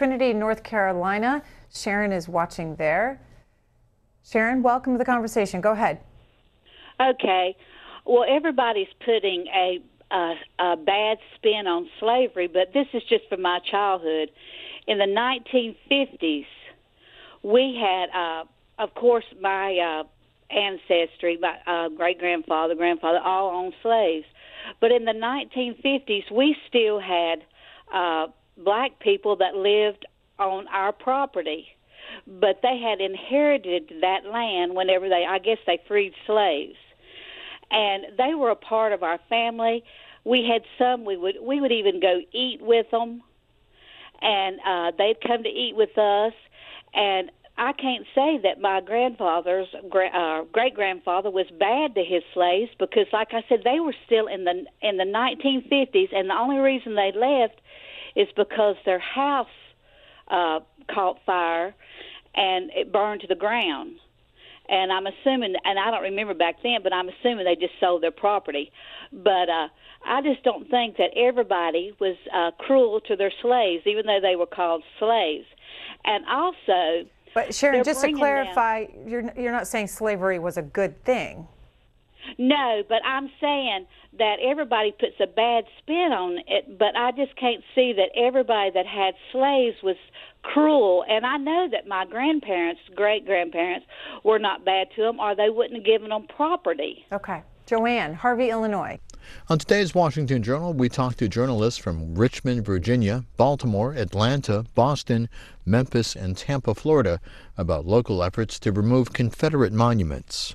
Trinity, North Carolina. Sharon is watching there. Sharon, welcome to the conversation. Go ahead. Okay. Well, everybody's putting a bad spin on slavery, but this is just from my childhood. In the 1950s, we had, of course, my ancestry, my great-grandfather, grandfather, all owned slaves. But in the 1950s, we still had black people that lived on our property. But they had inherited that land whenever I guess they freed slaves. And they were a part of our family. We had some, we would even go eat with them. And they'd come to eat with us. And I can't say that my grandfather's great-grandfather was bad to his slaves because, like I said, they were still in the 1950s, and the only reason they left is because their house caught fire and it burned to the ground. And I'm assuming, and I don't remember back then, but I'm assuming they just sold their property. But I just don't think that everybody was cruel to their slaves, even though they were called slaves. And also, but Sharon, just to clarify, you're not saying slavery was a good thing. No, but I'm saying that everybody puts a bad spin on it, but I just can't see that everybody that had slaves was cruel. And I know that my grandparents, great-grandparents, were not bad to them, or they wouldn't have given them property. Okay. Joanne, Harvey, Illinois. On today's Washington Journal, we talk to journalists from Richmond, Virginia, Baltimore, Atlanta, Boston, Memphis, and Tampa, Florida, about local efforts to remove Confederate monuments.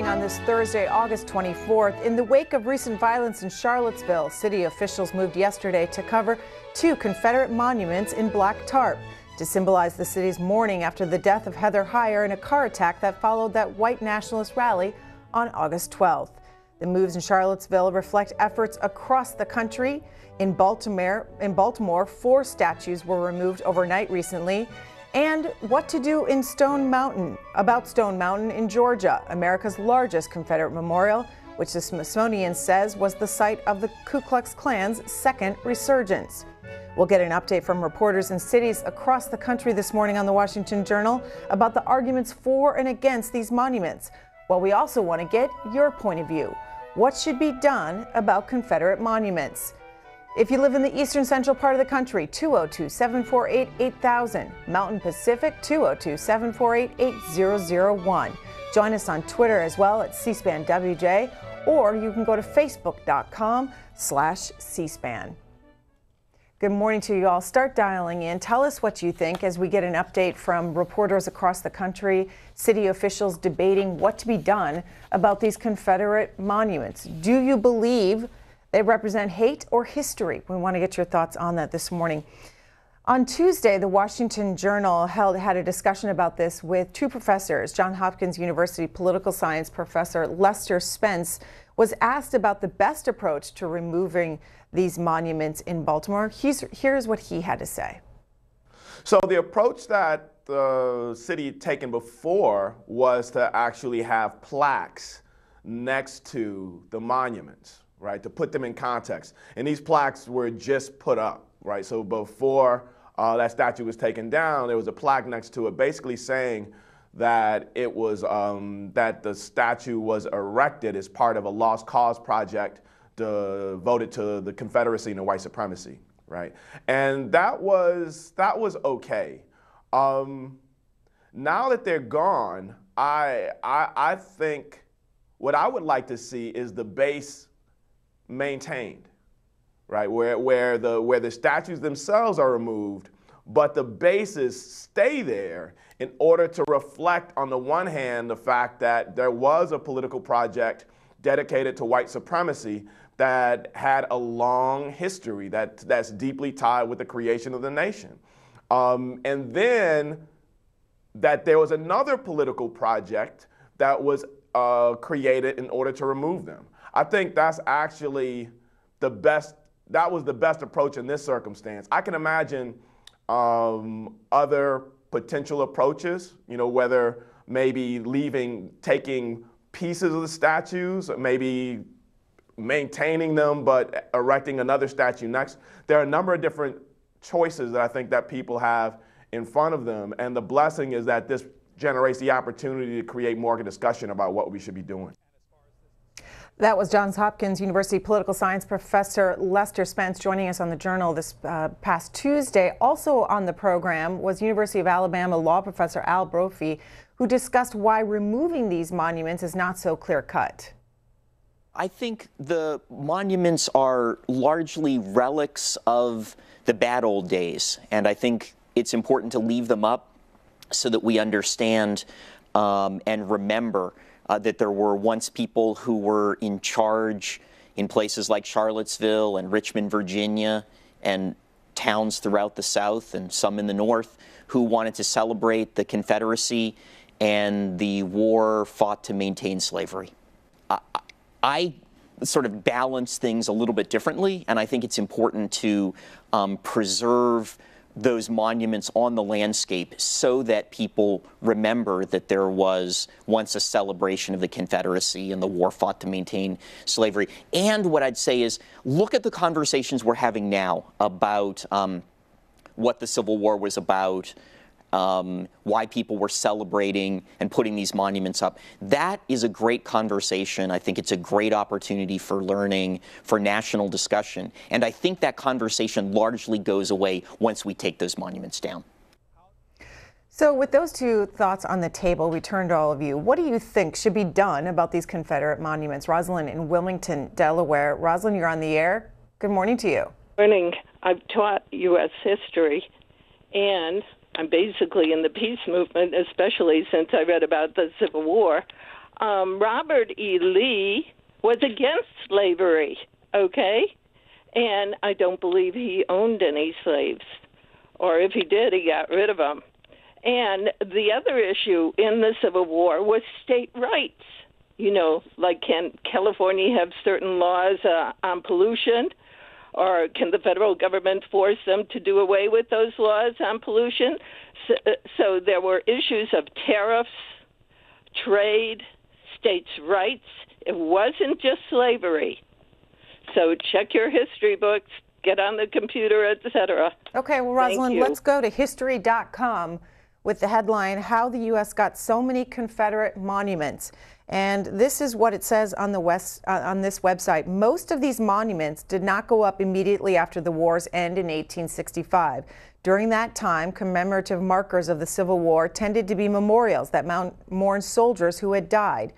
On this Thursday, August 24th, in the wake of recent violence in Charlottesville, city officials moved yesterday to cover 2 Confederate monuments in black tarp to symbolize the city's mourning after the death of Heather Heyer in a car attack that followed that white nationalist rally on August 12th. The moves in Charlottesville reflect efforts across the country. In Baltimore, 4 statues were removed overnight recently. And what to do in Stone Mountain, about Stone Mountain in Georgia, America's largest Confederate memorial, which the Smithsonian says was the site of the Ku Klux Klan's second resurgence. We'll get an update from reporters in cities across the country this morning on the Washington Journal about the arguments for and against these monuments. Well, we also want to get your point of view. What should be done about Confederate monuments? If you live in the eastern central part of the country, 202-748-8000. Mountain Pacific, 202-748-8001. Join us on Twitter as well at C-SPAN WJ, or you can go to facebook.com/C-SPAN. Good morning to you all. Start dialing in. Tell us what you think as we get an update from reporters across the country, city officials debating what to be done about these Confederate monuments. Do you believe they represent hate or history? We want to get your thoughts on that this morning. On Tuesday, the Washington Journal had a discussion about this with 2 professors. Johns Hopkins University political science professor Lester Spence was asked about the best approach to removing these monuments in Baltimore. Here's what he had to say. So the approach that the city had taken before was to actually have plaques next to the monuments, right, to put them in context. And these plaques were just put up, right? So before that statue was taken down, there was a plaque next to it basically saying that it was, that the statue was erected as part of a lost cause project devoted to the Confederacy and the white supremacy, right? And that was okay. Now that they're gone, I think what I would like to see is the base maintained, right? Where the statues themselves are removed, but the bases stay there in order to reflect, on the one hand, the fact that there was a political project dedicated to white supremacy that had a long history that's deeply tied with the creation of the nation. And then that there was another political project that was created in order to remove them. I think that's actually that was the best approach in this circumstance. I can imagine other potential approaches, whether maybe taking pieces of the statues, maybe maintaining them but erecting another statue next. There are a number of different choices that I think that people have in front of them, and the blessing is that this generates the opportunity to create more discussion about what we should be doing. That was Johns Hopkins University political science professor Lester Spence joining us on the Journal this past Tuesday. Also on the program was University of Alabama law professor Al Brophy, who discussed why removing these monuments is not so clear-cut. I think the monuments are largely relics of the bad old days, and I think it's important to leave them up so that we understand and remember that there were once people who were in charge in places like Charlottesville and Richmond, Virginia, and towns throughout the South and some in the North who wanted to celebrate the Confederacy and the war fought to maintain slavery. I sort of balance things a little bit differently, and I think it's important to preserve those monuments on the landscape so that people remember that there was once a celebration of the Confederacy and the war fought to maintain slavery. And what I'd say is, look at the conversations we're having now about what the Civil War was about, why people were celebrating and putting these monuments up. That is a great conversation. I think it's a great opportunity for learning, for national discussion. And I think that conversation largely goes away once we take those monuments down. So with those two thoughts on the table, we turn to all of you. What do you think should be done about these Confederate monuments? Rosalind in Wilmington, Delaware. Rosalind, you're on the air. Good morning to you. Good morning. I've taught U.S. history, and I'm basically in the peace movement, especially since I read about the Civil War. Robert E. Lee was against slavery, okay? And I don't believe he owned any slaves. Or if he did, he got rid of them. And the other issue in the Civil War was state rights. You know, like can California have certain laws on pollution? Or can the federal government force them to do away with those laws on pollution? So there were issues of tariffs, trade, states' rights. It wasn't just slavery. So check your history books, get on the computer, etc. Okay, well, Rosalind, let's go to history.com with the headline, How the U.S. Got So Many Confederate Monuments. And this is what it says on on this website. Most of these monuments did not go up immediately after the war's end in 1865. During that time, commemorative markers of the Civil War tended to be memorials that mourned soldiers who had died.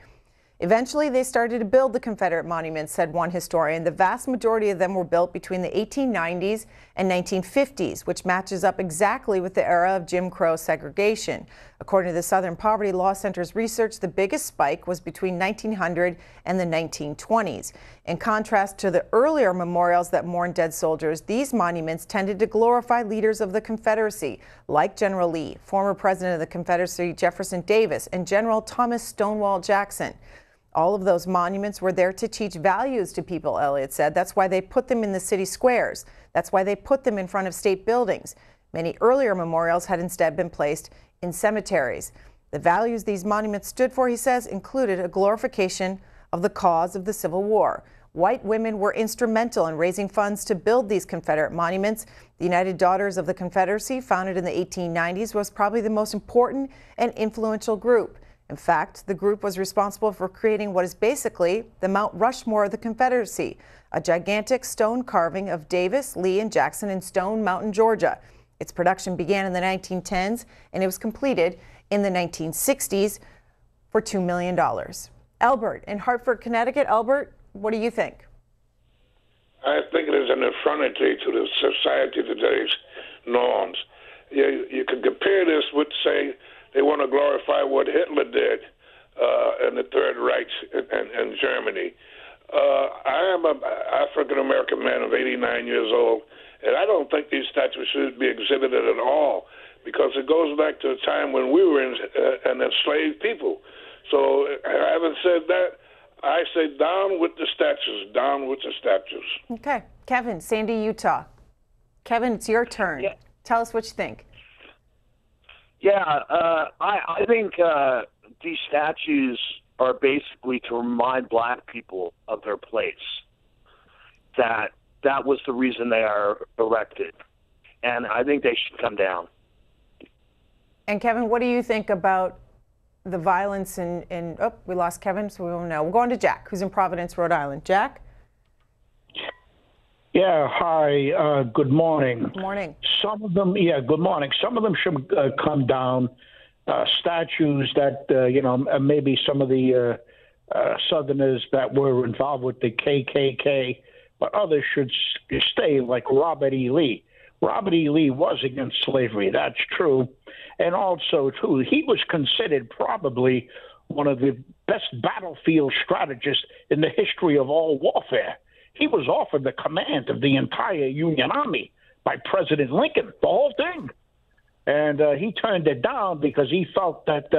Eventually, they started to build the Confederate monuments, said one historian. The vast majority of them were built between the 1890s and 1950s, which matches up exactly with the era of Jim Crow segregation. According to the Southern Poverty Law Center's research, the biggest spike was between 1900 and the 1920s. In contrast to the earlier memorials that mourned dead soldiers, these monuments tended to glorify leaders of the Confederacy, like General Lee, former president of the Confederacy Jefferson Davis, and General Thomas Stonewall Jackson. All of those monuments were there to teach values to people, Elliott said. That's why they put them in the city squares. That's why they put them in front of state buildings. Many earlier memorials had instead been placed in cemeteries. The values these monuments stood for, he says, included a glorification of the cause of the Civil War. White women were instrumental in raising funds to build these Confederate monuments. The United Daughters of the Confederacy, founded in the 1890s, was probably the most important and influential group. In fact, the group was responsible for creating what is basically the Mount Rushmore of the Confederacy, a gigantic stone carving of Davis, Lee, and Jackson in Stone Mountain, Georgia. Its production began in the 1910s, and it was completed in the 1960s for $2 million. Albert in Hartford, Connecticut. Albert, what do you think? I think it is an affronty to the society today's norms. You could compare this with, say, they want to glorify what Hitler did in the Third Reich in Germany. I am an African-American man of 89 years old, and I don't think these statues should be exhibited at all because it goes back to a time when we were an enslaved people. So having said that, I say down with the statues, down with the statues. Okay. Kevin, Sandy, Utah. Kevin, it's your turn. Yeah. Tell us what you think. Yeah, I think these statues are basically to remind black people of their place. That was the reason they are erected. And I think they should come down. And Kevin, what do you think about the violence oh, we lost Kevin, so we won't know. We're going to Jack, who's in Providence, Rhode Island. Jack? Yeah, hi, good morning. Good morning. Some of them, yeah, good morning. Some of them should come down. Statues that, maybe some of the Southerners that were involved with the KKK, but others should stay, like Robert E. Lee. Robert E. Lee was against slavery, that's true. And also, too, he was considered probably one of the best battlefield strategists in the history of all warfare. He was offered the command of the entire Union Army by President Lincoln, the whole thing. And he turned it down because he felt that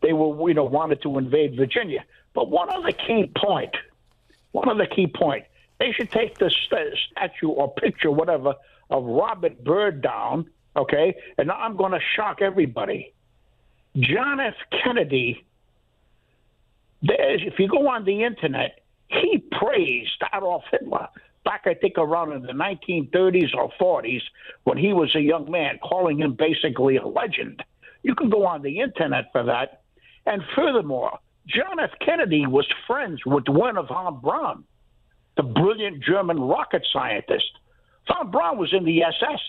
they were, wanted to invade Virginia. But one other key point, they should take the statue or picture, whatever, of Robert Byrd down, okay? And now I'm going to shock everybody. John F. Kennedy, if you go on the internet, he praised Adolf Hitler back, I think, around in the 1930s or 40s when he was a young man, calling him basically a legend. You can go on the internet for that. And furthermore, John F. Kennedy was friends with Werner von Braun, the brilliant German rocket scientist. Von Braun was in the SS,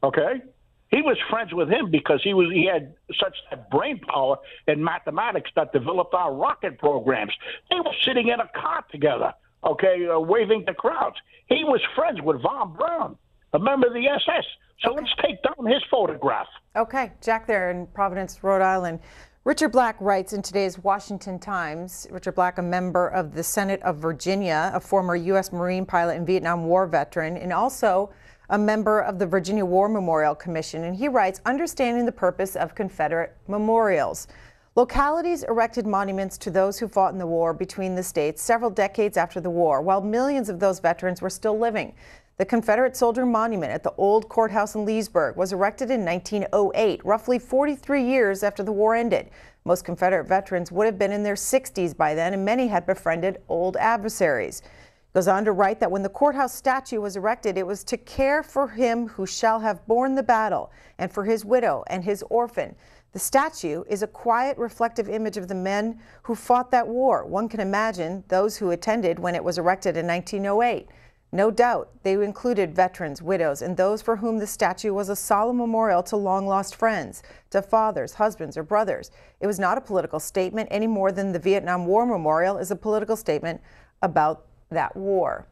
okay? He was friends with him because he had such brain power in mathematics that developed our rocket programs. They were sitting in a car together, okay, waving to crowds. He was friends with von Braun, a member of the SS. So let's take down his photograph. Okay, Jack there in Providence, Rhode Island. Richard Black writes in today's Washington Times, Richard Black, a member of the Senate of Virginia, a former U.S. Marine pilot and Vietnam War veteran, and also a member of the Virginia War Memorial Commission. And he writes, understanding the purpose of Confederate memorials. Localities erected monuments to those who fought in the war between the states several decades after the war, while millions of those veterans were still living. The Confederate Soldier Monument at the old courthouse in Leesburg was erected in 1908, roughly 43 years after the war ended. Most Confederate veterans would have been in their 60s by then, and many had befriended old adversaries. Goes on to write that when the courthouse statue was erected, it was to care for him who shall have borne the battle, and for his widow and his orphan. The statue is a quiet, reflective image of the men who fought that war. One can imagine those who attended when it was erected in 1908. No doubt they included veterans, widows, and those for whom the statue was a solemn memorial to long-lost friends, to fathers, husbands, or brothers. It was not a political statement any more than the Vietnam War Memorial is a political statement about that war.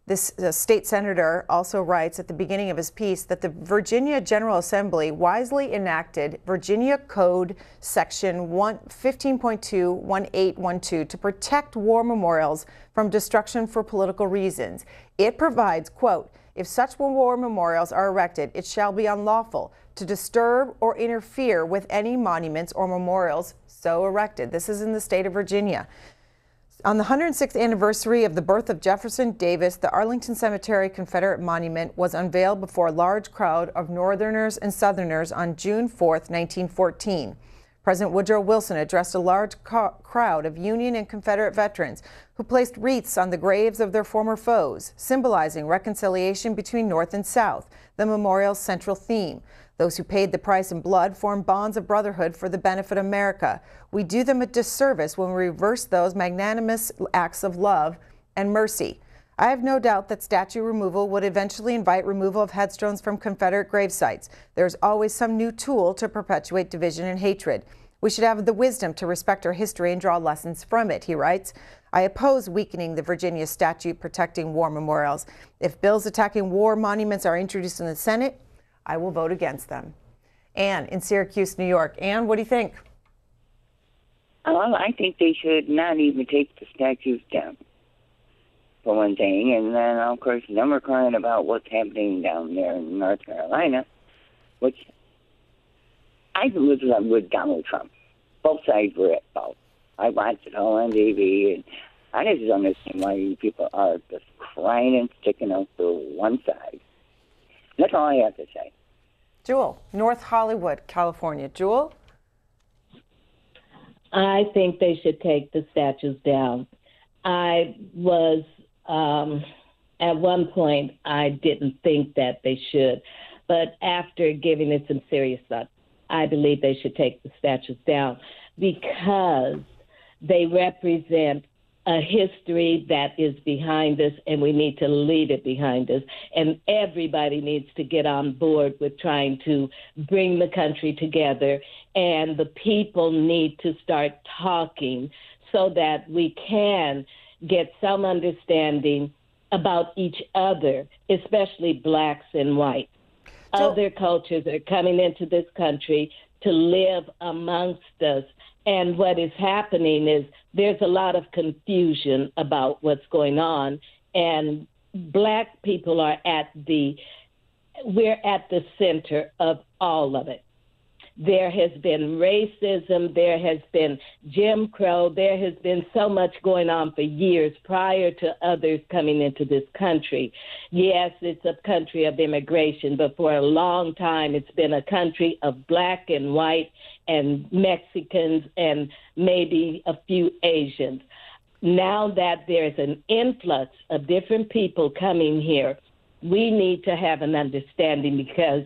This state senator also writes at the beginning of his piece that the Virginia General Assembly wisely enacted Virginia Code Section 15.21812 to protect war memorials from destruction for political reasons. It provides, quote, if such war memorials are erected, it shall be unlawful to disturb or interfere with any monuments or memorials so erected. This is in the state of Virginia. On the 106th anniversary of the birth of Jefferson Davis, the Arlington Cemetery Confederate Monument was unveiled before a large crowd of Northerners and Southerners on June 4, 1914. President Woodrow Wilson addressed a large crowd of Union and Confederate veterans who placed wreaths on the graves of their former foes, symbolizing reconciliation between North and South, the memorial's central theme. Those who paid the price in blood formed bonds of brotherhood for the benefit of America. We do them a disservice when we reverse those magnanimous acts of love and mercy. I have no doubt that statue removal would eventually invite removal of headstones from Confederate grave sites. There's always some new tool to perpetuate division and hatred. We should have the wisdom to respect our history and draw lessons from it, he writes. I oppose weakening the Virginia statute protecting war memorials. If bills attacking war monuments are introduced in the Senate, I will vote against them. Ann in Syracuse, New York. Ann, what do you think? Well, I think they should not even take the statues down, for one thing. And then, of course, then we're crying about what's happening down there in North Carolina, which I was with Donald Trump. Both sides were at fault. I watched it all on TV, and I just don't understand why you people are just crying and sticking up for one side. That's all I have to say. Jewel, North Hollywood, California. Jewel? I think they should take the statues down. I was, at one point, I didn't think that they should. But after giving it some serious thought, I believe they should take the statues down because they represent a history that is behind us, and we need to leave it behind us. And everybody needs to get on board with trying to bring the country together, and the people need to start talking so that we can get some understanding about each other, especially blacks and whites. Other cultures are coming into this country to live amongst us. And what is happening is there's a lot of confusion about what's going on. And black people we're at the center of all of it. There has been racism, there has been Jim Crow, there has been so much going on for years prior to others coming into this country. Yes, it's a country of immigration, but for a long time it's been a country of black and white and Mexicans and maybe a few Asians. Now that there's an influx of different people coming here, we need to have an understanding because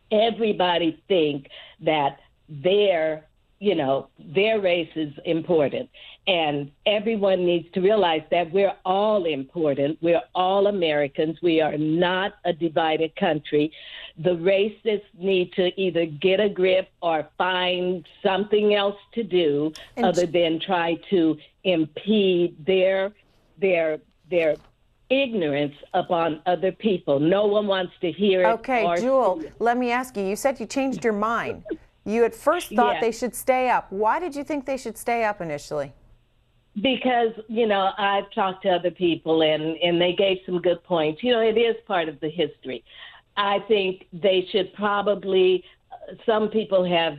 everybody think that their race is important. And everyone needs to realize that we're all important. We're all Americans. We are not a divided country. The racists need to either get a grip or find something else to do other than try to impede their ignorance upon other people. No one wants to hear it. Okay, Jewel, let me ask you. You said you changed your mind. You at first thought they should stay up. Why did you think they should stay up initially? Because, I've talked to other people and they gave some good points. It is part of the history. I think they should probably, some people have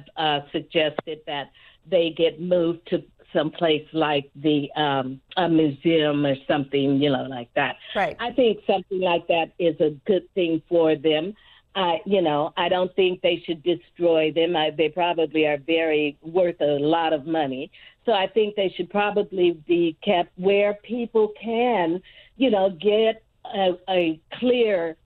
suggested that they get moved to someplace like a museum or something, like that. Right. I think something like that is a good thing for them. I don't think they should destroy them. They probably are worth a lot of money. So I think they should probably be kept where people can, get a clear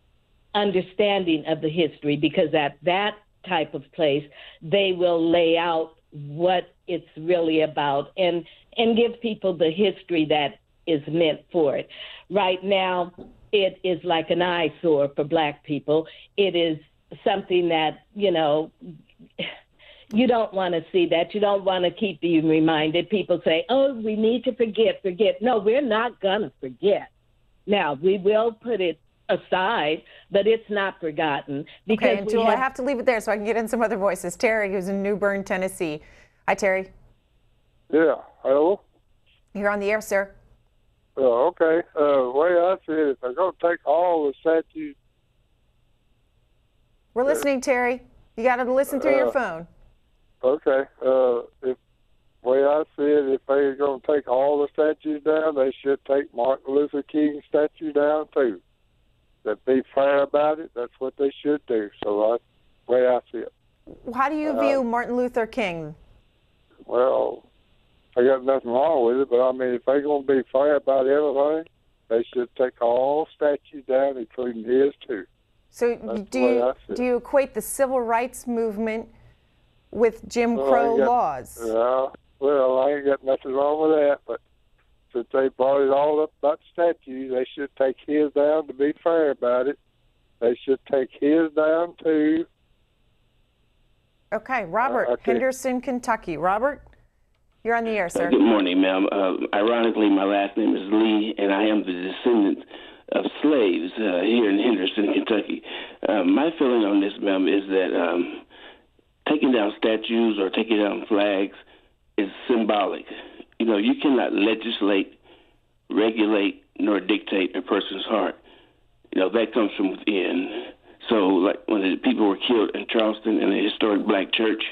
understanding of the history, because at that type of place, they will lay out what it's really about and give people the history that is meant for it. Right now, it is like an eyesore for black people. It is something that, you don't want to see that. You don't want to keep being reminded. People say, oh, we need to forget. No, we're not going to forget. Now, we will put it aside, but it's not forgotten. Because and Jewel, I have to leave it there so I can get in some other voices. Terry, who's in New Bern, Tennessee. Hi, Terry. Yeah, hello? You're on the air, sir. Okay. The way I see it, if they're going to take all the statues... We're listening, Terry. You got to listen through your phone. Okay. The way I see it, if they're going to take all the statues down, they should take Martin Luther King's statue down, too. That be fair about it, that's what they should do. So that's the way I see it. How do you view Martin Luther King? Well, I got nothing wrong with it, but I mean, if they're going to be fair about everything, they should take all statues down, including his too. So do you equate the civil rights movement with Jim Crow laws? Yeah, well, I ain't got nothing wrong with that, but since they brought it all up about statues, they should take his down. To be fair about it, they should take his down too. Okay, Robert, Henderson, Kentucky. Robert, you're on the air, sir. Good morning, ma'am. Ironically, my last name is Lee, and I am the descendant of slaves here in Henderson, Kentucky. My feeling on this, ma'am, is that taking down statues or taking down flags is symbolic. You cannot legislate, regulate, nor dictate a person's heart. That comes from within. So, like when the people were killed in Charleston in the historic black church,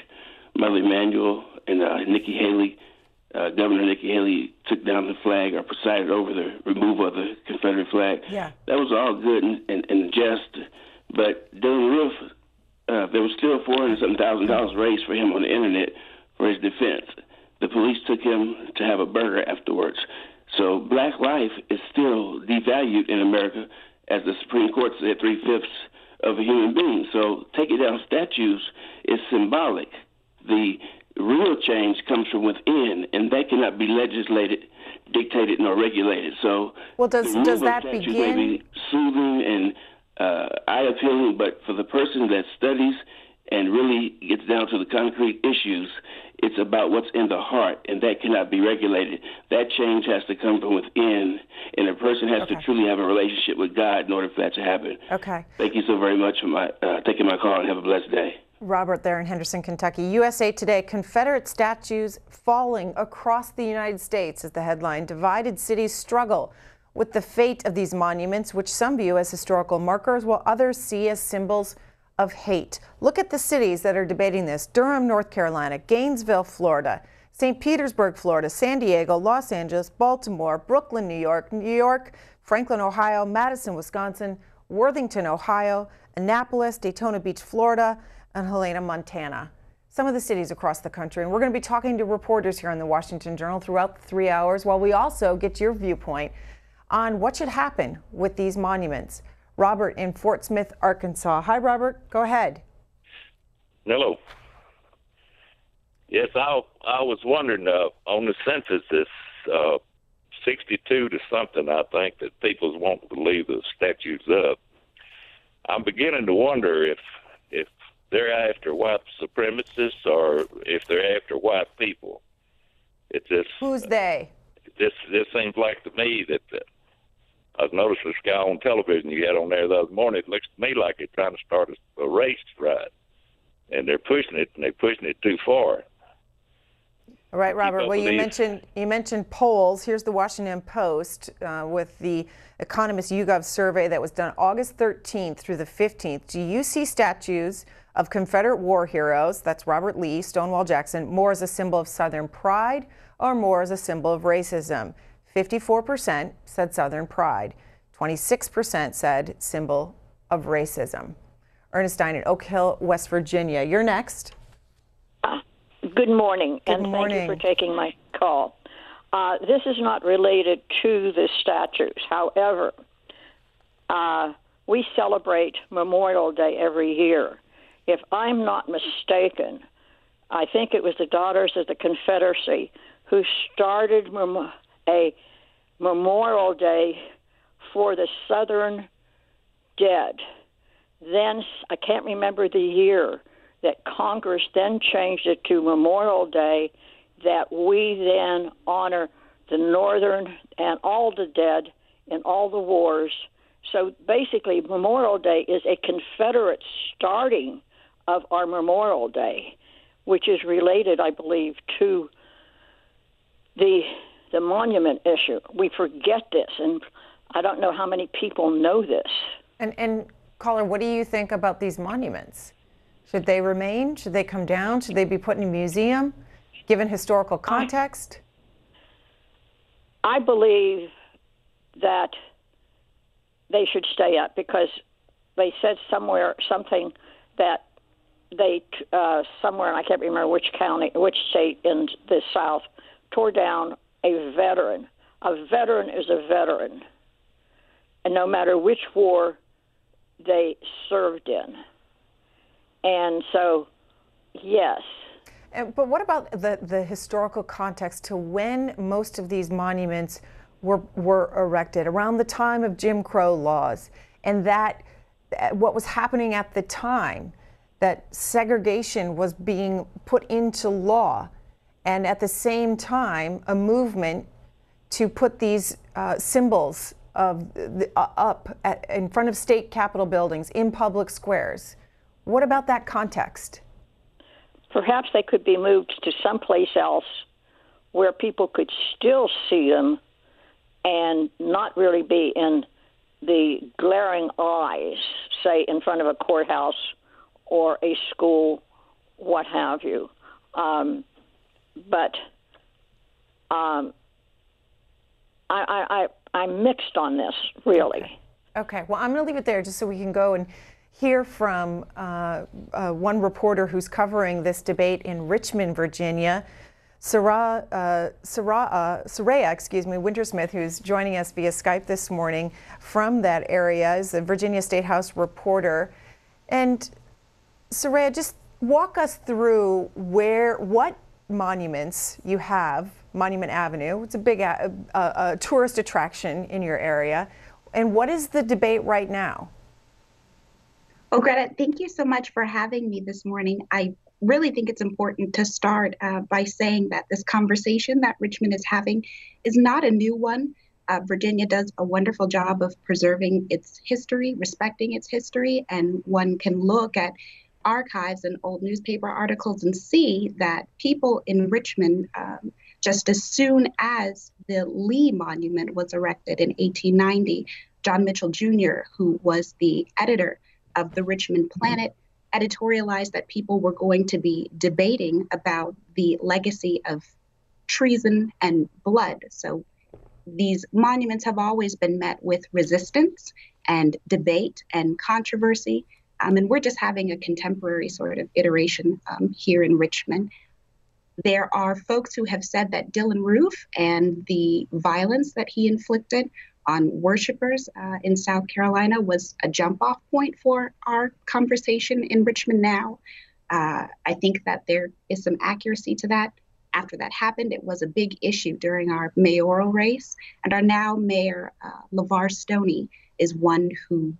Mother Emanuel and Nikki Haley, Governor Nikki Haley took down the flag or presided over the removal of the Confederate flag. Yeah. That was all good and just. But Dylan Roof, there was still $400,000 raised for him on the internet for his defense. the police took him to have a burger afterwards. So black life is still devalued in America, as the Supreme Court said, 3/5 of a human being. So taking down statues is symbolic. The real change comes from within, and that cannot be legislated, dictated, nor regulated. So, well, does that begin? May be soothing and eye-appealing, but for the person that studies and really gets down to the concrete issues, it's about what's in the heart, and that cannot be regulated. That change has to come from within, and a person has to truly have a relationship with God in order for that to happen. Okay. Thank you so very much for taking my call, and have a blessed day. Robert there in Henderson, Kentucky. USA Today, Confederate statues falling across the United States is the headline. Divided cities struggle with the fate of these monuments, which some view as historical markers, while others see as symbols of hate. Look at the cities that are debating this: Durham, North Carolina; Gainesville, Florida; St. Petersburg, Florida; San Diego; Los Angeles; Baltimore; Brooklyn, New York; Franklin, Ohio; Madison, Wisconsin; Worthington, Ohio; Annapolis; Daytona Beach, Florida; and Helena, Montana. Some of the cities across the country. And we're going to be talking to reporters here on the Washington Journal throughout the 3 hours, while we also get your viewpoint on what should happen with these monuments. Robert in Fort Smith, Arkansas. Hi, Robert. Go ahead. Hello. Yes, I was wondering on the census, it's 62 to something, I think, that people want to leave the statues up. I'm beginning to wonder if they're after white supremacists or if they're after white people. It's just, who's they? This seems like to me that I've noticed this guy on television you had on there the other morning. It looks to me like they're trying to start a race riot, and they're pushing it too far. All right, Robert. Well, you mentioned polls. Here's the Washington Post with the Economist YouGov survey that was done August 13th through the 15th. Do you see statues of Confederate war heroes, that's Robert Lee, Stonewall Jackson, more as a symbol of Southern pride or more as a symbol of racism? 54% said Southern pride. 26% said symbol of racism. Ernestine in Oak Hill, West Virginia. You're next. Good morning, Good morning. Thank you for taking my call. This is not related to the statues. However, we celebrate Memorial Day every year. If I'm not mistaken, I think it was the Daughters of the Confederacy who started a Memorial Day for the Southern dead. Then, I can't remember the year, that Congress then changed it to Memorial Day, that we then honor the Northern and all the dead in all the wars. So basically, Memorial Day is a Confederate starting of our Memorial Day, which is related, I believe, to the monument issue. We forget this, and I don't know how many people know this. And caller, what do you think about these monuments? Should they remain? Should they come down? Should they be put in a museum, given historical context? I believe that they should stay up because they said somewhere something that they somewhere, and I can't remember which county, which state in the South, tore down a veteran. A veteran is a veteran, and no matter which war they served in. And so, yes. But what about the historical context to when most of these monuments were erected? Around the time of Jim Crow laws, and that what was happening at the time, that segregation was being put into law, and at the same time, a movement to put these symbols of up in front of state capitol buildings, in public squares. What about that context? Perhaps they could be moved to someplace else where people could still see them and not really be in the glaring eyes, say in front of a courthouse or a school, what have you. I'm mixed on this, really. Okay. Well, I'm going to leave it there just so we can go and hear from one reporter who's covering this debate in Richmond, Virginia. Soraya Wintersmith, who's joining us via Skype this morning from that area, is a Virginia State House reporter. And Soraya, just walk us through what monuments you have. Monument Avenue, it's a big tourist attraction in your area. And what is the debate right now? Oh, Greta, thank you so much for having me this morning. I really think it's important to start by saying that this conversation that Richmond is having is not a new one. Virginia does a wonderful job of preserving its history, respecting its history, and one can look at archives and old newspaper articles and see that people in Richmond, just as soon as the Lee Monument was erected in 1890, John Mitchell Jr., who was the editor of the Richmond Planet, editorialized that people were going to be debating about the legacy of treason and blood. So these monuments have always been met with resistance and debate and controversy. And we're just having a contemporary sort of iteration here in Richmond. There are folks who have said that Dylan Roof and the violence that he inflicted on worshipers in South Carolina was a jump-off point for our conversation in Richmond now. I think that there is some accuracy to that. After that happened, it was a big issue during our mayoral race, and our now mayor, LeVar Stoney, is one who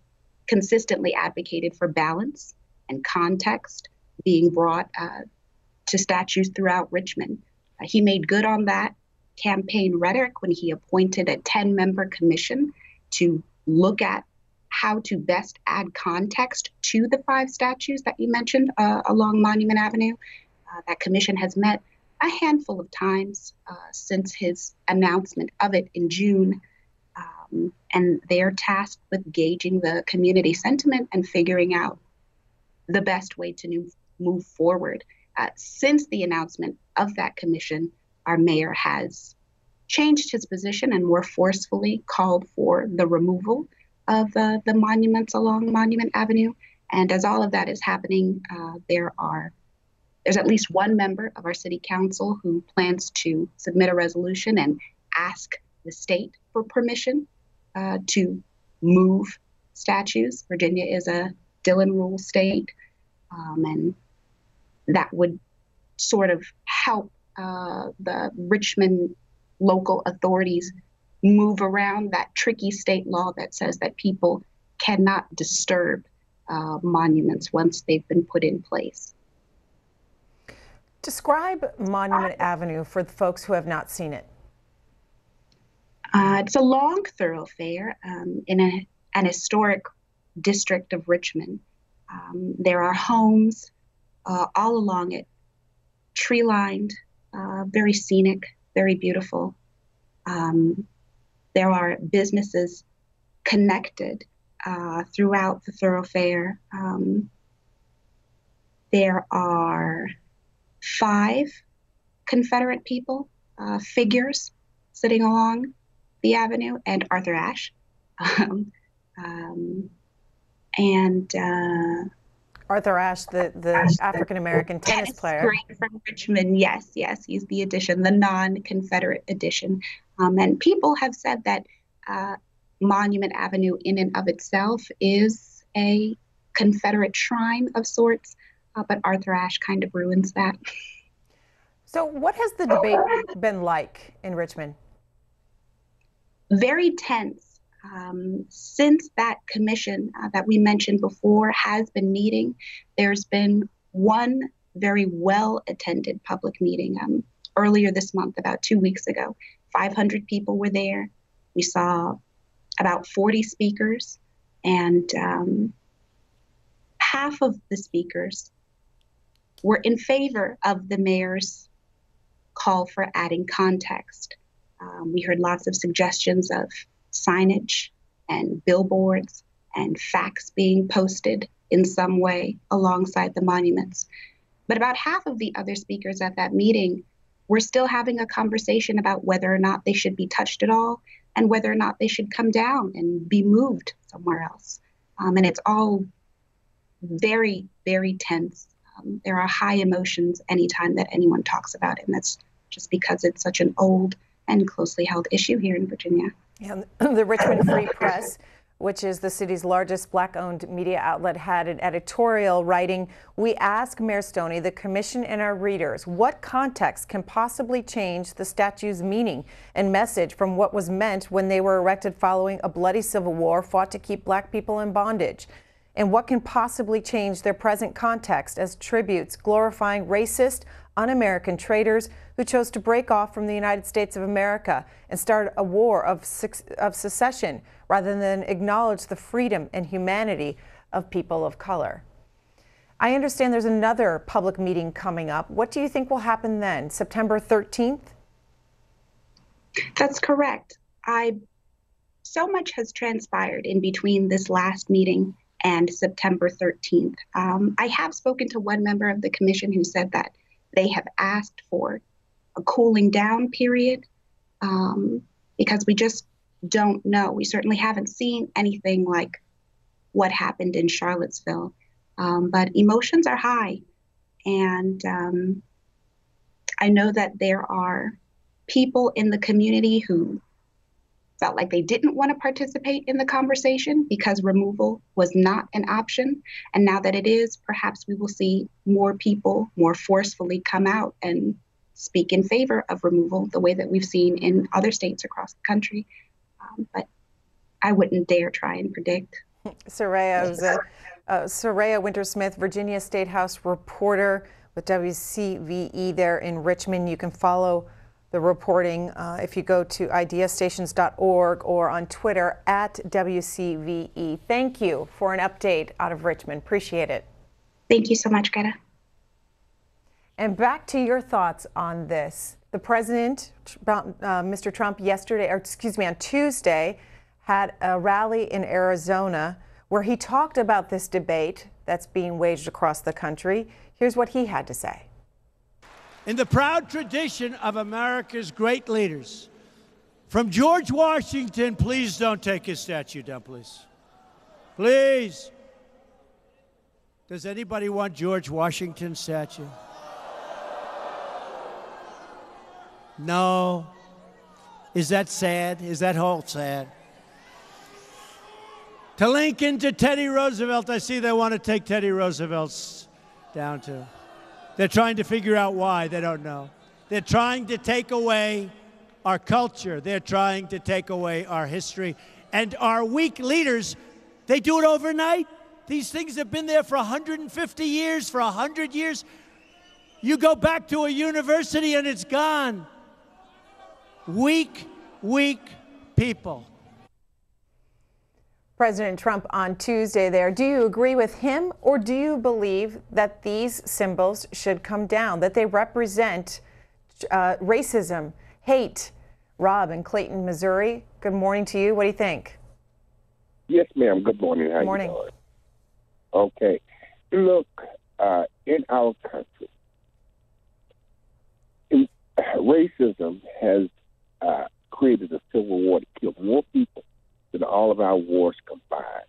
consistently advocated for balance and context being brought to statues throughout Richmond. He made good on that campaign rhetoric when he appointed a 10-member commission to look at how to best add context to the 5 statues that you mentioned along Monument Avenue. That commission has met a handful of times since his announcement of it in June. And they're tasked with gauging the community sentiment and figuring out the best way to move forward. Since the announcement of that commission, our mayor has changed his position and more forcefully called for the removal of the monuments along Monument Avenue. And as all of that is happening, there's at least one member of our city council who plans to submit a resolution and ask the state for permission to move statues. Virginia is a Dillon Rule state, and that would sort of help the Richmond local authorities move around that tricky state law that says that people cannot disturb monuments once they've been put in place. Describe Monument Avenue for the folks who have not seen it. It's a long thoroughfare in an historic district of Richmond. There are homes all along it, tree-lined, very scenic, very beautiful. There are businesses connected throughout the thoroughfare. There are 5 Confederate figures sitting along the avenue, and Arthur Ashe. Arthur Ashe, the African-American tennis player. Great from Richmond, yes, he's the edition, the non-Confederate edition. And people have said that Monument Avenue in and of itself is a Confederate shrine of sorts, but Arthur Ashe kind of ruins that. So what has the debate been like in Richmond? Very tense. Since that commission that we mentioned before has been meeting, there's been one very well-attended public meeting earlier this month, about 2 weeks ago. 500 people were there. We saw about 40 speakers, and half of the speakers were in favor of the mayor's call for adding context. We heard lots of suggestions of signage and billboards and facts being posted in some way alongside the monuments. But about half of the other speakers at that meeting were still having a conversation about whether or not they should be touched at all and whether or not they should come down and be moved somewhere else. And it's all very, very tense. There are high emotions anytime that anyone talks about it, and that's just because it's such an old and closely held issue here in Virginia. Yeah, the Richmond Free Press, which is the city's largest Black-owned media outlet, had an editorial writing, "We ask Mayor Stoney, the commission, and our readers, what context can possibly change the statue's meaning and message from what was meant when they were erected following a bloody civil war fought to keep Black people in bondage? And what can possibly change their present context as tributes glorifying racist, un-American traitors who chose to break off from the United States of America and start a war of secession rather than acknowledge the freedom and humanity of people of color?" I understand there's another public meeting coming up. What do you think will happen then? September 13th? That's correct. So much has transpired in between this last meeting and September 13th. I have spoken to one member of the commission who said that they have asked for a cooling down period because we just don't know. We certainly haven't seen anything like what happened in Charlottesville, but emotions are high. And I know that there are people in the community who felt like they didn't want to participate in the conversation because removal was not an option. And now that it is, perhaps we will see more people more forcefully come out and speak in favor of removal the way that we've seen in other states across the country. But I wouldn't dare try and predict. Soraya Wintersmith, Virginia State House reporter with WCVE there in Richmond. You can follow the reporting if you go to ideastations.org or on Twitter at WCVE. Thank you for an update out of Richmond. Appreciate it. Thank you so much, Greta. And back to your thoughts on this. The president, Mr. Trump, on Tuesday, had a rally in Arizona where he talked about this debate that's being waged across the country. Here's what he had to say. In the proud tradition of America's great leaders, from George Washington, please don't take his statue down, please. Please. Does anybody want George Washington's statue? No. Is that sad? Is that whole sad? To Lincoln, to Teddy Roosevelt, I see they want to take Teddy Roosevelt's down too. They're trying to figure out why. They don't know. They're trying to take away our culture. They're trying to take away our history. And our weak leaders, they do it overnight. These things have been there for 150 years, for 100 years. You go back to a university and it's gone. Weak, weak people. President Trump on Tuesday there. Do you agree with him, or do you believe that these symbols should come down, that they represent racism, hate? Rob in Clayton, Missouri, good morning to you. What do you think? Yes, ma'am. Good morning. How Good morning. You doing? Okay. Look, in our country, racism has created a civil war that killed more people than all of our wars combined.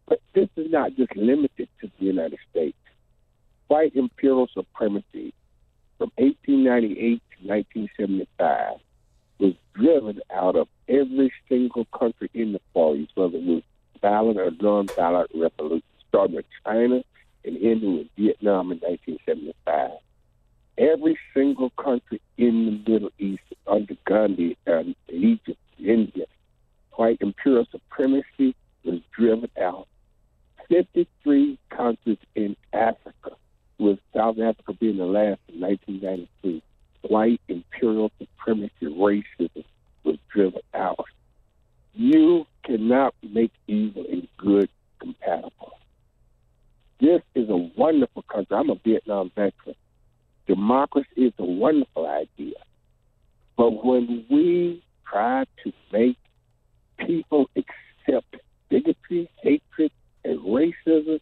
But this is not just limited to the United States. White imperial supremacy from 1898 to 1975 was driven out of every single country in the Far East, whether it was violent or non-violent revolution, starting with China and ending with Vietnam in 1975. Every single country in the Middle East under Gandhi, Egypt, India, white imperial supremacy was driven out. 53 countries in Africa, with South Africa being the last in 1993, white imperial supremacy racism was driven out. You cannot make evil and good compatible. This is a wonderful country. I'm a Vietnam veteran. Democracy is a wonderful idea. But when we try to make people accept bigotry, hatred, and racism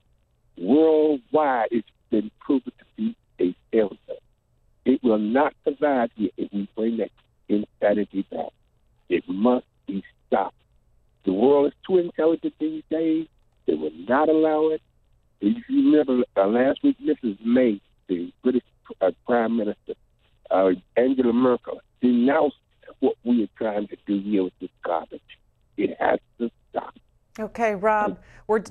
worldwide, it's been proven to be a failure. It will not survive here if we bring that insanity back. It must be stopped. The world is too intelligent these days. They will not allow it. If you remember last week, Mrs. May, the British Prime Minister, Angela Merkel denounced what we are trying to do here with this garbage. It has to stop. Okay, Rob, we're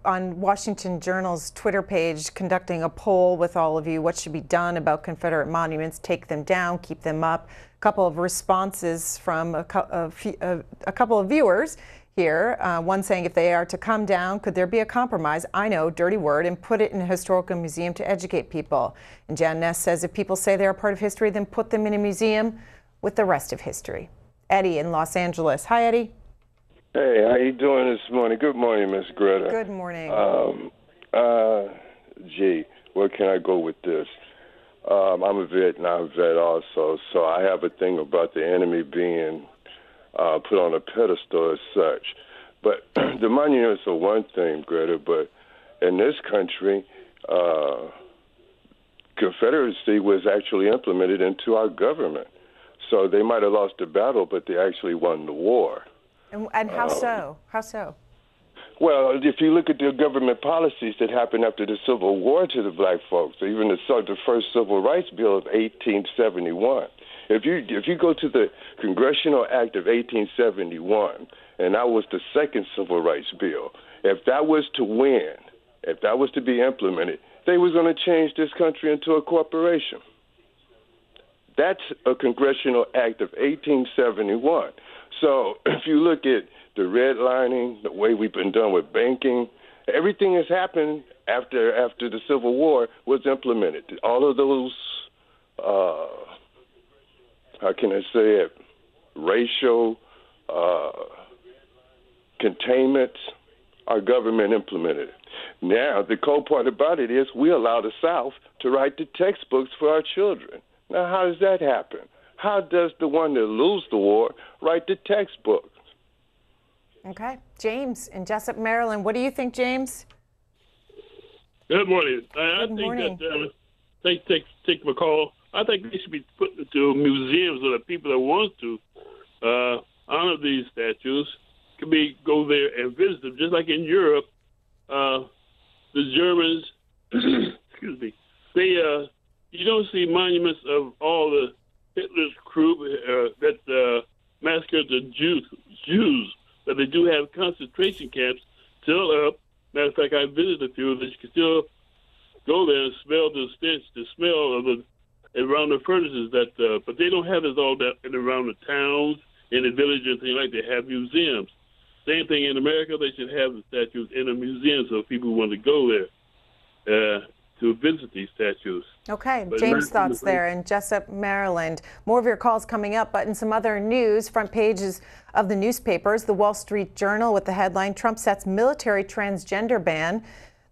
on Washington Journal's Twitter page conducting a poll with all of you. What should be done about Confederate monuments? Take them down, keep them up. A couple of responses from a couple of viewers here. One saying, if they are to come down, could there be a compromise? I know, dirty word, and put it in a historical museum to educate people. And Jan Ness says, if people say they're a part of history, then put them in a museum with the rest of history. Eddie in Los Angeles. Hi, Eddie. Hey, how you doing this morning? Good morning, Miss Greta. Good morning. Gee, where can I go with this? I'm a Vietnam vet also, so I have a thing about the enemy being put on a pedestal as such. But the monuments are one thing, Greta, but in this country, Confederacy was actually implemented into our government. So they might have lost the battle, but they actually won the war. And how so? How so? Well, if you look at the government policies that happened after the Civil War to the black folks, even the first Civil Rights Bill of 1871, if you go to the Congressional Act of 1871, and that was the second Civil Rights Bill, if that was to win, if that was to be implemented, they was going to change this country into a corporation. That's a Congressional Act of 1871. So if you look at the redlining, the way we've been done with banking, everything has happened after the Civil War was implemented. All of those, how can I say it, racial containment, our government implemented it. Now, the cool part about it is we allow the South to write the textbooks for our children. Now, how does that happen? How does the one that loses the war write the textbooks? Okay. James in Jessup, Maryland. What do you think, James? Good morning. Good morning. I think that, take my call. I think they should be put into museums so that people that want to honor these statues can go there and visit them. Just like in Europe, the Germans, excuse me, they you don't see monuments of all the Hitler's crew that massacred the Jews, but they do have concentration camps still up. Matter of fact, I visited a few that you can still go there and smell the stench, the smell of around the furnaces. But they don't have this all that around the towns, in the villages, and things like that. They have museums. Same thing in America. They should have the statues in a museum so people want to go there to visit these statues. Okay, James' thoughts there in Jessup, Maryland. More of your calls coming up, but in some other news, front pages of the newspapers, the Wall Street Journal with the headline, Trump sets military transgender ban.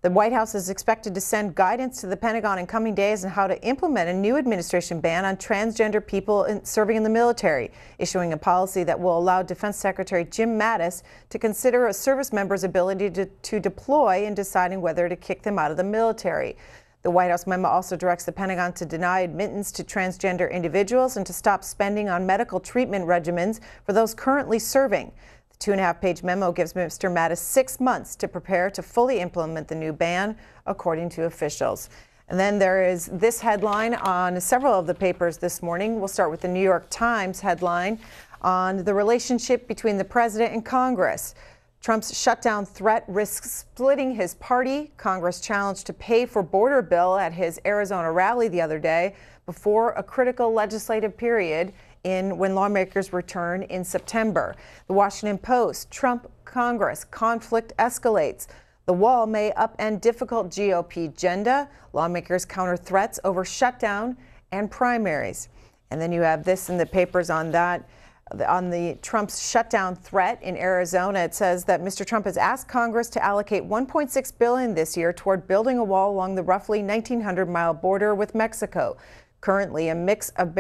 The White House is expected to send guidance to the Pentagon in coming days on how to implement a new administration ban on transgender people serving in the military, issuing a policy that will allow Defense Secretary Jim Mattis to consider a service member's ability to deploy in deciding whether to kick them out of the military. The White House memo also directs the Pentagon to deny admittance to transgender individuals and to stop spending on medical treatment regimens for those currently serving. The 2.5-page memo gives Mr. Mattis 6 months to prepare to fully implement the new ban, according to officials. And then there is this headline on several of the papers this morning. We'll start with the New York Times headline on the relationship between the president and Congress. Trump's shutdown threat risks splitting his party. Congress challenged to pay for border bill at his Arizona rally the other day before a critical legislative period when lawmakers return in September. The Washington Post, Trump Congress, conflict escalates. The wall may upend difficult GOP agenda. Lawmakers counter threats over shutdown and primaries. And then you have this in the papers on that. On the Trump's shutdown threat in Arizona, it says that Mr. Trump has asked Congress to allocate $1.6 billion this year toward building a wall along the roughly 1,900-mile border with Mexico. Currently, a mix of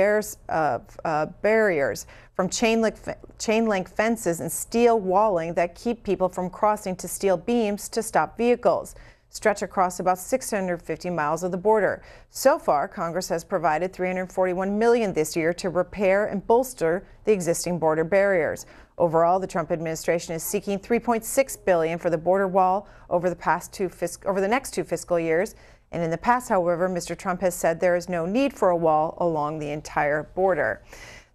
barriers from chain link fences and steel walling that keep people from crossing to steel beams to stop vehicles stretch across about 650 miles of the border. So far, Congress has provided $341 million this year to repair and bolster the existing border barriers. Overall, the Trump administration is seeking $3.6 billion for the border wall over the next two fiscal years. And in the past, however, Mr. Trump has said there is no need for a wall along the entire border.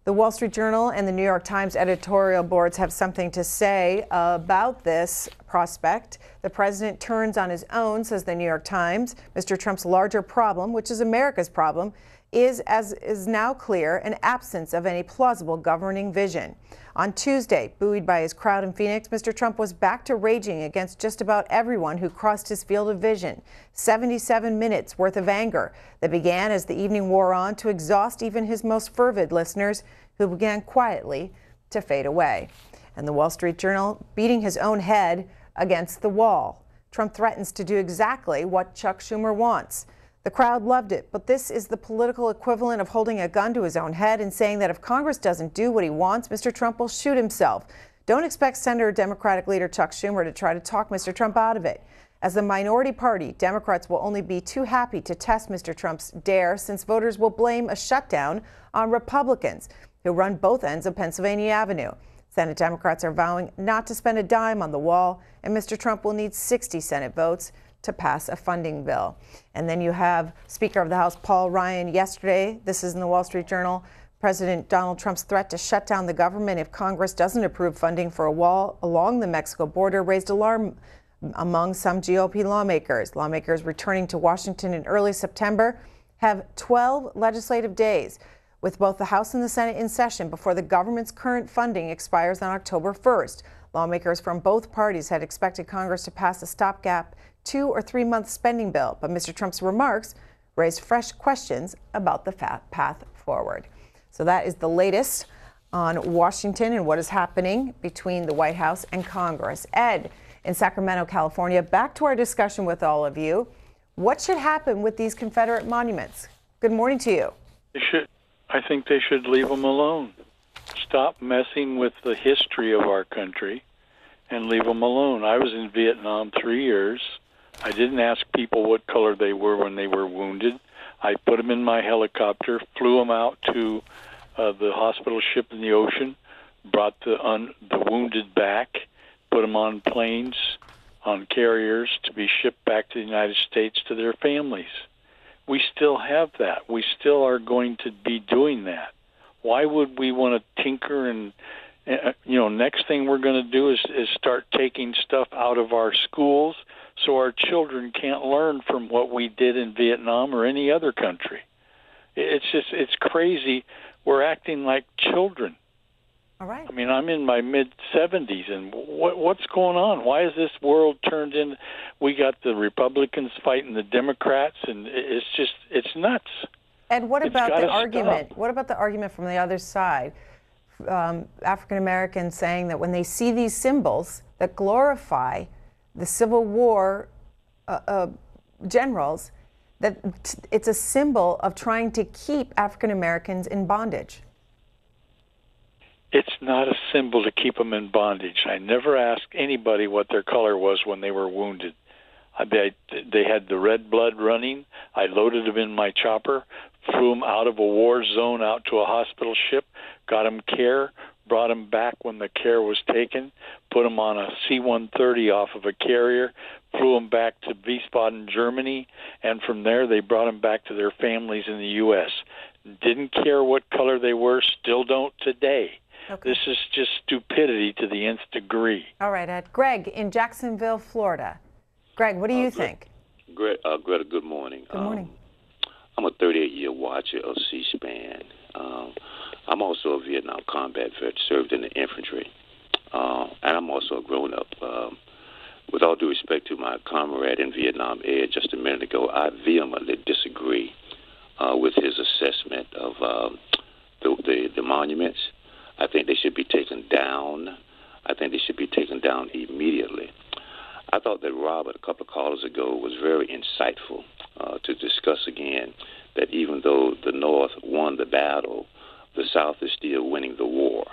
The Wall Street Journal and the New York Times editorial boards have something to say about this prospect. The president turns on his own, says the New York Times. Mr. Trump's larger problem, which is America's problem, is, as is now clear, an absence of any plausible governing vision. On Tuesday, buoyed by his crowd in Phoenix, Mr. Trump was back to raging against just about everyone who crossed his field of vision. 77 minutes worth of anger that began as the evening wore on to exhaust even his most fervid listeners, who began quietly to fade away. And the Wall Street Journal beating his own head against the wall. Trump threatens to do exactly what Chuck Schumer wants. The crowd loved it, but this is the political equivalent of holding a gun to his own head and saying that if Congress doesn't do what he wants, Mr. Trump will shoot himself. Don't expect Senator Democratic leader Chuck Schumer to try to talk Mr. Trump out of it. As the minority party, Democrats will only be too happy to test Mr. Trump's dare, since voters will blame a shutdown on Republicans who run both ends of Pennsylvania Avenue. Senate Democrats are vowing not to spend a dime on the wall, and Mr. Trump will need 60 Senate votes to pass a funding bill. And then you have Speaker of the House Paul Ryan yesterday. This is in the Wall Street Journal. President Donald Trump's threat to shut down the government if Congress doesn't approve funding for a wall along the Mexico border raised alarm among some GOP lawmakers. Lawmakers returning to Washington in early September have 12 legislative days, with both the House and the Senate in session before the government's current funding expires on October 1st. Lawmakers from both parties had expected Congress to pass a stopgap 2 or 3 month spending bill, but Mr. Trump's remarks raised fresh questions about the path forward. So that is the latest on Washington and what is happening between the White House and Congress. Ed, in Sacramento, California, back to our discussion with all of you. What should happen with these Confederate monuments? Good morning to you. I think they should leave them alone. Stop messing with the history of our country and leave them alone. I was in Vietnam 3 years. I didn't ask people what color they were when they were wounded. I put them in my helicopter, flew them out to the hospital ship in the ocean, brought the wounded back, put them on planes, on carriers to be shipped back to the United States to their families. We still have that. We still are going to be doing that. Why would we want to tinker and, next thing we're going to do is start taking stuff out of our schools so our children can't learn from what we did in Vietnam or any other country. It's crazy. We're acting like children. All right. I mean, I'm in my mid-70s, and what's going on? Why is this world turned in? We got the Republicans fighting the Democrats, and it's nuts. And what about the argument? Stop. What about the argument from the other side? African Americans saying that when they see these symbols that glorify the Civil War generals, that it's a symbol of trying to keep African Americans in bondage. It's not a symbol to keep them in bondage. I never asked anybody what their color was when they were wounded. They had the red blood running. I loaded them in my chopper, flew them out of a war zone out to a hospital ship, got them care, brought them back when the care was taken, put them on a C-130 off of a carrier, flew them back to Wiesbaden, Germany, and from there they brought them back to their families in the U.S. Didn't care what color they were, still don't today. Okay. This is just stupidity to the nth degree. All right, Ed. Greg in Jacksonville, Florida. Greg, what do you think? Greta, good morning. Good morning. I'm a 38-year watcher of C-SPAN. I'm also a Vietnam combat vet, served in the infantry. And I'm also a grown-up. With all due respect to my comrade in Vietnam, Ed, just a minute ago, I vehemently disagree with his assessment of the monuments. I think they should be taken down. I think they should be taken down immediately. I thought that Robert, a couple of callers ago, was very insightful to discuss again that even though the North won the battle, the South is still winning the war.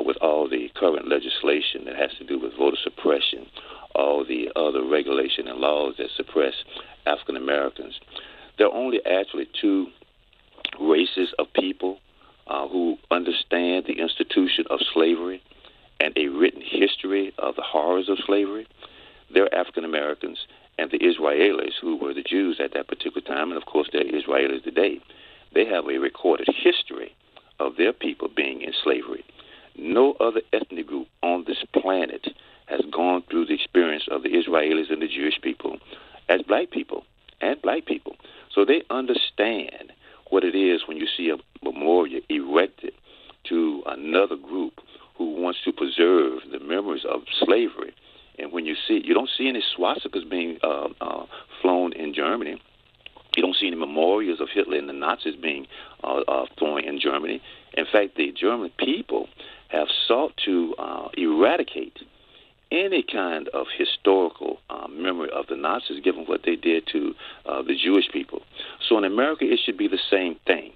With all the current legislation that has to do with voter suppression, all the other regulation and laws that suppress African Americans, there are only actually two races of people who understand the institution of slavery and a written history of the horrors of slavery. They're African Americans and the Israelis, who were the Jews at that particular time, and of course they're Israelis today, they have a recorded history of their people being in slavery. No other ethnic group on this planet has gone through the experience of the Israelis and the Jewish people as black people and black people. So they understand what it is when you see a memorial erected to another group who wants to preserve the memories of slavery. And when you don't see any swastikas being flown in Germany. You don't see any memorials of Hitler and the Nazis being thrown in Germany. In fact, the German people have sought to eradicate any kind of historical memory of the Nazis, given what they did to the Jewish people. So in America, it should be the same thing.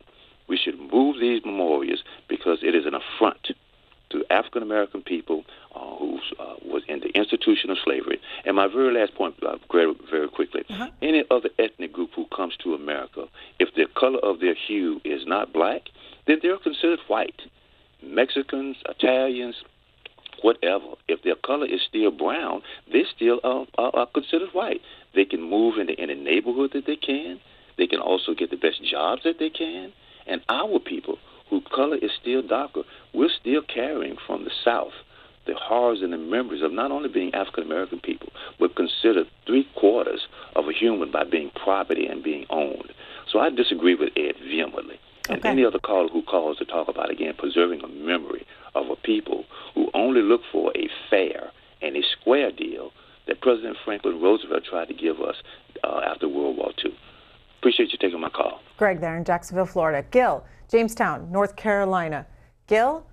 We should move these memorials because it is an affront to African-American people who was in the institution of slavery. And my very last point, very quickly, any other ethnic group who comes to America, if the color of their hue is not black, then they're considered white. Mexicans, Italians, whatever. If their color is still brown, they still are considered white. They can move into any neighborhood that they can. They can also get the best jobs that they can. And our people, whose color is still darker, we're still carrying from the South the horrors and the memories of not only being African-American people, but considered 3/4 of a human by being property and being owned. So I disagree with Ed vehemently. And any other caller who calls to talk about, again, preserving a memory of a people who only look for a fair and a square deal that President Franklin Roosevelt tried to give us after World War II. Appreciate you taking my call. Greg there in Jacksonville, Florida. Gil, Jamestown, North Carolina. Gil,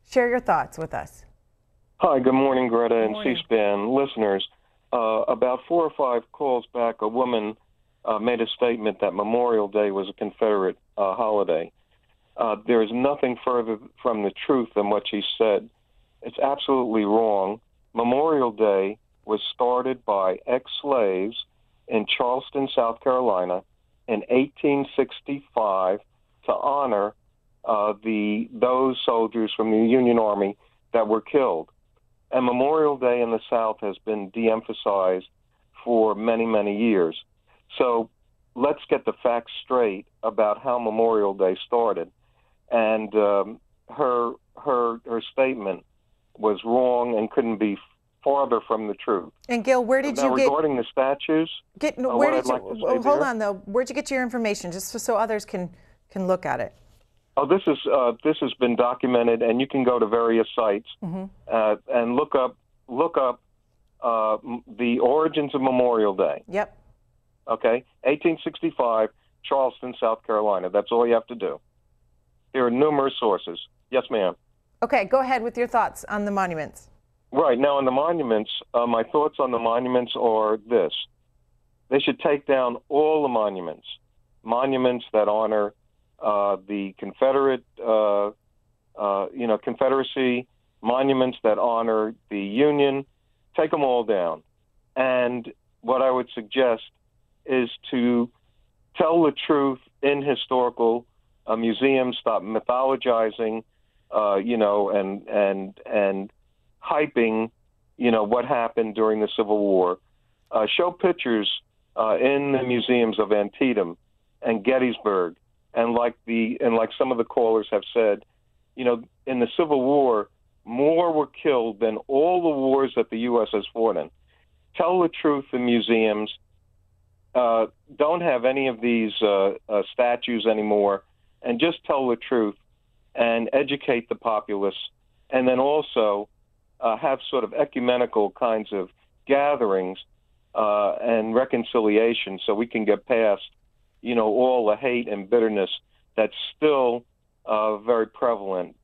share your thoughts with us. Hi, good morning, Greta and C-SPAN listeners. About 4 or 5 calls back, a woman made a statement that Memorial Day was a Confederate holiday. There is nothing further from the truth than what she said. It's absolutely wrong. Memorial Day was started by ex-slaves in Charleston, South Carolina in 1865 to honor those soldiers from the Union Army that were killed. And Memorial Day in the South has been de-emphasized for many, many years. So let's get the facts straight about how Memorial Day started. And her statement was wrong and couldn't be farther from the truth. And Gil, where did you get regarding the statues? Hold on though. Where'd you get your information, just so others can look at it? Oh, this has been documented, and you can go to various sites and look up the origins of Memorial Day. Yep. Okay, 1865, Charleston, South Carolina. That's all you have to do. There are numerous sources. Yes, ma'am. Okay, go ahead with your thoughts on the monuments. Right, now on the monuments, my thoughts on the monuments are this. They should take down all the monuments that honor the Confederate, Confederacy, monuments that honor the Union. Take them all down. And what I would suggest is to tell the truth in historical museums, stop mythologizing, and hyping, what happened during the Civil War. Show pictures in the museums of Antietam and Gettysburg, and like some of the callers have said, in the Civil War, more were killed than all the wars that the U.S. has fought in. Tell the truth in museums. Don't have any of these statues anymore, and just tell the truth and educate the populace, and then also have sort of ecumenical kinds of gatherings and reconciliation so we can get past, all the hate and bitterness that's still very prevalent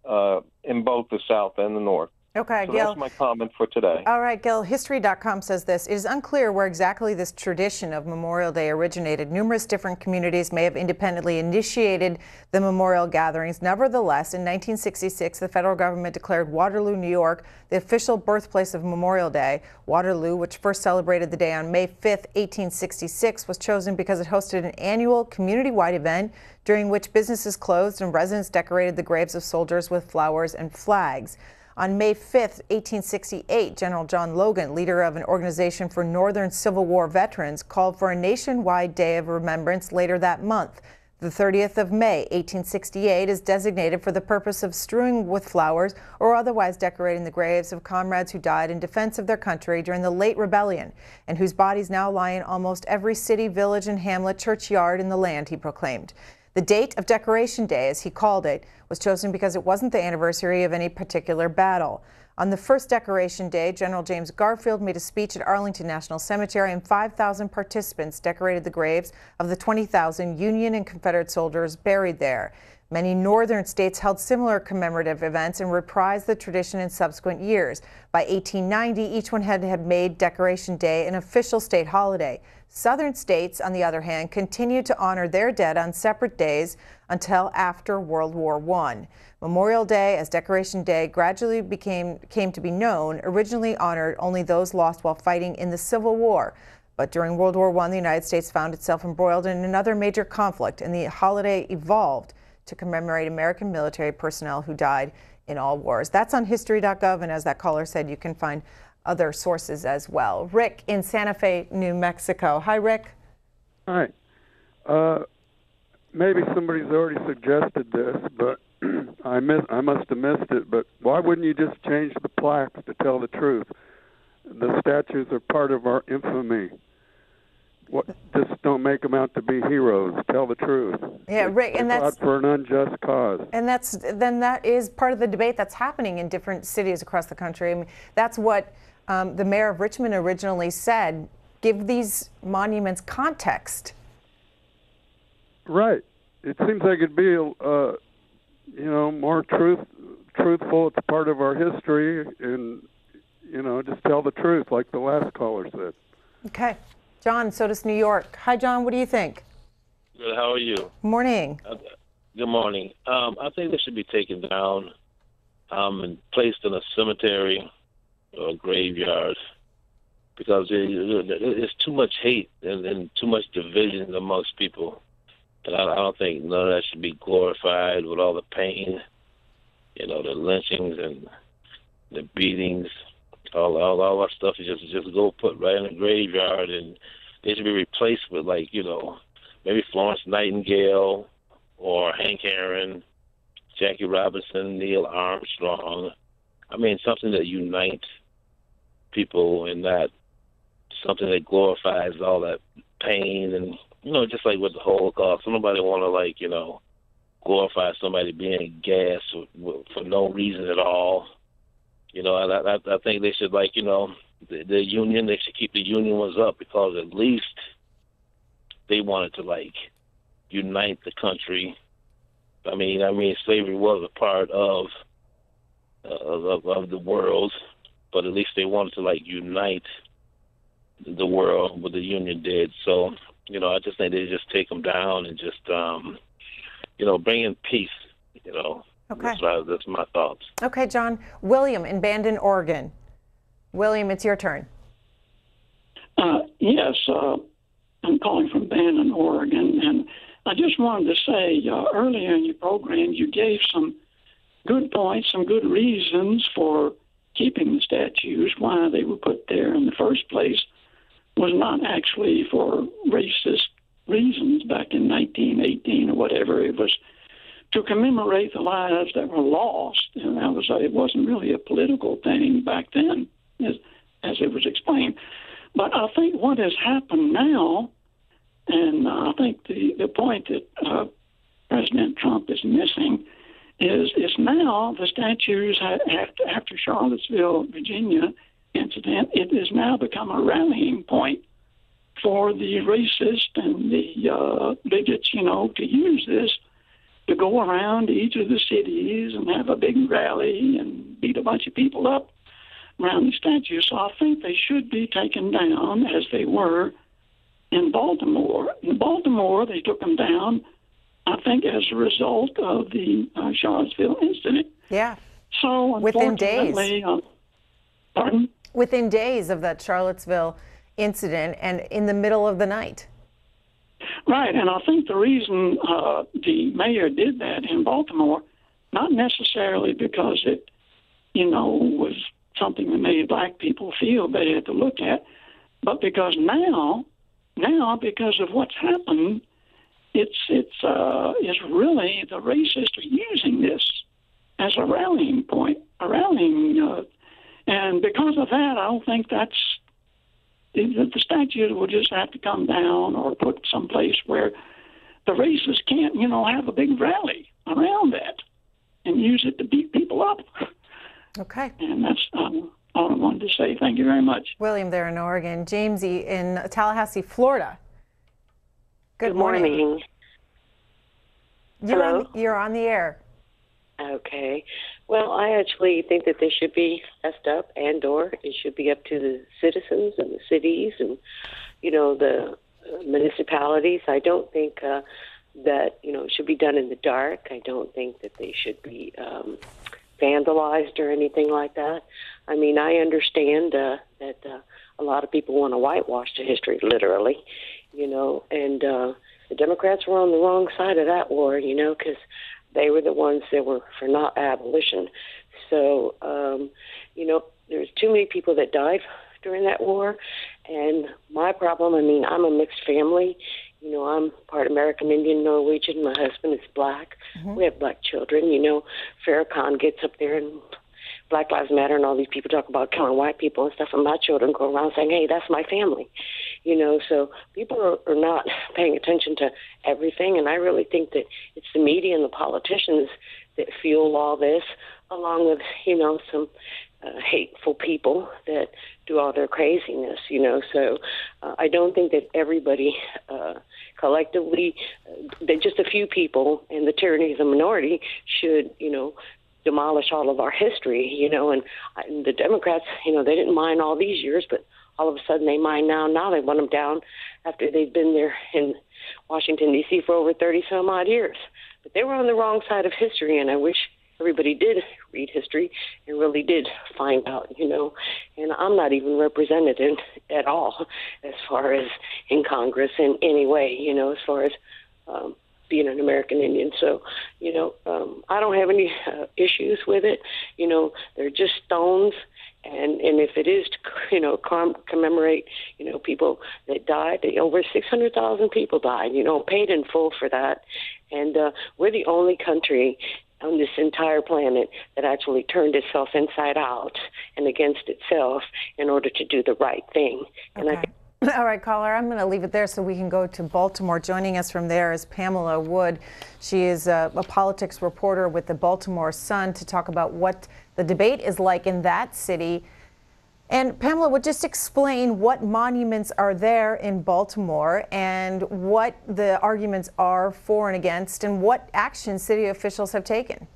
in both the South and the North. Okay, so Gil. That's my comment for today. All right, Gil. History.com says this. It is unclear where exactly this tradition of Memorial Day originated. Numerous different communities may have independently initiated the memorial gatherings. Nevertheless, in 1966, the federal government declared Waterloo, New York, the official birthplace of Memorial Day. Waterloo, which first celebrated the day on May 5th, 1866, was chosen because it hosted an annual community-wide event during which businesses closed and residents decorated the graves of soldiers with flowers and flags. On May 5th, 1868, General John Logan, leader of an organization for Northern Civil War veterans, called for a nationwide day of remembrance later that month. The 30th of May, 1868, is designated for the purpose of strewing with flowers or otherwise decorating the graves of comrades who died in defense of their country during the late rebellion and whose bodies now lie in almost every city, village, and hamlet churchyard in the land, he proclaimed. The date of Decoration Day, as he called it, was chosen because it wasn't the anniversary of any particular battle. On the first Decoration Day, General James Garfield made a speech at Arlington National Cemetery, and 5,000 participants decorated the graves of the 20,000 Union and Confederate soldiers buried there. Many northern states held similar commemorative events and reprised the tradition in subsequent years. By 1890, each one had made Decoration Day an official state holiday. Southern states, on the other hand, continued to honor their dead on separate days until after World War I. Memorial Day, as Decoration Day gradually came to be known, originally honored only those lost while fighting in the Civil War. But during World War I, the United States found itself embroiled in another major conflict, and the holiday evolved to commemorate American military personnel who died in all wars. That's on history.gov, and as that caller said, you can find other sources as well. Rick in Santa Fe, New Mexico. Hi, Rick. Hi. Maybe somebody's already suggested this, but I must have missed it. But why wouldn't you just change the plaques to tell the truth? The statues are part of our infamy. Just don't make them out to be heroes. Tell the truth. Yeah, Rick, and that's for an unjust cause. And that is part of the debate that's happening in different cities across the country. I mean, that's what the mayor of Richmond originally said. Give these monuments context. Right. It seems like it'd be, more truthful. It's part of our history, and just tell the truth, like the last caller said. Okay, John, Sodas, New York. Hi, John. What do you think? Good. How are you? Morning. Good morning. I think they should be taken down and placed in a cemetery or a graveyard, because there's too much hate and too much division amongst people. And I don't think none of that should be glorified with all the pain, the lynchings and the beatings. All that stuff is just go put right in the graveyard, and they should be replaced with maybe Florence Nightingale or Hank Aaron, Jackie Robinson, Neil Armstrong. I mean, something that unites people, and that something that glorifies all that pain, and just like with the Holocaust. Nobody want to glorify somebody being gassed for no reason at all. I think they should the union. They should keep the union ones up, because at least they wanted to unite the country. I mean, slavery was a part of the world, but at least they wanted to unite the world, what the union did. So, I just think they just take them down and just bring in peace. Okay. That's my thoughts. Okay, John. William in Bandon, Oregon. William, it's your turn. Yes, I'm calling from Bandon, Oregon, and I just wanted to say earlier in your program you gave some good points, some good reasons for keeping the statues. Why they were put there in the first place was not actually for racist reasons back in 1918 or whatever. It was to commemorate the lives that were lost, and it wasn't really a political thing back then, as it was explained. But I think what has happened now, and I think the point that President Trump is missing, is now the statues after Charlottesville, Virginia incident, it has now become a rallying point for the racist and the bigots, to use this to go around each of the cities and have a big rally and beat a bunch of people up around the statues. So I think they should be taken down as they were in Baltimore. In Baltimore, they took them down, I think, as a result of the Charlottesville incident. Yeah. So within days. Pardon? Within days of that Charlottesville incident, and in the middle of the night. Right, and I think the reason the mayor did that in Baltimore, not necessarily because it was something that made black people feel they had to look at. But because now because of what's happened, it's really the racists are using this as a rallying point, and because of that, I don't think the statute will just have to come down or put someplace where the racists can't, have a big rally around that and use it to beat people up. Okay. And that's all I wanted to say. Thank you very much. William there in Oregon. Jamesy in Tallahassee, Florida. Good morning. You're on the air. Okay. Well, I actually think that they should be messed up, and/or it should be up to the citizens and the cities and, the municipalities. I don't think that, it should be done in the dark. I don't think that they should be vandalized or anything like that. I mean, I understand that a lot of people want to whitewash the history, literally, and the Democrats were on the wrong side of that war, because they were the ones that were for not abolition. So, there's too many people that died during that war. And my problem, I'm a mixed family. I'm part American Indian, Norwegian. My husband is black. Mm-hmm. We have black children. Farrakhan gets up there and Black Lives Matter and all these people talk about killing white people and stuff, and my children go around saying, hey, that's my family. So people are not paying attention to everything, and I really think that it's the media and the politicians that fuel all this, along with, some hateful people that do all their craziness, So I don't think that everybody collectively, that just a few people and the tyranny of the minority should, demolish all of our history, and the Democrats, they didn't mind all these years, but all of a sudden they mind now. Now they want them down after they've been there in Washington, D.C. for over 30-some odd years. But they were on the wrong side of history, and I wish everybody did read history and really did find out, and I'm not even represented at all as far as in Congress in any way, as far as being an American Indian. So, I don't have any issues with it. They're just stones. And if it is to, commemorate, people that died, over 600,000 people died, paid in full for that. And we're the only country on this entire planet that actually turned itself inside out and against itself in order to do the right thing. And okay. All right, caller, I'm going to leave it there so we can go to Baltimore. Joining us from there is Pamela Wood. She is a politics reporter with the Baltimore Sun to talk about what the debate is like in that city. And Pamela would just explain what monuments are there in Baltimore and what the arguments are for and against and what action city officials have taken.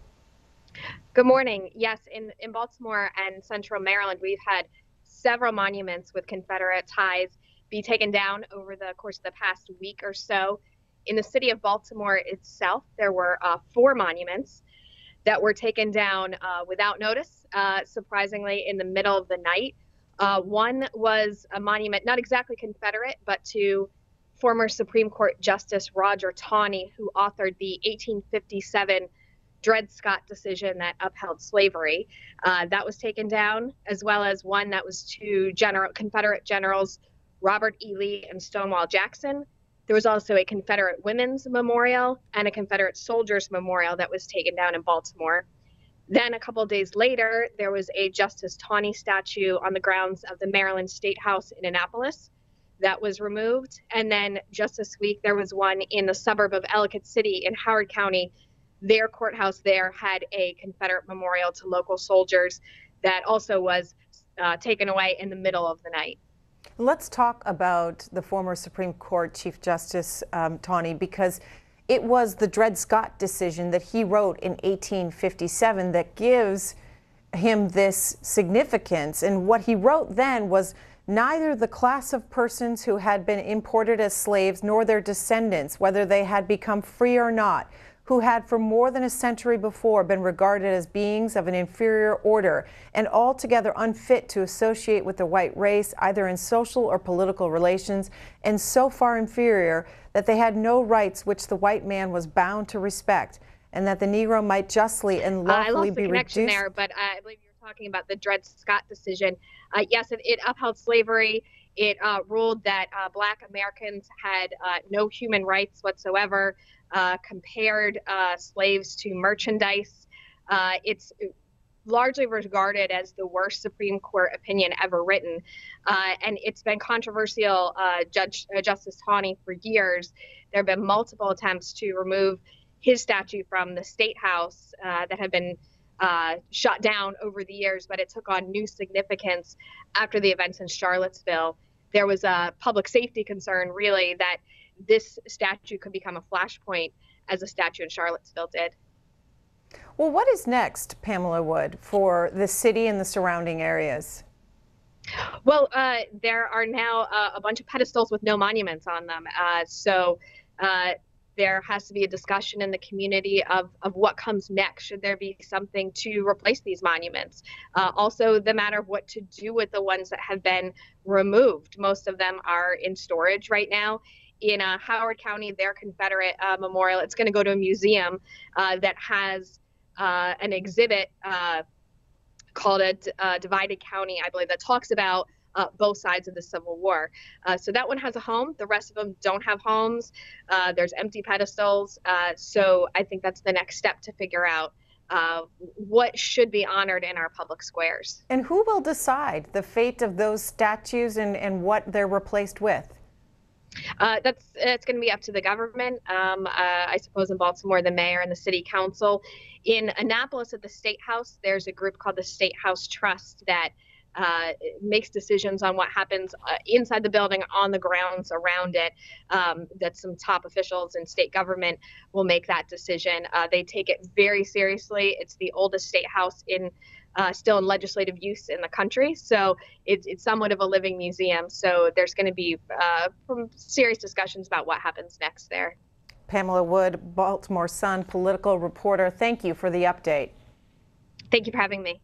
Good morning. Yes, in Baltimore and Central Maryland, we've had several monuments with Confederate ties be taken down over the course of the past week or so. In the city of Baltimore itself, there were 4 monuments that were taken down without notice, surprisingly, in the middle of the night. One was a monument, not exactly Confederate, but to former Supreme Court Justice Roger Taney, who authored the 1857 Dred Scott decision that upheld slavery. That was taken down, as well as one that was to Confederate generals Robert E. Lee and Stonewall Jackson. There was also a Confederate Women's Memorial and a Confederate Soldiers Memorial that was taken down in Baltimore. Then a couple of days later, there was a Justice Taney statue on the grounds of the Maryland State House in Annapolis that was removed. And then just this week, there was one in the suburb of Ellicott City in Howard County. Their courthouse there had a Confederate memorial to local soldiers that also was taken away in the middle of the night. Let's talk about the former Supreme Court Chief Justice Taney, because it was the Dred Scott decision that he wrote in 1857 that gives him this significance. And what he wrote then was neither the class of persons who had been imported as slaves nor their descendants, whether they had become free or not, who had for more than a century before been regarded as beings of an inferior order and altogether unfit to associate with the white race, either in social or political relations, and so far inferior that they had no rights which the white man was bound to respect, and that the Negro might justly and lawfully be reduced. I lost the connection there, but I believe you're talking about the Dred Scott decision. Yes, it upheld slavery. It ruled that Black Americans had no human rights whatsoever, compared slaves to merchandise. It's largely regarded as the worst Supreme Court opinion ever written. And it's been controversial. Justice Taney, for years, there have been multiple attempts to remove his statue from the State House that have been shut down over the years, but it took on new significance after the events in Charlottesville. There was a public safety concern, really, that this statue could become a flashpoint, as the statue in Charlottesville did. Well, what is next, Pamela Wood, for the city and the surrounding areas? Well, there are now a bunch of pedestals with no monuments on them. So there has to be a discussion in the community of what comes next. Should there be something to replace these monuments? Also, the matter of what to do with the ones that have been removed. Most of them are in storage right now. In Howard County, their Confederate memorial, it's going to go to a museum that has an exhibit called a Divided County, I believe, that talks about both sides of the Civil War. So that one has a home. The rest of them don't have homes. There's empty pedestals. So I think that's the next step to figure out what should be honored in our public squares. And who will decide the fate of those statues and what they're replaced with? It's going to be up to the government. I suppose in Baltimore, the mayor and the city council. In Annapolis at the State House, there's a group called the State House Trust that makes decisions on what happens inside the building, on the grounds around it. That some top officials in state government will make that decision. They take it very seriously. It's the oldest state house still in legislative use in the country. So it's somewhat of a living museum. So there's going to be serious discussions about what happens next there. Pamela Wood, Baltimore Sun political reporter, thank you for the update. Thank you for having me.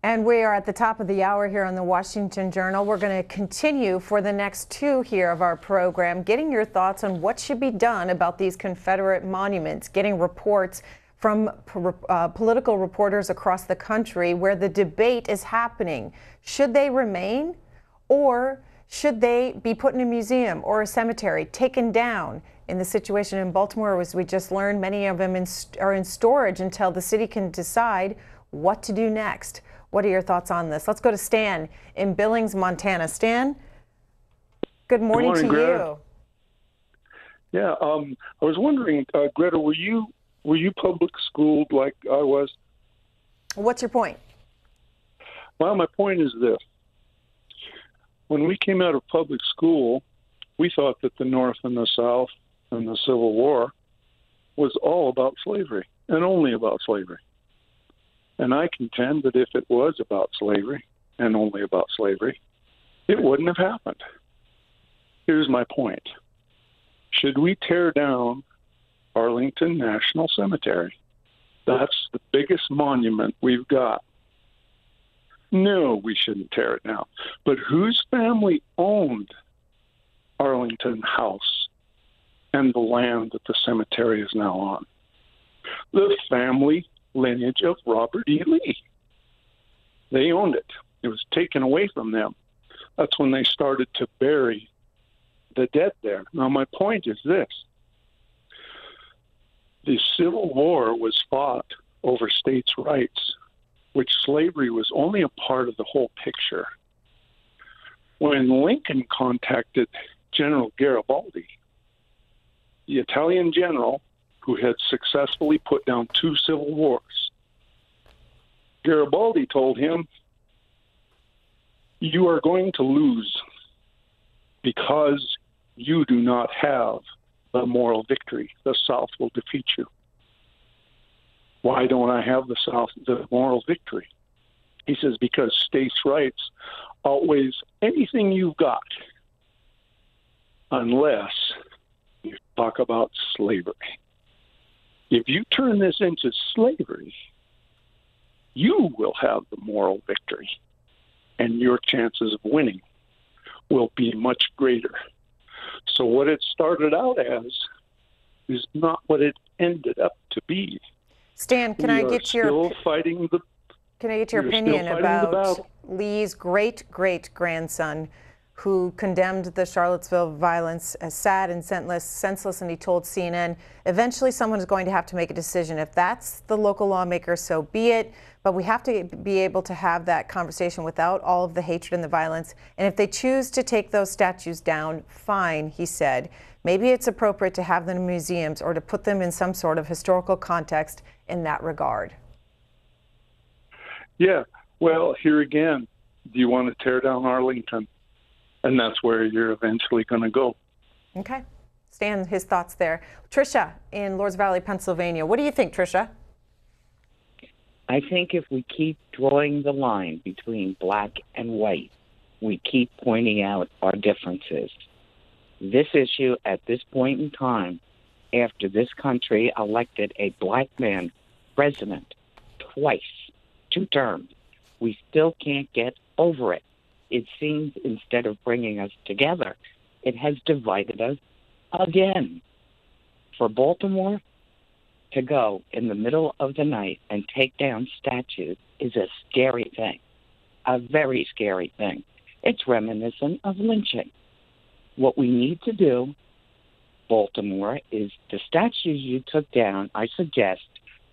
And we are at the top of the hour here on the Washington Journal. We're going to continue for the next two here of our program, getting your thoughts on what should be done about these Confederate monuments, getting reports from political reporters across the country where the debate is happening. Should they remain, or should they be put in a museum or a cemetery, taken down? In the situation in Baltimore, as we just learned, many of them are in storage until the city can decide what to do next. What are your thoughts on this? Let's go to Stan in Billings, Montana. Stan, good morning to you. Yeah, I was wondering, Greta, were you public schooled like I was? What's your point? Well, my point is this. When we came out of public school, we thought that the North and the South and the Civil War was all about slavery and only about slavery. And I contend that if it was about slavery and only about slavery, it wouldn't have happened. Here's my point. Should we tear down Arlington National Cemetery? That's the biggest monument we've got. No, we shouldn't tear it down. But whose family owned Arlington House and the land that the cemetery is now on? The family lineage of Robert E. Lee. They owned it. It was taken away from them. That's when they started to bury the dead there. Now, my point is this. The Civil War was fought over states' rights, which slavery was only a part of the whole picture. When Lincoln contacted General Garibaldi, the Italian general who had successfully put down 2 civil wars, Garibaldi told him, "You are going to lose because you do not have the moral victory. The South will defeat you." Why don't I have the moral victory? He says, because states' rights outweighs anything you've got, unless you talk about slavery. If you turn this into slavery, you will have the moral victory, and your chances of winning will be much greater. So what it started out as is not what it ended up to be. Stan, can I get your... Still fighting the... Can I get your opinion about Lee's great-great-grandson who condemned the Charlottesville violence as sad and senseless, and he told CNN, eventually someone is going to have to make a decision. If that's the local lawmaker, so be it, but we have to be able to have that conversation without all of the hatred and the violence. And if they choose to take those statues down, fine, he said. Maybe it's appropriate to have them in museums or to put them in some sort of historical context in that regard. Yeah, well, here again, do you want to tear down Arlington? And that's where you're eventually going to go. Okay. Stan, his thoughts there. Tricia in Lords Valley, Pennsylvania. What do you think, Tricia? I think if we keep drawing the line between black and white, we keep pointing out our differences. This issue at this point in time, after this country elected a black man president twice, 2 terms, we still can't get over it. It seems instead of bringing us together, it has divided us again. For Baltimore to go in the middle of the night and take down statues is a scary thing, a very scary thing. It's reminiscent of lynching. What we need to do, Baltimore, is the statues you took down, I suggest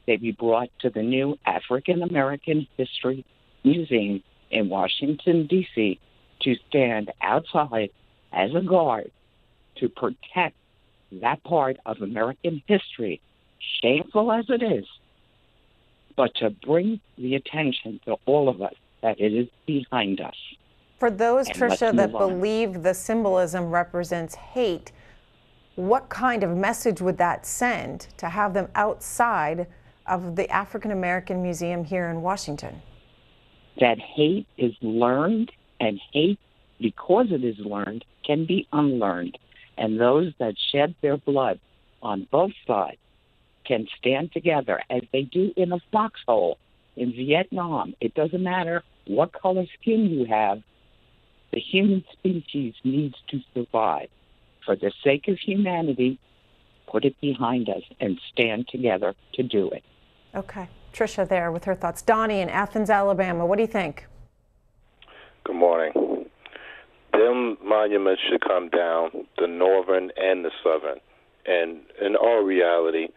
they be brought to the new African American History Museum in Washington, D.C., to stand outside as a guard to protect that part of American history, shameful as it is, but to bring the attention to all of us that it is behind us. For those, Tricia, that believe the symbolism represents hate, what kind of message would that send to have them outside of the African American Museum here in Washington? That hate is learned, and hate, because it is learned, can be unlearned. And those that shed their blood on both sides can stand together as they do in a foxhole in Vietnam. It doesn't matter what color skin you have. The human species needs to survive. For the sake of humanity, put it behind us and stand together to do it. Okay. Tricia there with her thoughts. Donnie in Athens, Alabama. What do you think? Good morning. Them monuments should come down, the northern and the southern. And in all reality,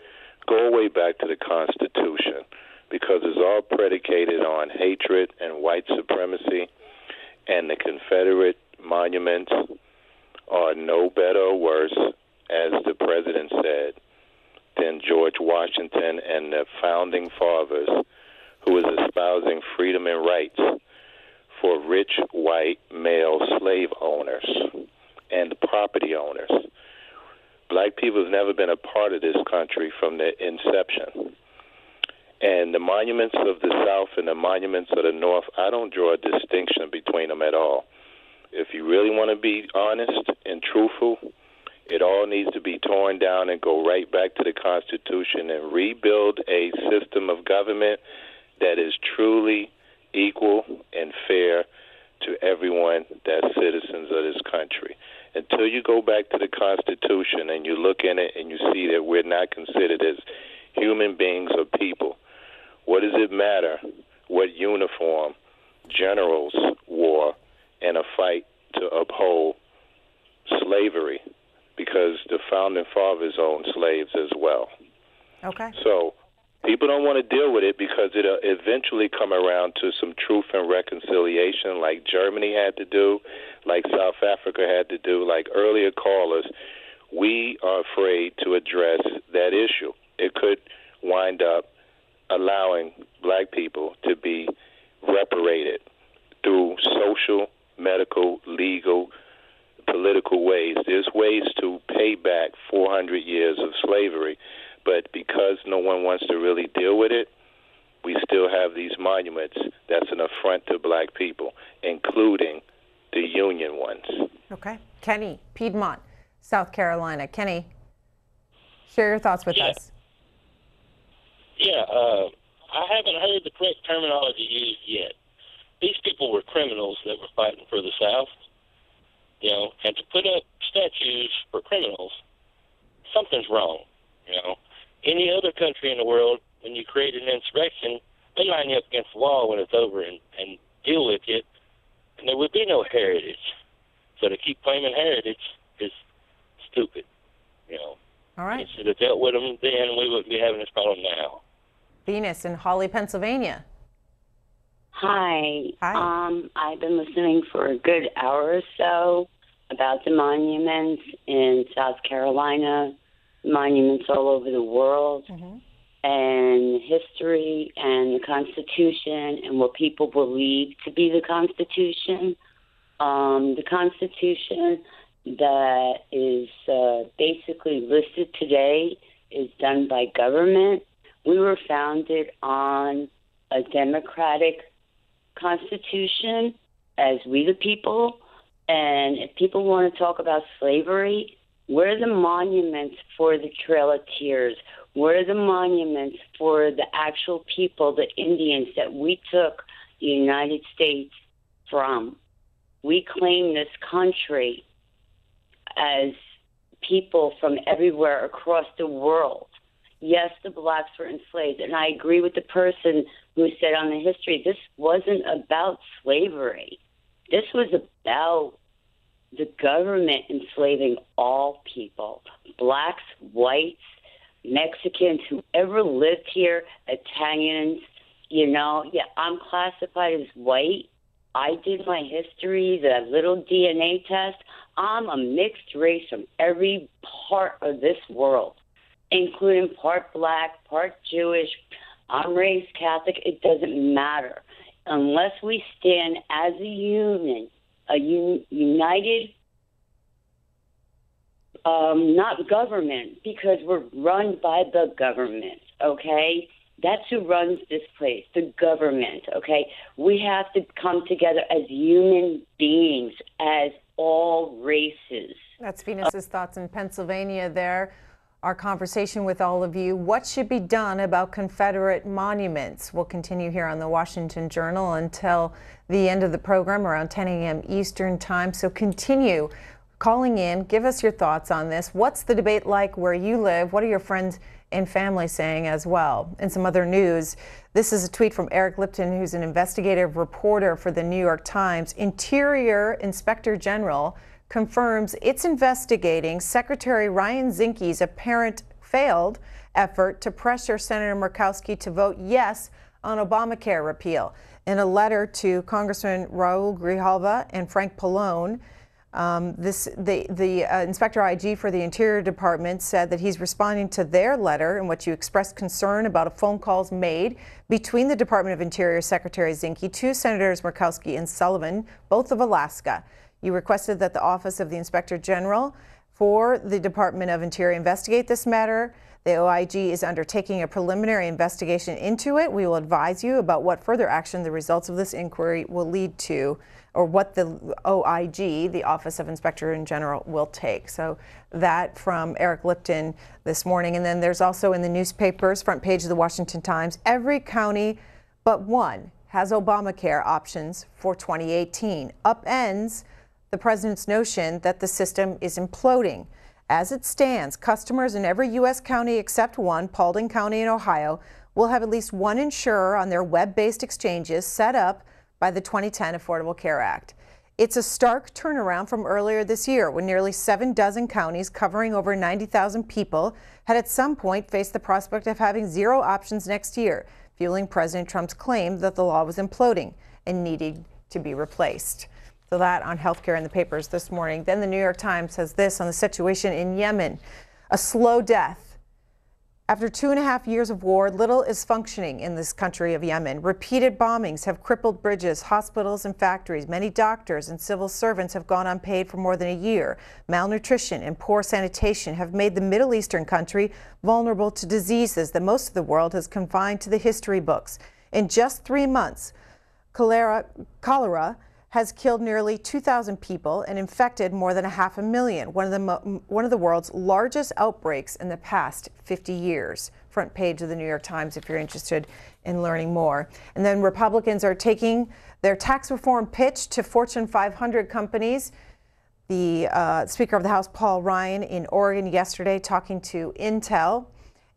go way back to the Constitution, because it's all predicated on hatred and white supremacy, and the Confederate monuments are no better or worse, as the president said, than George Washington and the founding fathers, who was espousing freedom and rights for rich white male slave owners and property owners. Black people have never been a part of this country from the inception. And the monuments of the South and the monuments of the North, I don't draw a distinction between them at all. If you really want to be honest and truthful, it all needs to be torn down and go right back to the Constitution and rebuild a system of government that is truly equal and fair to everyone that's citizens of this country. Until you go back to the Constitution and you look in it and you see that we're not considered as human beings or people, what does it matter what uniform generals wore in a fight to uphold slavery? Because the founding fathers owned slaves as well. Okay. So people don't want to deal with it because it'll eventually come around to some truth and reconciliation, like Germany had to do, like South Africa had to do, like earlier callers. We are afraid to address that issue. It could wind up allowing black people to be reparated through social, medical, legal, political ways. There's ways to pay back 400 years of slavery, but because no one wants to really deal with it, we still have these monuments that's an affront to black people, including the Union ones. Okay. Kenny, Piedmont, South Carolina. Kenny, share your thoughts with us. Yeah, I haven't heard the correct terminology used yet. These people were criminals that were fighting for the South. You know, and to put up statues for criminals, something's wrong. You know, any other country in the world, when you create an insurrection, they line you up against the wall when it's over and deal with you, and there would be no heritage. So to keep claiming heritage is stupid, you know. All right. They should have dealt with them then. We wouldn't be having this problem now. Venus in Hawley, Pennsylvania. Hi. Hi. I've been listening for a good hour or so about the monuments in South Carolina, monuments all over the world, and history and the Constitution and what people believe to be the Constitution. The Constitution that is basically listed today is done by government. We were founded on a democratic constitution as we the people. And if people want to talk about slavery, where are the monuments for the Trail of Tears? Where are the monuments for the actual people, the Indians that we took the United States from? We claim this country as people from everywhere across the world. Yes, the blacks were enslaved, and I agree with the person who said on the history, this wasn't about slavery. This was about the government enslaving all people, blacks, whites, Mexicans, whoever lived here, Italians, you know. Yeah, I'm classified as white. I did my history, the little DNA test. I'm a mixed race from every part of this world, including part black, part Jewish. I'm raised Catholic. It doesn't matter. Unless we stand as a union, a united, not government, because we're run by the government, okay? That's who runs this place, the government, okay? We have to come together as human beings, as all races. That's Venus's thoughts in Pennsylvania there. Our conversation with all of you. What should be done about Confederate monuments? We'll continue here on the Washington Journal until the end of the program around 10 a.m. Eastern time. So continue calling in. Give us your thoughts on this. What's the debate like where you live? What are your friends and family saying as well? And some other news. This is a tweet from Eric Lipton, who's an investigative reporter for the New York Times. Interior Inspector General confirms it's investigating Secretary Ryan Zinke's apparent failed effort to pressure Senator Murkowski to vote yes on Obamacare repeal. In a letter to Congressman Raul Grijalva and Frank Pallone, the Inspector IG for the Interior Department said that he's responding to their letter in which you expressed concern about a phone calls made between the Department of Interior Secretary Zinke to Senators Murkowski and Sullivan, both of Alaska. You requested that the Office of the Inspector General for the Department of Interior investigate this matter. The OIG is undertaking a preliminary investigation into it. We will advise you about what further action the results of this inquiry will lead to, or what the OIG, the Office of Inspector General, will take. So that from Eric Lipton this morning. And then there's also in the newspapers, front page of the Washington Times, every county but one has Obamacare options for 2018. Upends the president's notion that the system is imploding. As it stands, customers in every U.S. county except one, Paulding County in Ohio, will have at least one insurer on their web-based exchanges set up by the 2010 Affordable Care Act. It's a stark turnaround from earlier this year when nearly 7 dozen counties covering over 90,000 people had at some point faced the prospect of having zero options next year, fueling President Trump's claim that the law was imploding and needed to be replaced. So that on healthcare in the papers this morning. Then the New York Times says this on the situation in Yemen. A slow death. After 2.5 years of war, little is functioning in this country of Yemen. Repeated bombings have crippled bridges, hospitals, and factories. Many doctors and civil servants have gone unpaid for more than a year. Malnutrition and poor sanitation have made the Middle Eastern country vulnerable to diseases that most of the world has confined to the history books. In just 3 months, cholera has killed nearly 2,000 people and infected more than 500,000, one of the world's largest outbreaks in the past 50 years. Front page of the New York Times if you're interested in learning more. And then Republicans are taking their tax reform pitch to Fortune 500 companies. The Speaker of the House, Paul Ryan, in Oregon yesterday talking to Intel.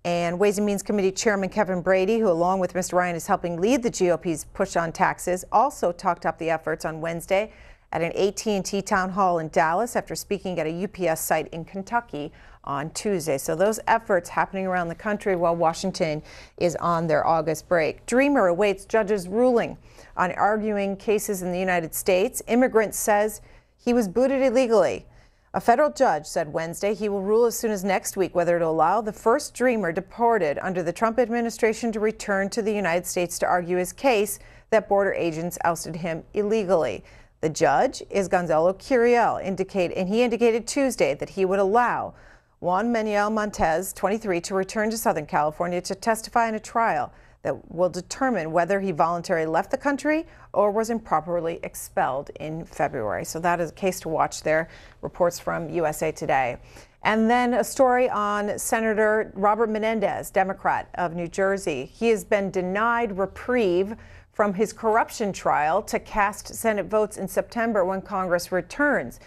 And Ways and Means Committee Chairman Kevin Brady, who along with Mr. Ryan is helping lead the GOP's push on taxes, also talked up the efforts on Wednesday at an AT&T town hall in Dallas after speaking at a UPS site in Kentucky on Tuesday. So those efforts happening around the country while Washington is on their August break. Dreamer awaits judge's ruling on arguing cases in the United States. Immigrant says he was booted illegally. A federal judge said Wednesday he will rule as soon as next week whether to allow the first Dreamer deported under the Trump administration to return to the United States to argue his case that border agents ousted him illegally. The judge is Gonzalo Curiel, and he indicated Tuesday that he would allow Juan Manuel Montes, 23, to return to Southern California to testify in a trial that will determine whether he voluntarily left the country or was improperly expelled in February. So that is a case to watch there. Reports from USA Today. And then a story on Senator Robert Menendez, Democrat of New Jersey. He has been denied reprieve from his corruption trial to cast Senate votes in September when Congress returns.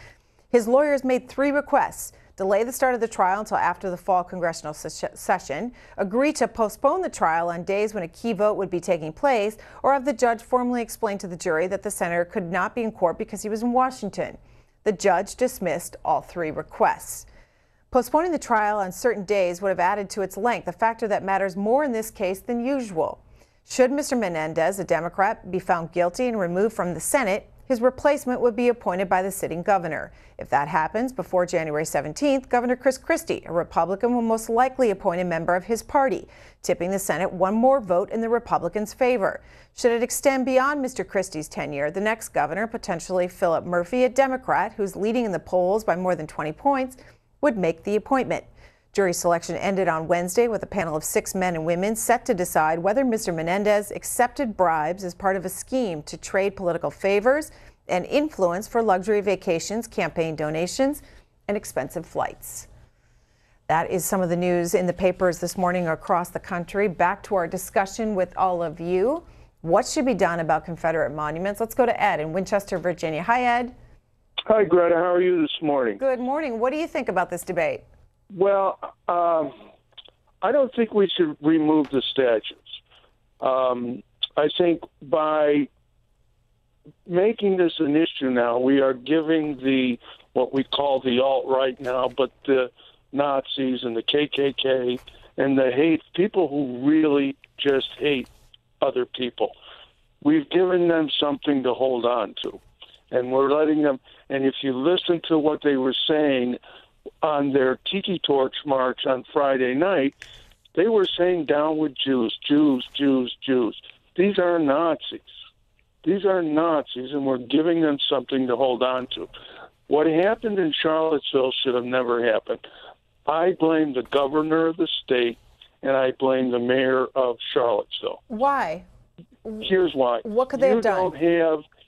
His lawyers made 3 requests: delay the start of the trial until after the fall congressional session, agree to postpone the trial on days when a key vote would be taking place, or have the judge formally explain to the jury that the senator could not be in court because he was in Washington. The judge dismissed all 3 requests. Postponing the trial on certain days would have added to its length, a factor that matters more in this case than usual. Should Mr. Menendez, a Democrat, be found guilty and removed from the Senate, his replacement would be appointed by the sitting governor. If that happens before January 17th, Governor Chris Christie, a Republican, will most likely appoint a member of his party, tipping the Senate 1 more vote in the Republicans' favor. Should it extend beyond Mr. Christie's tenure, the next governor, potentially Philip Murphy, a Democrat who's leading in the polls by more than 20 points, would make the appointment. Jury selection ended on Wednesday with a panel of 6 men and women set to decide whether Mr. Menendez accepted bribes as part of a scheme to trade political favors and influence for luxury vacations, campaign donations, and expensive flights. That is some of the news in the papers this morning across the country. Back to our discussion with all of you. What should be done about Confederate monuments? Let's go to Ed in Winchester, Virginia. Hi, Ed. Hi, Greta. How are you this morning? Good morning. What do you think about this debate? Well, I don't think we should remove the statues. I think by making this an issue now, we are giving what we call the alt-right now, but the Nazis and the KKK and the people who really just hate other people. We've given them something to hold on to, and we're letting them. And if you listen to what they were saying on their Tiki Torch March on Friday night, they were saying down with Jews, Jews, Jews, Jews. These are Nazis. These are Nazis, and we're giving them something to hold on to. What happened in Charlottesville should have never happened. I blame the governor of the state, and I blame the mayor of Charlottesville. Why? Here's why. What could they have done?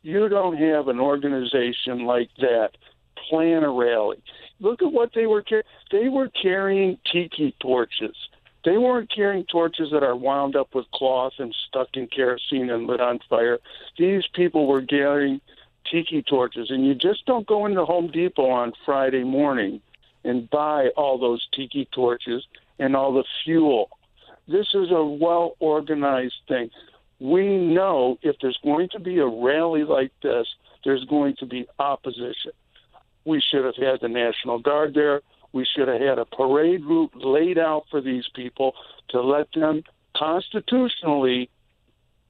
You don't have an organization like that plan a rally. Look at what they were carrying. They were carrying tiki torches. They weren't carrying torches that are wound up with cloth and stuck in kerosene and lit on fire. These people were carrying tiki torches, and you just don't go into Home Depot on Friday morning and buy all those tiki torches and all the fuel. This is a well-organized thing. We know if there's going to be a rally like this, there's going to be opposition. We should have had the National Guard there. We should have had a parade route laid out for these people to let them constitutionally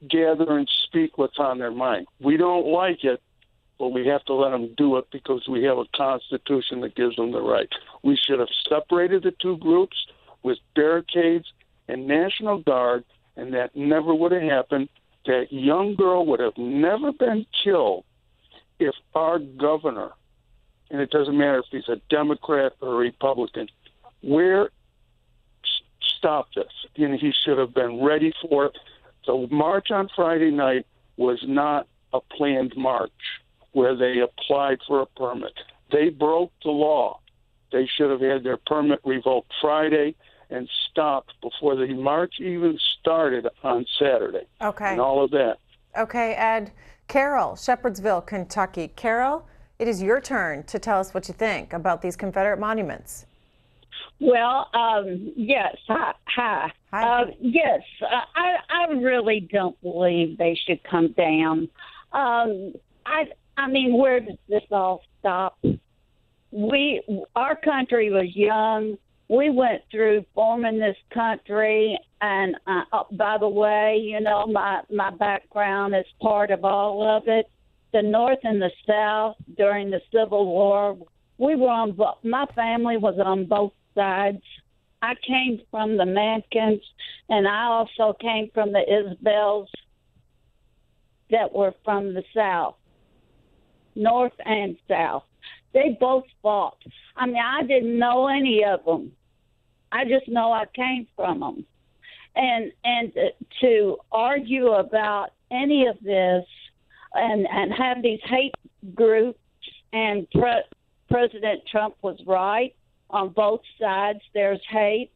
gather and speak what's on their mind. We don't like it, but we have to let them do it because we have a constitution that gives them the right. We should have separated the 2 groups with barricades and National Guard, and that never would have happened. That young girl would have never been killed if our governor, and it doesn't matter if he's a Democrat or a Republican, stop this. And he should have been ready for it. The march on Friday night was not a planned march where they applied for a permit. They broke the law. They should have had their permit revoked Friday and stopped before the march even started on Saturday. Okay. And all of that. Okay, Ed. Carol, Shepherdsville, Kentucky. Carol, it is your turn to tell us what you think about these Confederate monuments. Well, yes. Hi. Yes, I really don't believe they should come down. I mean, where does this all stop? Our country was young. We went through forming this country, and by the way, you know, my background is part of all of it. The North and the South during the Civil War, we were on. My family was on both sides. I came from the Mankins, and I also came from the Isabels that were from the South, North and South. They both fought. I mean, I didn't know any of them. I just know I came from them. And to argue about any of this and have these hate groups, and President Trump was right. On both sides, there's hate,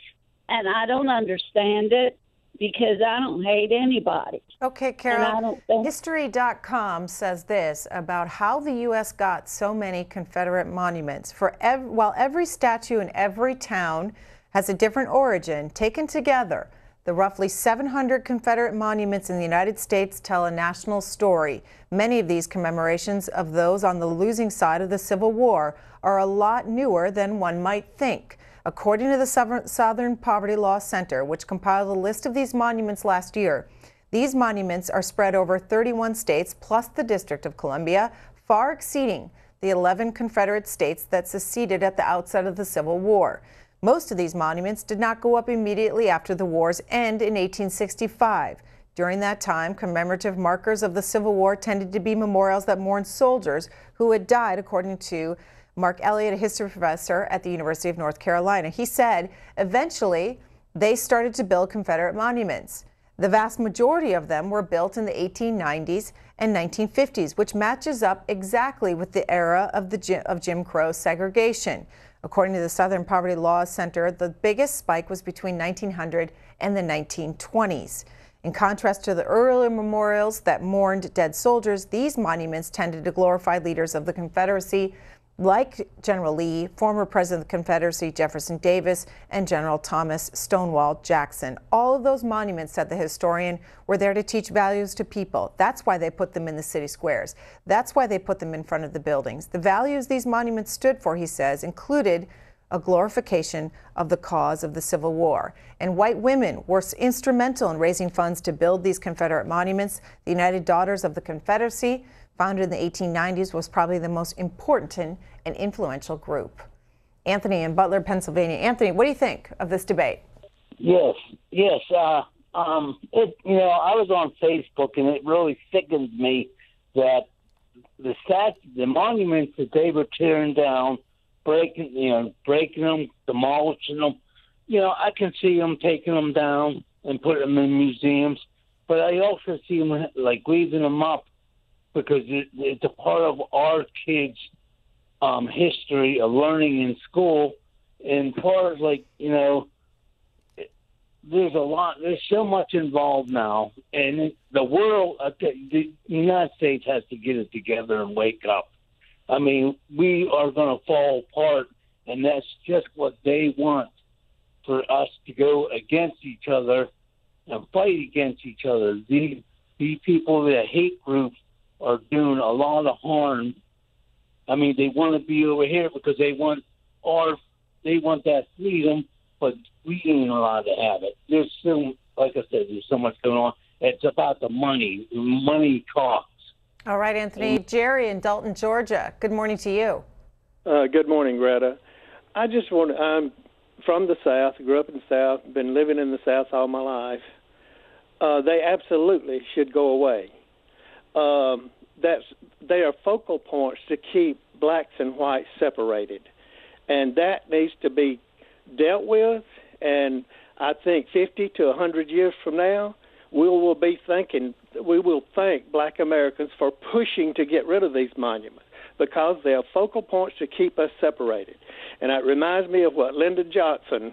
and I don't understand it because I don't hate anybody. Okay, Carol, History.com says this about how the U.S. got so many Confederate monuments. While every statue in every town has a different origin, taken together, the roughly 700 Confederate monuments in the United States tell a national story. Many of these commemorations of those on the losing side of the Civil War are a lot newer than one might think. According to the Southern Poverty Law Center, which compiled a list of these monuments last year, these monuments are spread over 31 states plus the District of Columbia, far exceeding the 11 Confederate states that seceded at the outset of the Civil War. Most of these monuments did not go up immediately after the war's end in 1865. During that time, commemorative markers of the Civil War tended to be memorials that mourned soldiers who had died, according to Mark Elliott, a history professor at the University of North Carolina. He said eventually they started to build Confederate monuments. The vast majority of them were built in the 1890s and 1950s, which matches up exactly with the era of Jim Crow segregation. According to the Southern Poverty Law Center, the biggest spike was between 1900 and the 1920s. In contrast to the earlier memorials that mourned dead soldiers, these monuments tended to glorify leaders of the Confederacy, like General Lee, former President of the Confederacy Jefferson Davis, and General Thomas Stonewall Jackson. All of those monuments, said the historian, were there to teach values to people. That's why they put them in the city squares. That's why they put them in front of the buildings. The values these monuments stood for, he says, included a glorification of the cause of the Civil War. And white women were instrumental in raising funds to build these Confederate monuments. The United Daughters of the Confederacy, founded in the 1890s, was probably the most important and influential group. Anthony in Butler, Pennsylvania. Anthony, what do you think of this debate? Yes. I was on Facebook, and it really sickened me that the monuments that they were tearing down, breaking them, demolishing them. I can see them taking them down and putting them in museums, but I also see them like leaving them up because it's a part of our kids' history of learning in school. And part of there's so much involved now, and the world, the United States has to get it together and wake up. I mean, we are going to fall apart, and that's just what they want, for us to go against each other and fight against each other. These people, the hate groups, are doing a lot of harm. I mean, they want to be over here because they want that freedom, but we ain't allowed to have it. There's so, like I said, there's so much going on. It's about the money. Money talks. All right, Anthony. Jerry in Dalton, Georgia. Good morning to you. Good morning, Greta. I'm from the South, grew up in the South, been living in the South all my life. They absolutely should go away. They are focal points to keep blacks and whites separated, and that needs to be dealt with. And I think 50 to 100 years from now, we will thank black Americans for pushing to get rid of these monuments, because they are focal points to keep us separated. And it reminds me of what Lyndon Johnson,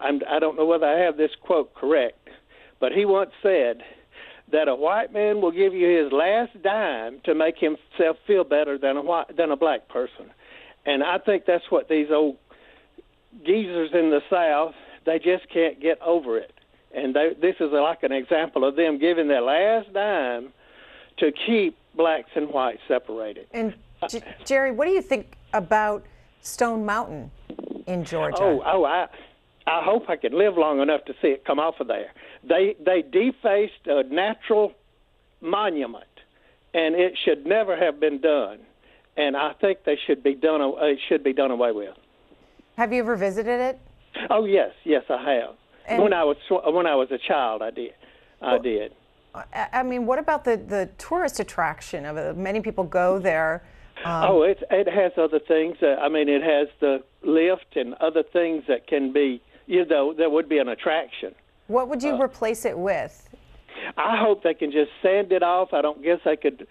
I don't know whether I have this quote correct, but he once said that a white man will give you his last dime to make himself feel better than a black person. And I think that's what these old geezers in the South, they just can't get over it. And this is like an example of them giving their last dime to keep blacks and whites separated. And Jerry, what do you think about Stone Mountain in Georgia? I hope I can live long enough to see it come off of there. They defaced a natural monument, and it should never have been done. And I think they should be done. It should be done away with. Have you ever visited it? Oh yes, I have. And when I was a child, I did. I mean, what about the tourist attraction of it? Many people go there. It has other things. It has the lift and other things that can be, there would be an attraction. What would you replace it with? I hope they can just sand it off. I don't guess they could.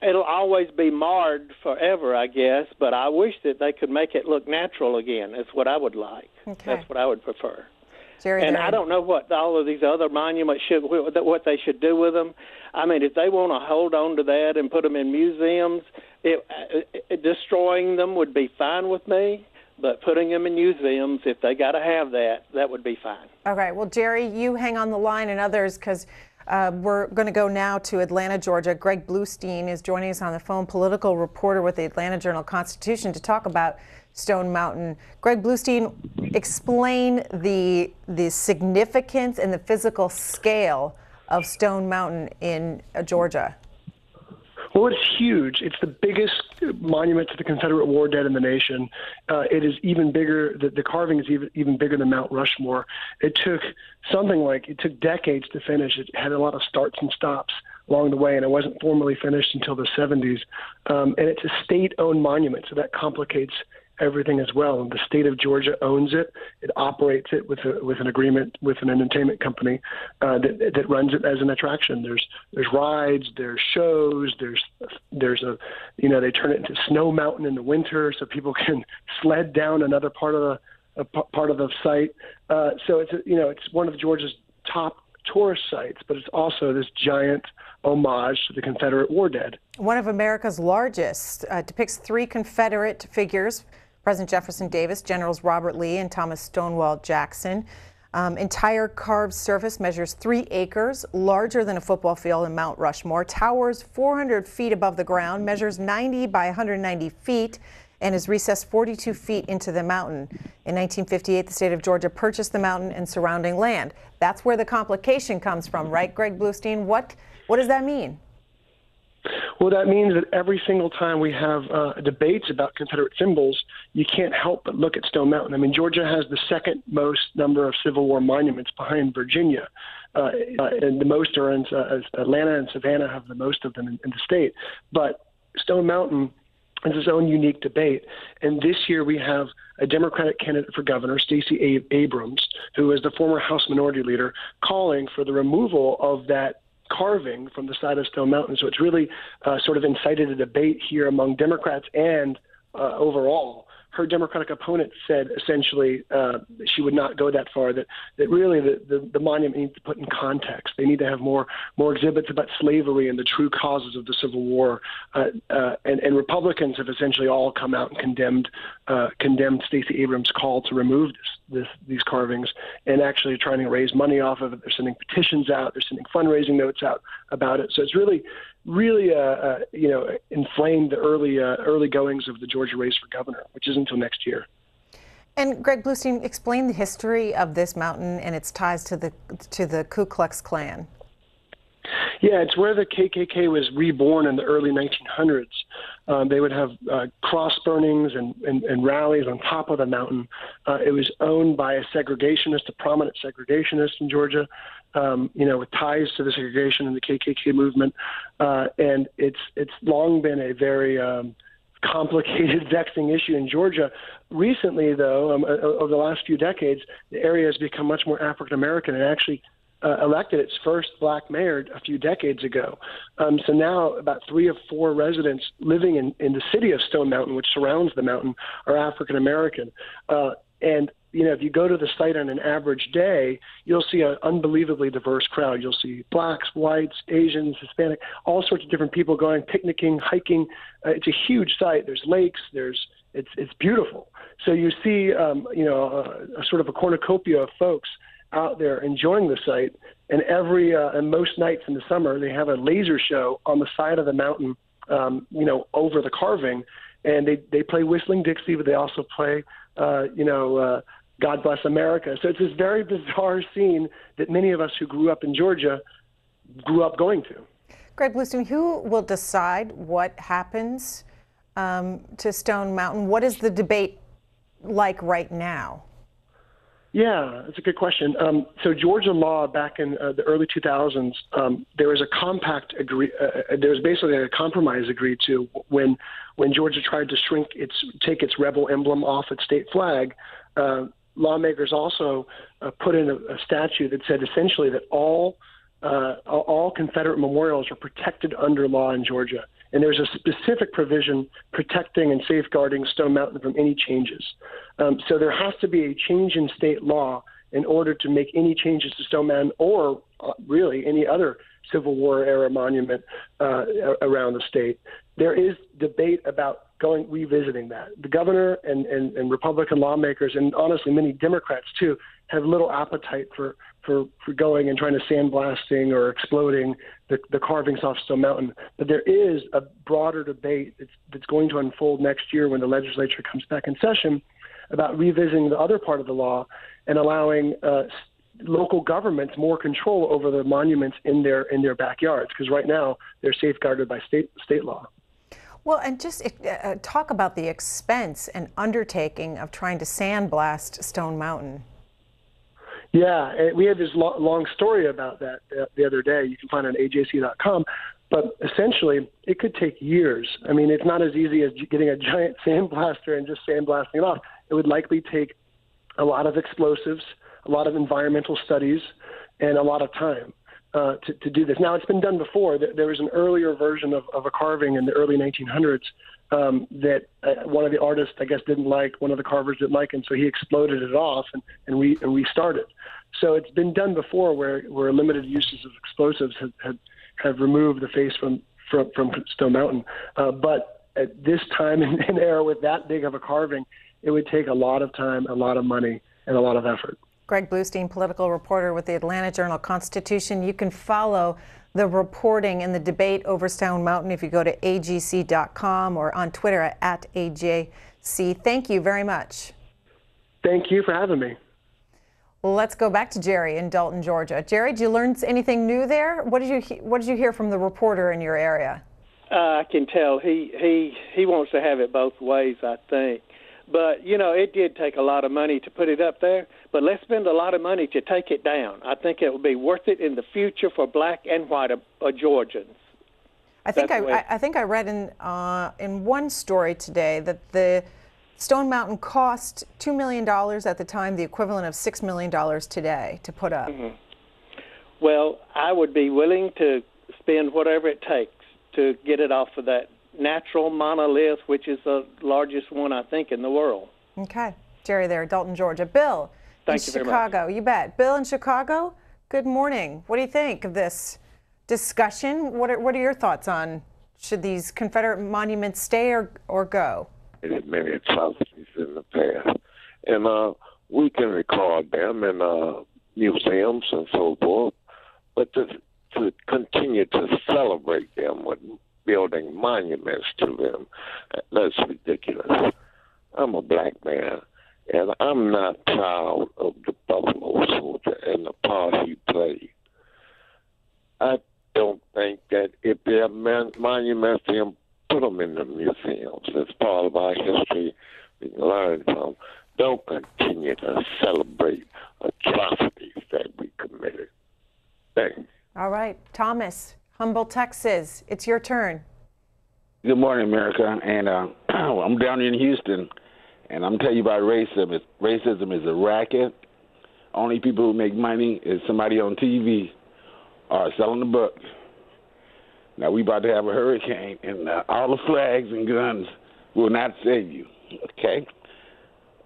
It'll always be marred forever, I guess, but I wish that they could make it look natural again. That's what I would like. Okay. That's what I would prefer. Jerry, and I don't know what all of these other monuments what they should do with them. I mean, if they want to hold on to that and put them in museums, destroying them would be fine with me. But putting them in museums, if they got to have that, that would be fine. All right. Well, Jerry, you hang on the line and others, because we're going to go now to Atlanta, Georgia. Greg Bluestein is joining us on the phone, political reporter with the Atlanta Journal-Constitution, to talk about Stone Mountain. Greg Bluestein, explain the significance and the physical scale of Stone Mountain in Georgia. Well, it's huge. It's the biggest monument to the Confederate war dead in the nation. It is even bigger. The carving is even bigger than Mount Rushmore. It took decades to finish. It had a lot of starts and stops along the way, and it wasn't formally finished until the 70s. And it's a state-owned monument, so that complicates everything as well. And the state of Georgia owns it. It operates it with an agreement with an entertainment company that runs it as an attraction. There's rides, there's shows, there's they turn it into Snow Mountain in the winter so people can sled down another part of the site. So it's one of Georgia's top tourist sites, but it's also this giant homage to the Confederate war dead. One of America's largest, depicts 3 Confederate figures: President Jefferson Davis, Generals Robert Lee, and Thomas Stonewall Jackson. Entire carved surface measures 3 acres, larger than a football field in Mount Rushmore, towers 400 feet above the ground, measures 90 by 190 feet, and is recessed 42 feet into the mountain. In 1958, the state of Georgia purchased the mountain and surrounding land. That's where the complication comes from, right, Greg Bluestein? What does that mean? Well, that means that every single time we have debates about Confederate symbols, you can't help but look at Stone Mountain. I mean, Georgia has the second most number of Civil War monuments behind Virginia, and the most are in Atlanta and Savannah have the most of them in the state. But Stone Mountain is its own unique debate. And this year we have a Democratic candidate for governor, Stacey Abrams, who is the former House Minority Leader, calling for the removal of that carving from the side of Stone Mountain. So it's really sort of incited a debate here among Democrats and overall. Her Democratic opponent said essentially she would not go that far, that really the monument needs to put in context. They need to have more exhibits about slavery and the true causes of the Civil War. And Republicans have essentially all come out and condemned Stacey Abrams' call to remove these carvings, and actually trying to raise money off of it. They're sending petitions out. They're sending fundraising notes out about it. So it's really inflamed the early goings of the Georgia race for governor, which is until next year. And Greg Bluestein, explain the history of this mountain and its ties to the Ku Klux Klan. Yeah, it's where the KKK was reborn in the early 1900s. They would have cross burnings and rallies on top of the mountain. It was owned by a prominent segregationist in Georgia, with ties to the segregation and the KKK movement. And it's long been a very complicated, vexing issue in Georgia. Recently, though, over the last few decades, the area has become much more African American and actually elected its first black mayor a few decades ago. So now about 3 of 4 residents living in the city of Stone Mountain, which surrounds the mountain, are African American. And if you go to the site on an average day, you'll see an unbelievably diverse crowd. You'll see blacks, whites, Asians, Hispanic, all sorts of different people going picnicking, hiking. It's a huge site. There's lakes. It's beautiful. So you see, a sort of a cornucopia of folks out there enjoying the site. And and most nights in the summer, they have a laser show on the side of the mountain, over the carving. And they play Whistling Dixie, but they also play, God Bless America. So it's this very bizarre scene that many of us who grew up in Georgia grew up going to. Greg Bluestein, who will decide what happens to Stone Mountain? What is the debate like right now? Yeah, that's a good question. So Georgia law back in the early 2000s, there was a there was basically a compromise agreed to when Georgia tried to take its rebel emblem off its state flag. Lawmakers also put in a statute that said essentially that all Confederate memorials are protected under law in Georgia. And there's a specific provision protecting and safeguarding Stone Mountain from any changes. So there has to be a change in state law in order to make any changes to Stone Mountain or really any other Civil War era monument around the state. There is debate about revisiting that. The governor and Republican lawmakers, and honestly many Democrats too, have little appetite for going and trying to sandblasting or exploding the carvings off Stone Mountain. But there is a broader debate that's going to unfold next year when the legislature comes back in session about revisiting the other part of the law and allowing local governments more control over the monuments in their backyards, because right now they're safeguarded by state law. Well, and just talk about the expense and undertaking of trying to sandblast Stone Mountain. Yeah, we had this long story about that the other day. You can find it on ajc.com. But essentially, it could take years. I mean, it's not as easy as getting a giant sandblaster and just sandblasting it off. It would likely take a lot of explosives, a lot of environmental studies, and a lot of time to do this. Now, it's been done before. There was an earlier version of a carving in the early 1900s that one of the artists, I guess, didn't like, one of the carvers didn't like, and so he exploded it off and restarted. So it's been done before where limited uses of explosives have removed the face from Stone Mountain. But at this time and era with that big of a carving, it would take a lot of time, a lot of money, and a lot of effort. Greg Bluestein, political reporter with the Atlanta Journal-Constitution. You can follow the reporting and the debate over Stone Mountain if you go to agc.com or on Twitter at AJC. Thank you very much. Thank you for having me. Let's go back to Jerry in Dalton, Georgia. Jerry, did you learn anything new there? What did you hear from the reporter in your area? I can tell he wants to have it both ways, I think. But, it did take a lot of money to put it up there, but let's spend a lot of money to take it down. I think it will be worth it in the future for black and white Georgians. I think I read in one story today that the Stone Mountain cost $2 million at the time, the equivalent of $6 million today to put up. Mm-hmm. Well, I would be willing to spend whatever it takes to get it off of that natural monolith, which is the largest one, I think, in the world. Okay. Jerry there, Dalton, Georgia. Bill in Chicago. You bet. Bill in Chicago, good morning. What do you think of this discussion? What are your thoughts on should these Confederate monuments stay or go? Many atrocities in the past. And we can record them in museums and so forth, but to continue to celebrate them with building monuments to them, that's ridiculous. I'm a black man, and I'm not proud of the Buffalo Soldier and the part he played. I don't think that if there are monuments to him, put them in the museums. It's part of our history we can learn from. Don't continue to celebrate atrocities that we committed. Thanks. All right. Thomas, Humboldt, Texas. It's your turn. Good morning, America. And I'm down in Houston, and I'm telling you about racism. Racism is a racket. Only people who make money is somebody on TV or selling the book. Now, we about to have a hurricane, and all the flags and guns will not save you, okay?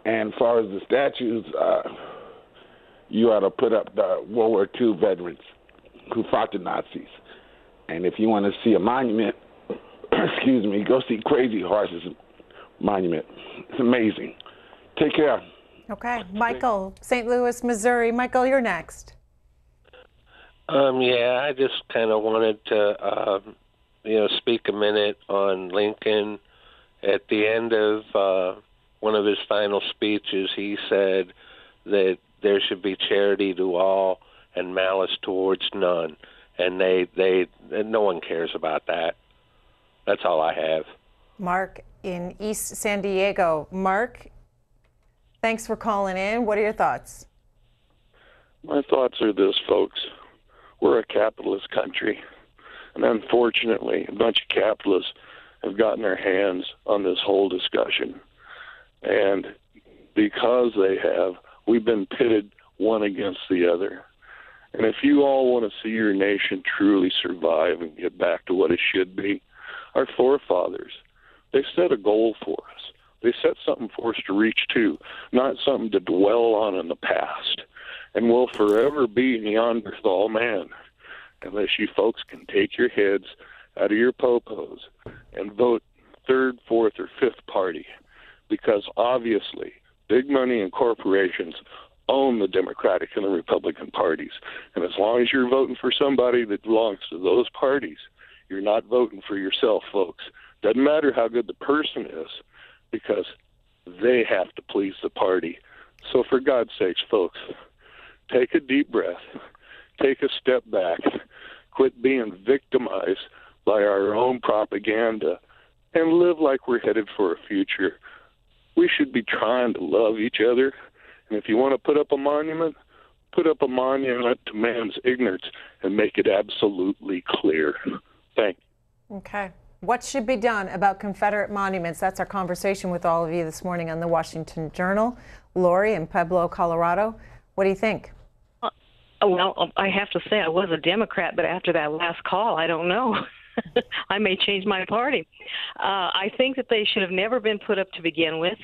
And as far as the statues, you ought to put up the World War II veterans who fought the Nazis. And if you want to see a monument, excuse me, go see Crazy Horse's monument. It's amazing. Take care. Okay. Michael, St. Louis, Missouri. Michael, you're next. Yeah, I just kind of wanted to, speak a minute on Lincoln. At the end of one of his final speeches, he said that there should be charity to all and malice towards none. And no one cares about that. That's all I have. Mark in East San Diego. Mark, thanks for calling in. What are your thoughts? My thoughts are this, folks. We're a capitalist country, and unfortunately, a bunch of capitalists have gotten their hands on this whole discussion. And because they have, we've been pitted one against the other. And if you all want to see your nation truly survive and get back to what it should be, our forefathers, they set a goal for us. They set something for us to reach to, not something to dwell on in the past. And we'll forever be Neanderthal man unless you folks can take your heads out of your popos and vote third, fourth, or fifth party. Because obviously, big money and corporations own the Democratic and the Republican parties. And as long as you're voting for somebody that belongs to those parties, you're not voting for yourself, folks. Doesn't matter how good the person is, because they have to please the party. So for God's sakes, folks, take a deep breath, take a step back, quit being victimized by our own propaganda, and live like we're headed for a future. We should be trying to love each other. And if you want to put up a monument to man's ignorance and make it absolutely clear. Thank you. Okay. What should be done about Confederate monuments? That's our conversation with all of you this morning on the Washington Journal. Lori in Pueblo, Colorado. What do you think? Well, I have to say I was a Democrat, but after that last call, I don't know. I may change my party. I think that they should have never been put up to begin with.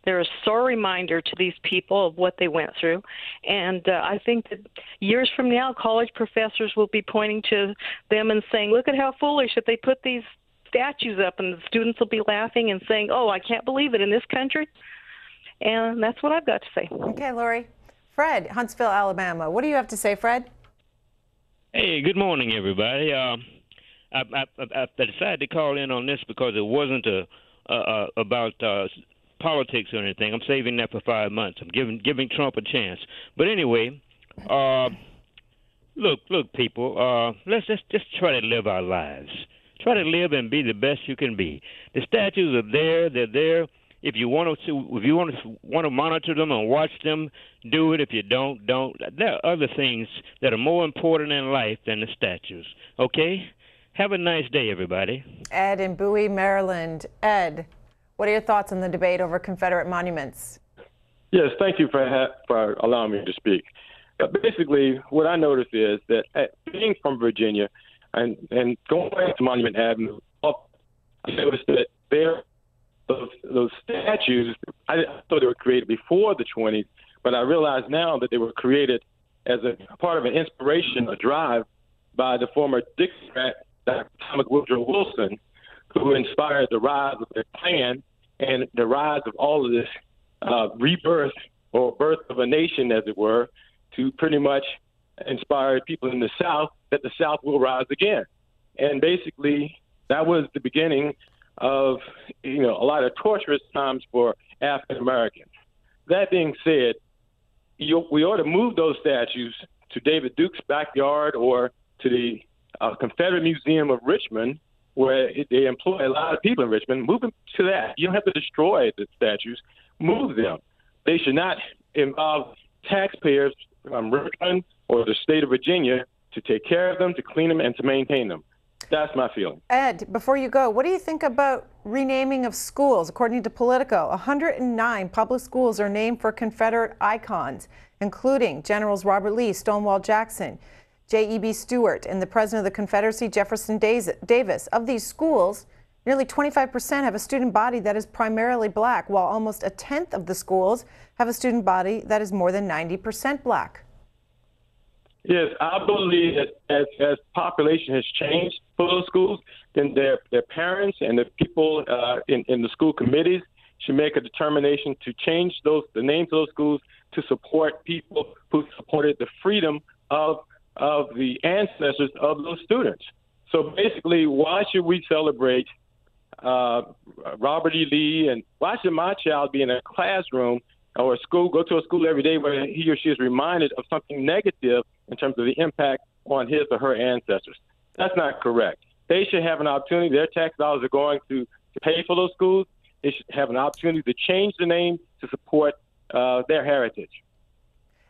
They're a sore reminder to these people of what they went through. And I think that years from now, college professors will be pointing to them and saying, look at how foolish that they put these statues up, and the students will be laughing and saying, oh, I can't believe it in this country. And that's what I've got to say. Okay, Lori. Fred, Huntsville, Alabama. What do you have to say, Fred? Hey, good morning, everybody. I decided to call in on this because it wasn't about politics or anything. I'm saving that for 5 months. I'm giving Trump a chance. But anyway, look, people. Let's just try to live our lives. Try to live and be the best you can be. The statues are there. They're there. If you want to monitor them and watch them, do it. If you don't. There are other things that are more important in life than the statues. Okay? Have a nice day, everybody. Ed in Bowie, Maryland. Ed, what are your thoughts on the debate over Confederate monuments? Yes, thank you for allowing me to speak. Basically, what I noticed is that being from Virginia and going to Monument Avenue, I noticed that those statues, I thought they were created before the 20s, but I realize now that they were created as a part of an inspiration, a drive by the former Democrat, Dr. Thomas Woodrow Wilson, who inspired the rise of the Klan and the rise of all of this rebirth or birth of a nation, as it were, to pretty much inspire people in the South that the South will rise again. And basically, that was the beginning of, a lot of torturous times for African Americans. That being said, we ought to move those statues to David Duke's backyard or to the Confederate Museum of Richmond, where they employ a lot of people in Richmond. Move them to that. You don't have to destroy the statues. Move them. They should not involve taxpayers from Richmond or the state of Virginia to take care of them, to clean them, and to maintain them. That's my feeling. Ed, before you go, what do you think about renaming of schools? According to Politico, 109 public schools are named for Confederate icons, including Generals Robert Lee, Stonewall Jackson, J.E.B. Stuart, and the President of the Confederacy, Jefferson Davis. Of these schools, Nearly 25% have a student body that is primarily black, while almost a tenth of the schools have a student body that is more than 90% black. Yes, I believe that as population has changed for those schools, then their parents and the people in the school committees should make a determination to change the names of those schools to support people who supported the freedom of the ancestors of those students. So basically, why should we celebrate Robert E. Lee, and why should my child be in a classroom or a school, go to a school every day where he or she is reminded of something negative in terms of the impact on his or her ancestors? That's not correct. They should have an opportunity. Their tax dollars are going to pay for those schools. They should have an opportunity to change the name to support their heritage.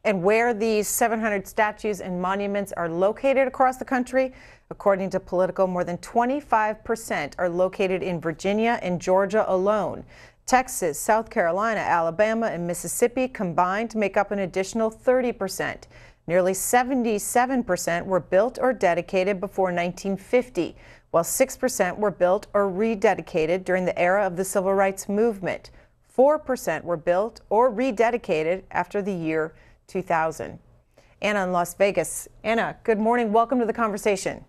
And where these 700 statues and monuments are located across the country, according to Politico, more than 25% are located in Virginia and Georgia alone. Texas, South Carolina, Alabama, and Mississippi combined make up an additional 30%. Nearly 77% were built or dedicated before 1950, while 6% were built or rededicated during the era of the Civil Rights Movement. 4% were built or rededicated after the year 2000. Anna in Las Vegas. Anna, good morning. Welcome to the conversation.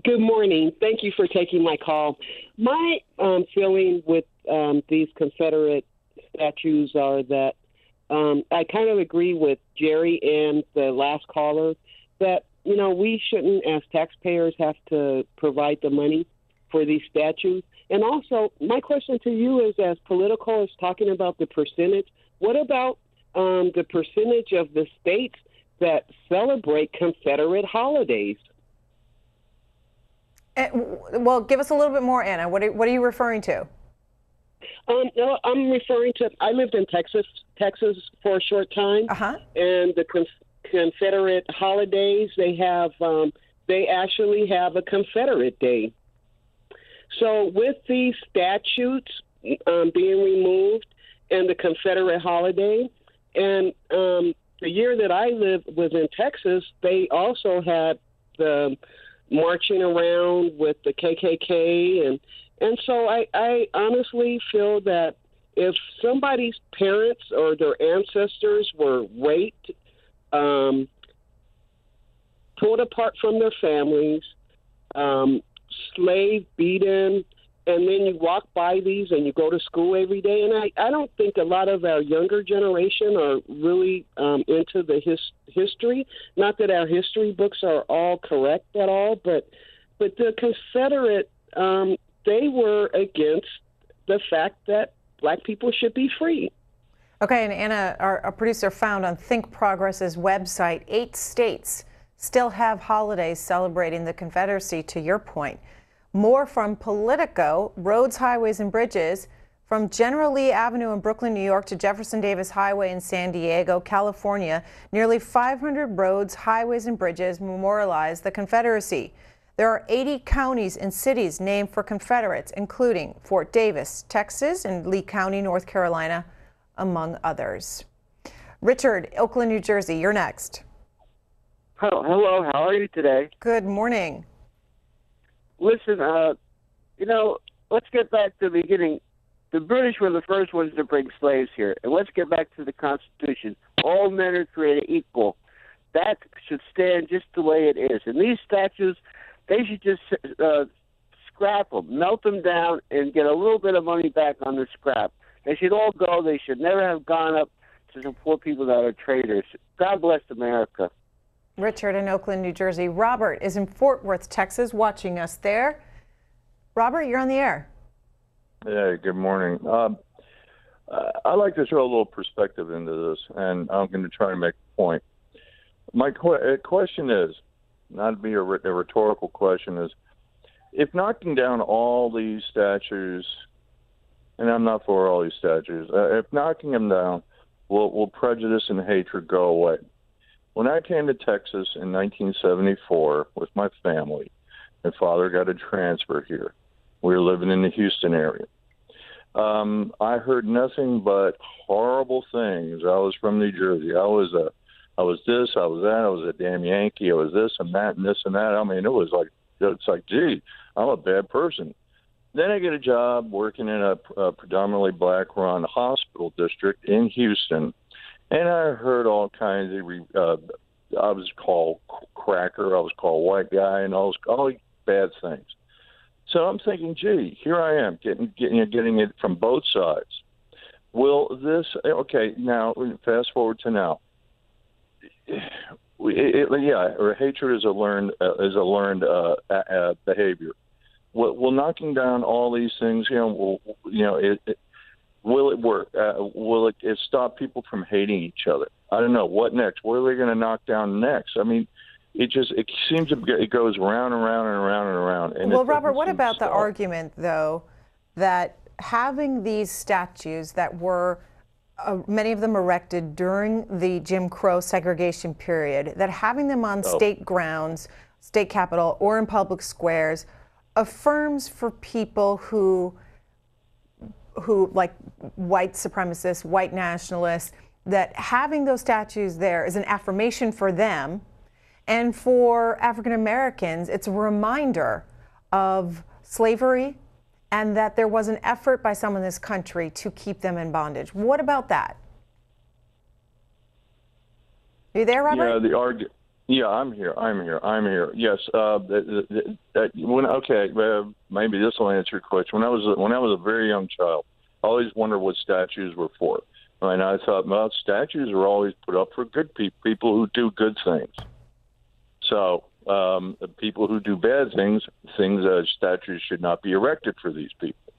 Good morning. Thank you for taking my call. My feeling with these Confederate statues are that I kind of agree with Jerry and the last caller that, you know, we shouldn't, as taxpayers, have to provide the money for these statues. And also, my question to you is, as Politico is talking about the percentage, what about the percentage of the states that celebrate Confederate holidays? Well, give us a little bit more, Anna. What are you referring to? No, I'm referring to, I lived in Texas for a short time, and the Confederate holidays, they actually have a Confederate Day. So with these statutes being removed and the Confederate holiday, and the year that I lived was in Texas, they also had the marching around with the KKK, and so I honestly feel that if somebody's parents or their ancestors were raped, pulled apart from their families, slaved, beaten, and then you walk by these and you go to school every day. And I don't think a lot of our younger generation are really into the history. Not that our history books are all correct at all, but the Confederate, they were against the fact that black people should be free. Okay, and Anna, our producer, found on Think Progress's website, 8 states still have holidays celebrating the Confederacy, to your point. More from Politico, roads, highways, and bridges, from General Lee Avenue in Brooklyn, New York to Jefferson Davis Highway in San Diego, California, nearly 500 roads, highways, and bridges memorialize the Confederacy. There are 80 counties and cities named for Confederates, including Fort Davis, Texas, and Lee County, North Carolina, among others. Richard, Oakland, New Jersey, you're next. Hello, how are you today? Good morning. Listen, let's get back to the beginning. The British were the first ones to bring slaves here. And let's get back to the Constitution. All men are created equal. That should stand just the way it is. And these statues, they should just scrap them, melt them down, and get a little bit of money back on the scrap. They should all go. They should never have gone up to support people that are traitors. God bless America. Richard in Oakland, New Jersey. Robert is in Fort Worth, Texas, watching us there. Robert, you're on the air. Hey, good morning. I'd like to throw a little perspective into this, and I'm going to try to make a point. My question is, not to be a rhetorical question, is if knocking down all these statues, and I'm not for all these statues, if knocking them down will prejudice and hatred go away. When I came to Texas in 1974 with my family, my father got a transfer here. We were living in the Houston area. I heard nothing but horrible things. I was from New Jersey. I was this, I was that, I was a damn Yankee, I was this and that and this and that. I mean, it's like, gee, I'm a bad person. Then I get a job working in a predominantly black-run hospital district in Houston, and I heard all kinds of. I was called cracker, I was called white guy, and all these bad things. So I'm thinking, gee, here I am getting it from both sides. Will this? Okay, now fast forward to now. Hatred is a learned behavior. Will knocking down all these things, will it work? Will it stop people from hating each other? I don't know. What next? What are they going to knock down next? I mean, it seems it goes round and round and around and around. And well, Robert, what about the argument, though, that having these statues that were many of them erected during the Jim Crow segregation period, that having them on state grounds, state capitol, or in public squares affirms for people who like white supremacists, white nationalists, that having those statues there is an affirmation for them, and for African Americans, it's a reminder of slavery and that there was an effort by some in this country to keep them in bondage. What about that? Are you there, Robert? Yeah, I'm here. Yes. Maybe this will answer your question. When I was a very young child, I always wondered what statues were for. And I thought, well, statues are always put up for good people who do good things. So people who do bad things, statues should not be erected for these people.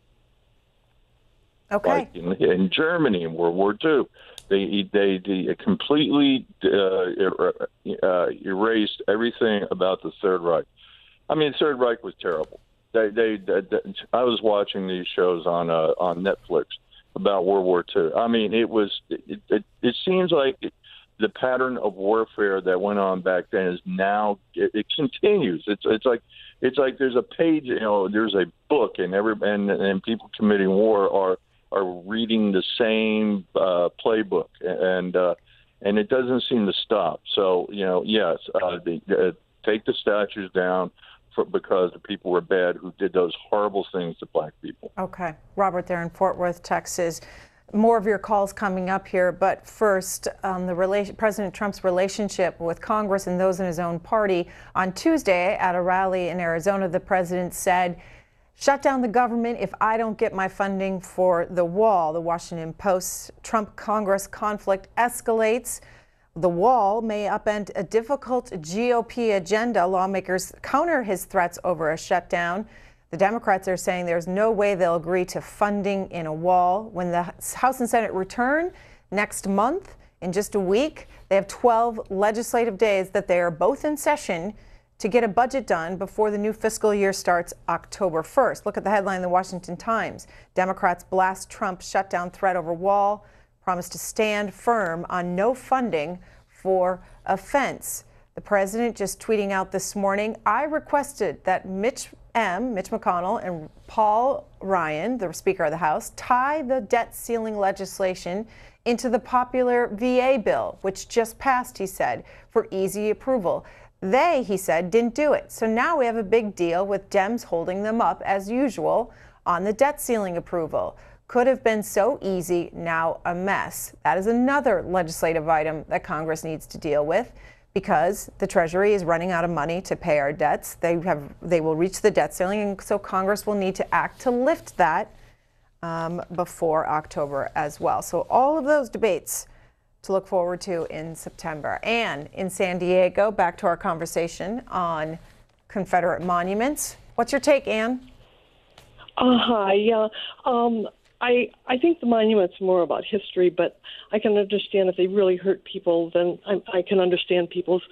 Okay. Like in Germany in World War II, they completely erased everything about the Third Reich. I mean, the Third Reich was terrible. I was watching these shows on Netflix about World War II. I mean, it seems like the pattern of warfare that went on back then is now it continues. It's like there's a page, there's a book, and people committing war are reading the same playbook, and it doesn't seem to stop. So yes, take the statues down because the people were bad who did those horrible things to black people. Okay, Robert, there in Fort Worth, Texas. More of your calls coming up here, but first, President Trump's relationship with Congress and those in his own party. On Tuesday, at a rally in Arizona, the president said, "Shut down the government if I don't get my funding for the wall." The Washington Post, Trump-Congress conflict escalates. The wall may upend a difficult GOP agenda. Lawmakers counter his threats over a shutdown. The Democrats are saying there's no way they'll agree to funding in a wall. When the House and Senate return next month, in just a week, they have 12 legislative days that they are both in session to get a budget done before the new fiscal year starts October 1st. Look at the headline in the Washington Times. Democrats blast Trump's shutdown threat over wall, promise to stand firm on no funding for a fence. The president just tweeting out this morning, "I requested that Mitch McConnell and Paul Ryan, the Speaker of the House, tie the debt ceiling legislation into the popular VA bill, which just passed," he said, "for easy approval. They," he said, "didn't do it. So now we have a big deal with Dems holding them up as usual on the debt ceiling approval. Could have been so easy, now a mess." That is another legislative item that Congress needs to deal with, because the Treasury is running out of money to pay our debts. They will reach the debt ceiling, and so Congress will need to act to lift that before October as well. So all of those debates to look forward to in September. Anne in San Diego, back to our conversation on Confederate monuments. What's your take, Anne? Hi. Yeah. I think the monument's more about history, but I can understand if they really hurt people, then I can understand people's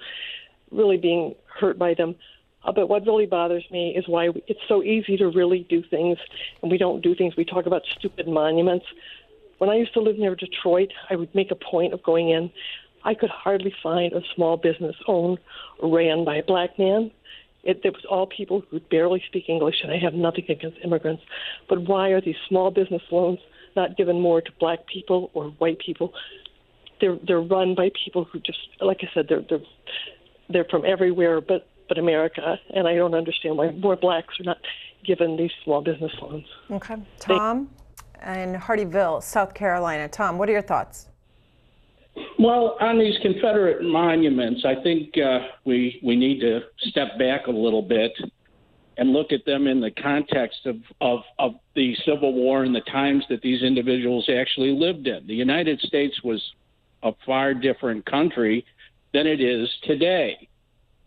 really being hurt by them. But what really bothers me is why it's so easy to really do things, and we don't do things. We talk about stupid monuments. When I used to live near Detroit, I would make a point of going in. I could hardly find a small business owned or ran by a black man. It was all people who barely speak English, and I have nothing against immigrants. But why are these small business loans not given more to black people or white people? They're run by people who just, like I said, they're from everywhere but America, and I don't understand why more blacks are not given these small business loans. Okay. Tom in Hardyville, South Carolina. Tom, what are your thoughts? Well, on these Confederate monuments, I think we need to step back a little bit and look at them in the context of the Civil War and the times that these individuals actually lived in. The United States was a far different country than it is today.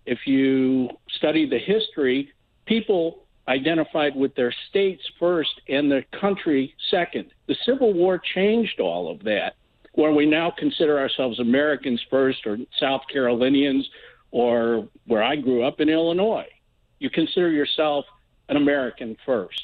If you study the history, people identified with their states first and their country second. The Civil War changed all of that, where we now consider ourselves Americans first, or South Carolinians, or where I grew up in Illinois. You consider yourself an American first.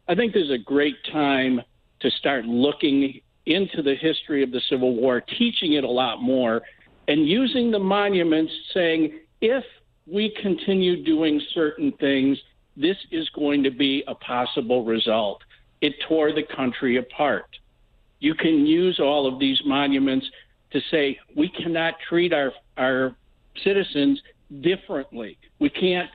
I think there's a great time to start looking into the history of the Civil War, teaching it a lot more, and using the monuments, saying, if we continue doing certain things, this is going to be a possible result. It tore the country apart. You can use all of these monuments to say we cannot treat our citizens differently. We can't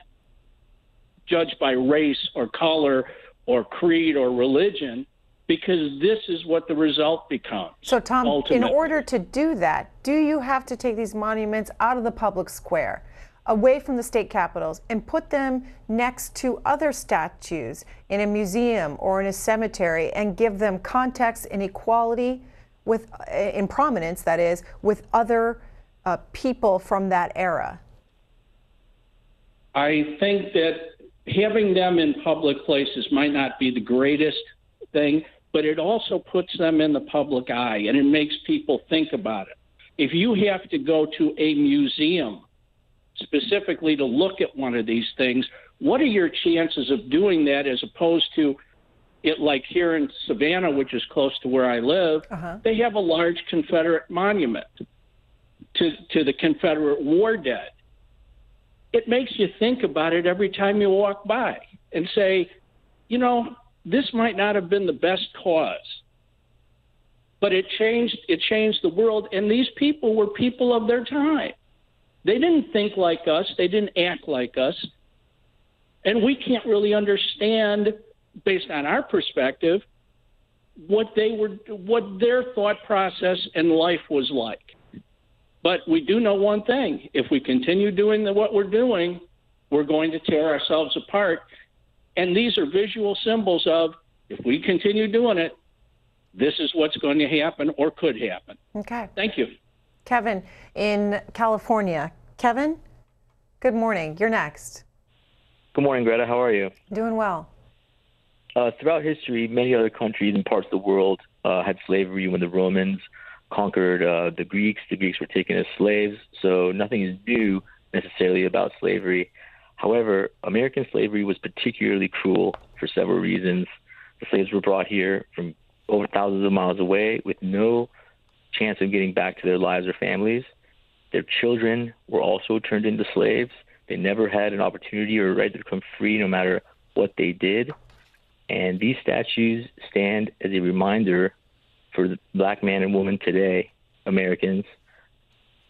judge by race or color or creed or religion, because this is what the result becomes. So, Tom, ultimately. In order to do that, do you have to take these monuments out of the public square, away from the state capitals, and put them next to other statues in a museum or in a cemetery and give them context and equality in prominence, that is, with other people from that era? I think that having them in public places might not be the greatest thing, but it also puts them in the public eye, and it makes people think about it. If you have to go to a museum specifically to look at one of these things, what are your chances of doing that, as opposed to it, like here in Savannah, which is close to where I live, they have a large Confederate monument to the Confederate war dead. It makes you think about it every time you walk by and say, you know, this might not have been the best cause, but it changed the world. And these people were people of their time. They didn't think like us. They didn't act like us. And we can't really understand, based on our perspective, what their thought process and life was like. But we do know one thing: if we continue doing what we're doing, we're going to tear ourselves apart. And these are visual symbols of, if we continue doing it, this is what's going to happen or could happen. Okay. Thank you. Kevin in California. Kevin, good morning. You're next. Good morning, Greta. How are you? Doing well. Throughout history, many other countries and parts of the world had slavery when the Romans conquered the Greeks. The Greeks were taken as slaves, so nothing is new necessarily about slavery. However, American slavery was particularly cruel for several reasons. The slaves were brought here from over thousands of miles away with no chance of getting back to their lives or families. Their children were also turned into slaves. They never had an opportunity or a right to become free, no matter what they did. And these statues stand as a reminder for the black man and woman today, Americans,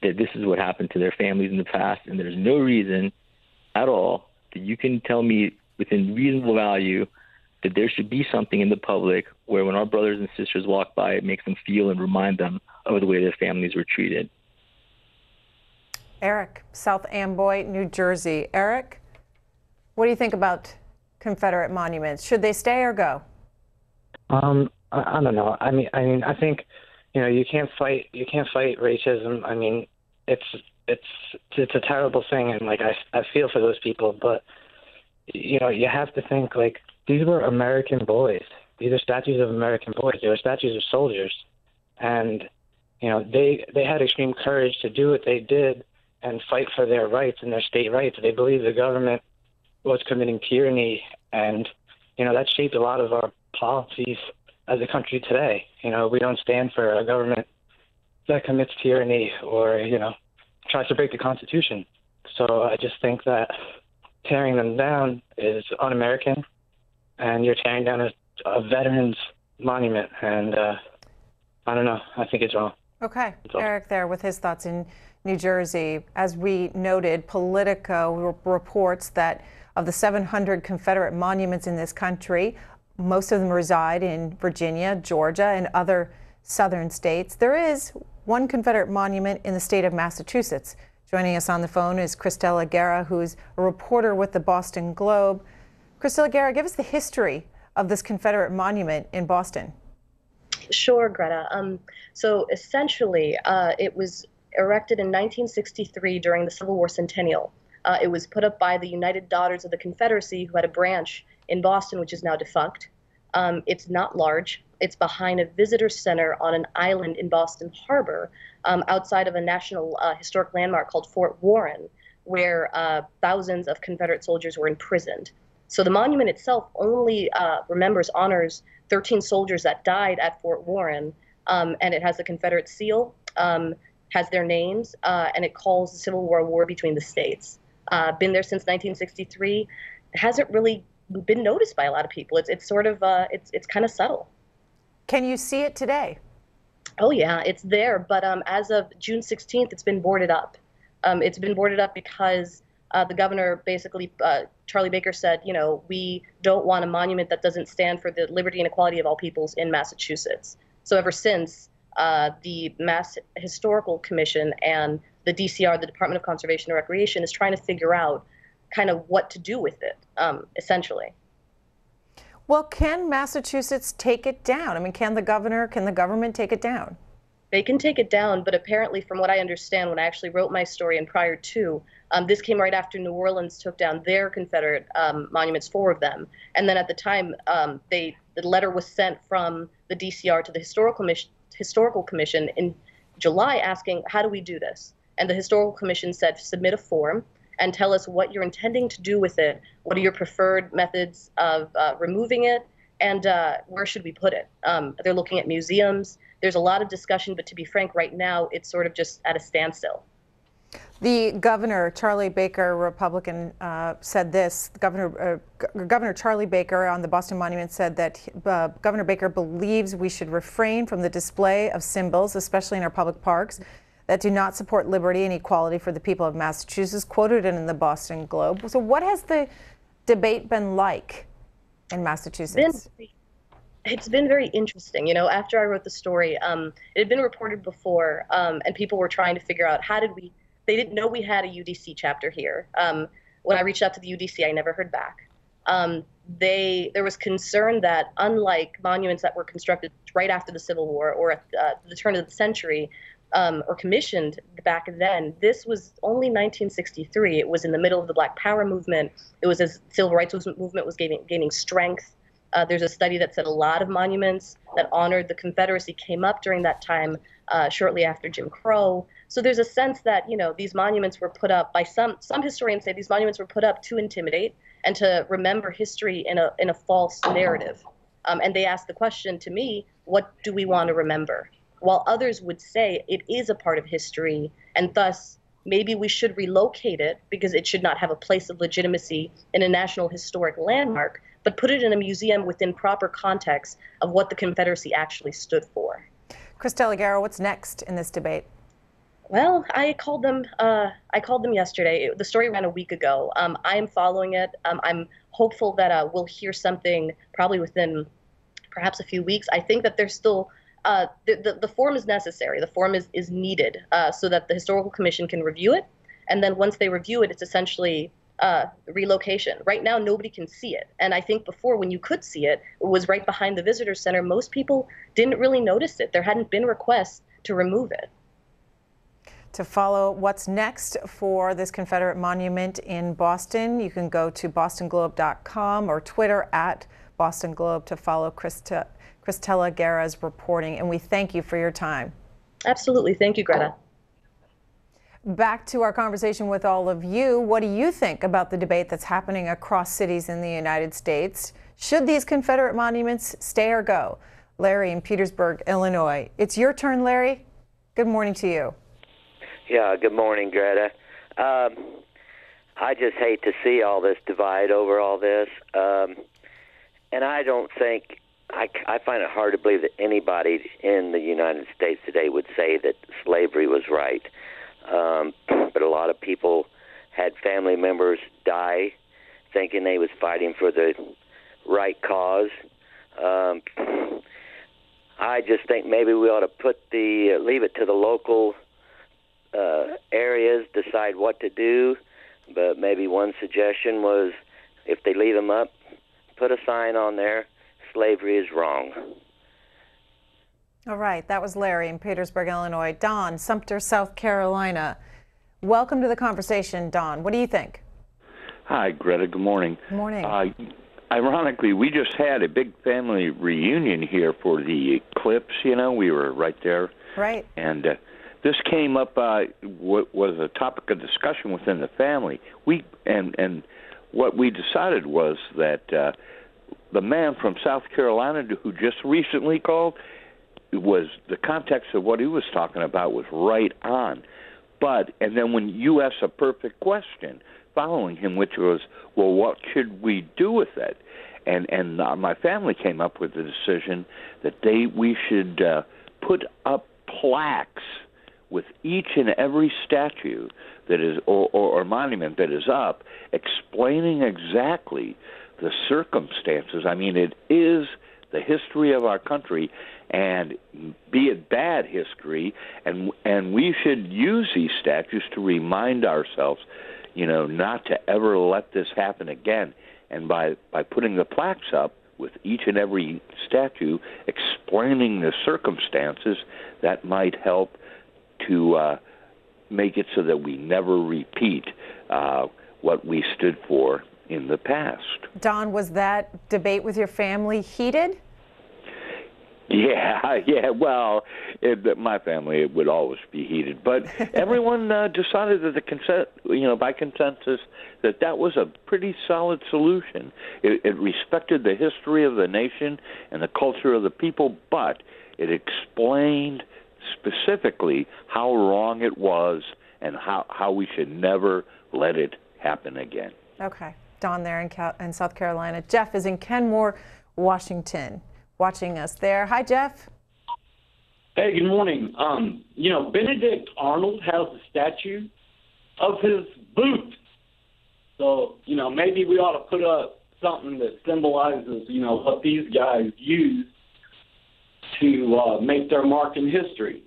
that this is what happened to their families in the past. And there's no reason at all that you can tell me within reasonable value that there should be something in the public where, when our brothers and sisters walk by, it makes them feel and remind them of the way their families were treated. Eric, South Amboy, New Jersey. Eric, what do you think about Confederate monuments? Should they stay or go? I don't know. I mean, I think, you can't fight racism. I mean, it's a terrible thing, and I feel for those people, but you have to think, these were American boys. These are statues of American boys. They were statues of soldiers, and they had extreme courage to do what they did and fight for their rights and their state rights. They believed the government was committing tyranny, and that shaped a lot of our policies as a country today. We don't stand for a government that commits tyranny or tries to break the Constitution. So I just think that tearing them down is un-American, and you're tearing down a veterans monument, and I don't know. I think it's wrong. Okay, Eric there with his thoughts in New Jersey. As we noted, Politico reports that of the 700 Confederate monuments in this country, most of them reside in Virginia, Georgia, and other southern states. There is one Confederate monument in the state of Massachusetts. Joining us on the phone is Cristela Guerra, who's a reporter with the Boston Globe. Cristela Guerra, give us the history of this Confederate monument in Boston. Sure, Greta. So essentially, it was erected in 1963 during the Civil War centennial. It was put up by the United Daughters of the Confederacy, who had a branch in Boston, which is now defunct. It's not large. It's behind a visitor center on an island in Boston Harbor, outside of a national historic landmark called Fort Warren, where thousands of Confederate soldiers were imprisoned. So the monument itself only honors 13 soldiers that died at Fort Warren, and it has the Confederate seal, has their names, and it calls the Civil War between the states. Been there since 1963. It hasn't really been noticed by a lot of people. It's sort of it's kind of subtle. Can you see it today? Oh yeah, it's there, but as of June 16th, it's been boarded up. It's been boarded up because the governor basically, Charlie Baker said, you know, we don't want a monument that doesn't stand for the liberty and equality of all peoples in Massachusetts. So ever since, the Mass Historical Commission and the DCR, the Department of Conservation and Recreation, is trying to figure out kind of what to do with it, essentially. Well, can Massachusetts take it down? I mean, can the government take it down? They can take it down, but apparently, from what I understand, when I actually wrote my story and prior to, this came right after New Orleans took down their Confederate monuments, 4 of them. And then at the time, the letter was sent from the DCR to the Historical Commission in July asking, how do we do this? And the Historical Commission said, submit a form and tell us what you're intending to do with it. What are your preferred methods of removing it? And where should we put it? They're looking at museums. There's a lot of discussion, but to be frank, right now, it's sort of just at a standstill. The governor, Charlie Baker, Republican, said this. Governor Charlie Baker on the Boston Monument said that Governor Baker believes we should refrain from the display of symbols, especially in our public parks, that do not support liberty and equality for the people of Massachusetts, quoted in the Boston Globe. So what has the debate been like in Massachusetts? It's been very interesting. You know, after I wrote the story, it had been reported before, and people were trying to figure out they didn't know we had a UDC chapter here. When I reached out to the UDC, I never heard back. There was concern that unlike monuments that were constructed right after the Civil War or at the turn of the century, or commissioned back then, this was only 1963. It was in the middle of the Black Power movement. It was as civil rights movement was gaining strength. There's a study that said a lot of monuments that honored the Confederacy came up during that time, shortly after Jim Crow. So there's a sense that, you know, these monuments were put up by some historians say these monuments were put up to intimidate and to remember history in a false narrative. And they asked the question to me, what do we want to remember? While others would say it is a part of history, and thus maybe we should relocate it because it should not have a place of legitimacy in a national historic landmark, but put it in a museum within proper context of what the Confederacy actually stood for. Cristela Guerra, what's next in this debate? Well, I called them yesterday. The story ran a week ago. I am following it. I'm hopeful that we'll hear something probably within perhaps a few weeks. I think that there's still the form is necessary. The form is needed so that the Historical Commission can review it. And then once they review it, it's essentially relocation. Right now, nobody can see it. And I think before, when you could see it, it was right behind the visitor center. Most people didn't really notice it. There hadn't been requests to remove it. To follow what's next for this Confederate monument in Boston, you can go to bostonglobe.com or Twitter @BostonGlobe to follow Cristela Guerra's reporting. And we thank you for your time. Absolutely. Thank you, Greta. Back to our conversation with all of you. What do you think about the debate that's happening across cities in the United States? Should these Confederate monuments stay or go? Larry in Petersburg, Illinois. It's your turn, Larry. Good morning to you. Yeah, good morning, Greta. I just hate to see all this divide over all this. And I don't think I find it hard to believe that anybody in the United States today would say that slavery was right. But a lot of people had family members die thinking they was fighting for the right cause. I just think maybe we ought to leave it to the local areas, decide what to do. But maybe one suggestion was, if they leave them up, put a sign on there, slavery is wrong. All right, that was Larry in Petersburg, Illinois. Don, Sumter, South Carolina. Welcome to the conversation, Don. What do you think? Hi, Greta. Good morning. Good morning. Ironically, we just had a big family reunion here for the eclipse. You know, we were right there. Right. And this came up, was a topic of discussion within the family. And what we decided was that the man from South Carolina who just recently called, was the context of what he was talking about was right on. And then when you asked a perfect question following him, which was, well, what should we do with it? And my family came up with the decision that we should put up plaques with each and every statue that is or monument that is up, explaining exactly the circumstances. I mean, it is the history of our country, and be it bad history, and we should use these statues to remind ourselves, you know, not to ever let this happen again. And by putting the plaques up with each and every statue explaining the circumstances, that might help to make it so that we never repeat what we stood for in the past. Don, was that debate with your family heated? Yeah. Well, my family, it would always be heated, but everyone decided that by consensus, that was a pretty solid solution. It respected the history of the nation and the culture of the people, but it explained specifically how wrong it was and how we should never let it happen again. Okay. Don there in South Carolina. Jeff is in Kenmore, Washington, watching us there. Hi, Jeff. Hey, good morning. Benedict Arnold has a statue of his boot. So, maybe we ought to put up something that symbolizes, what these guys use to make their mark in history.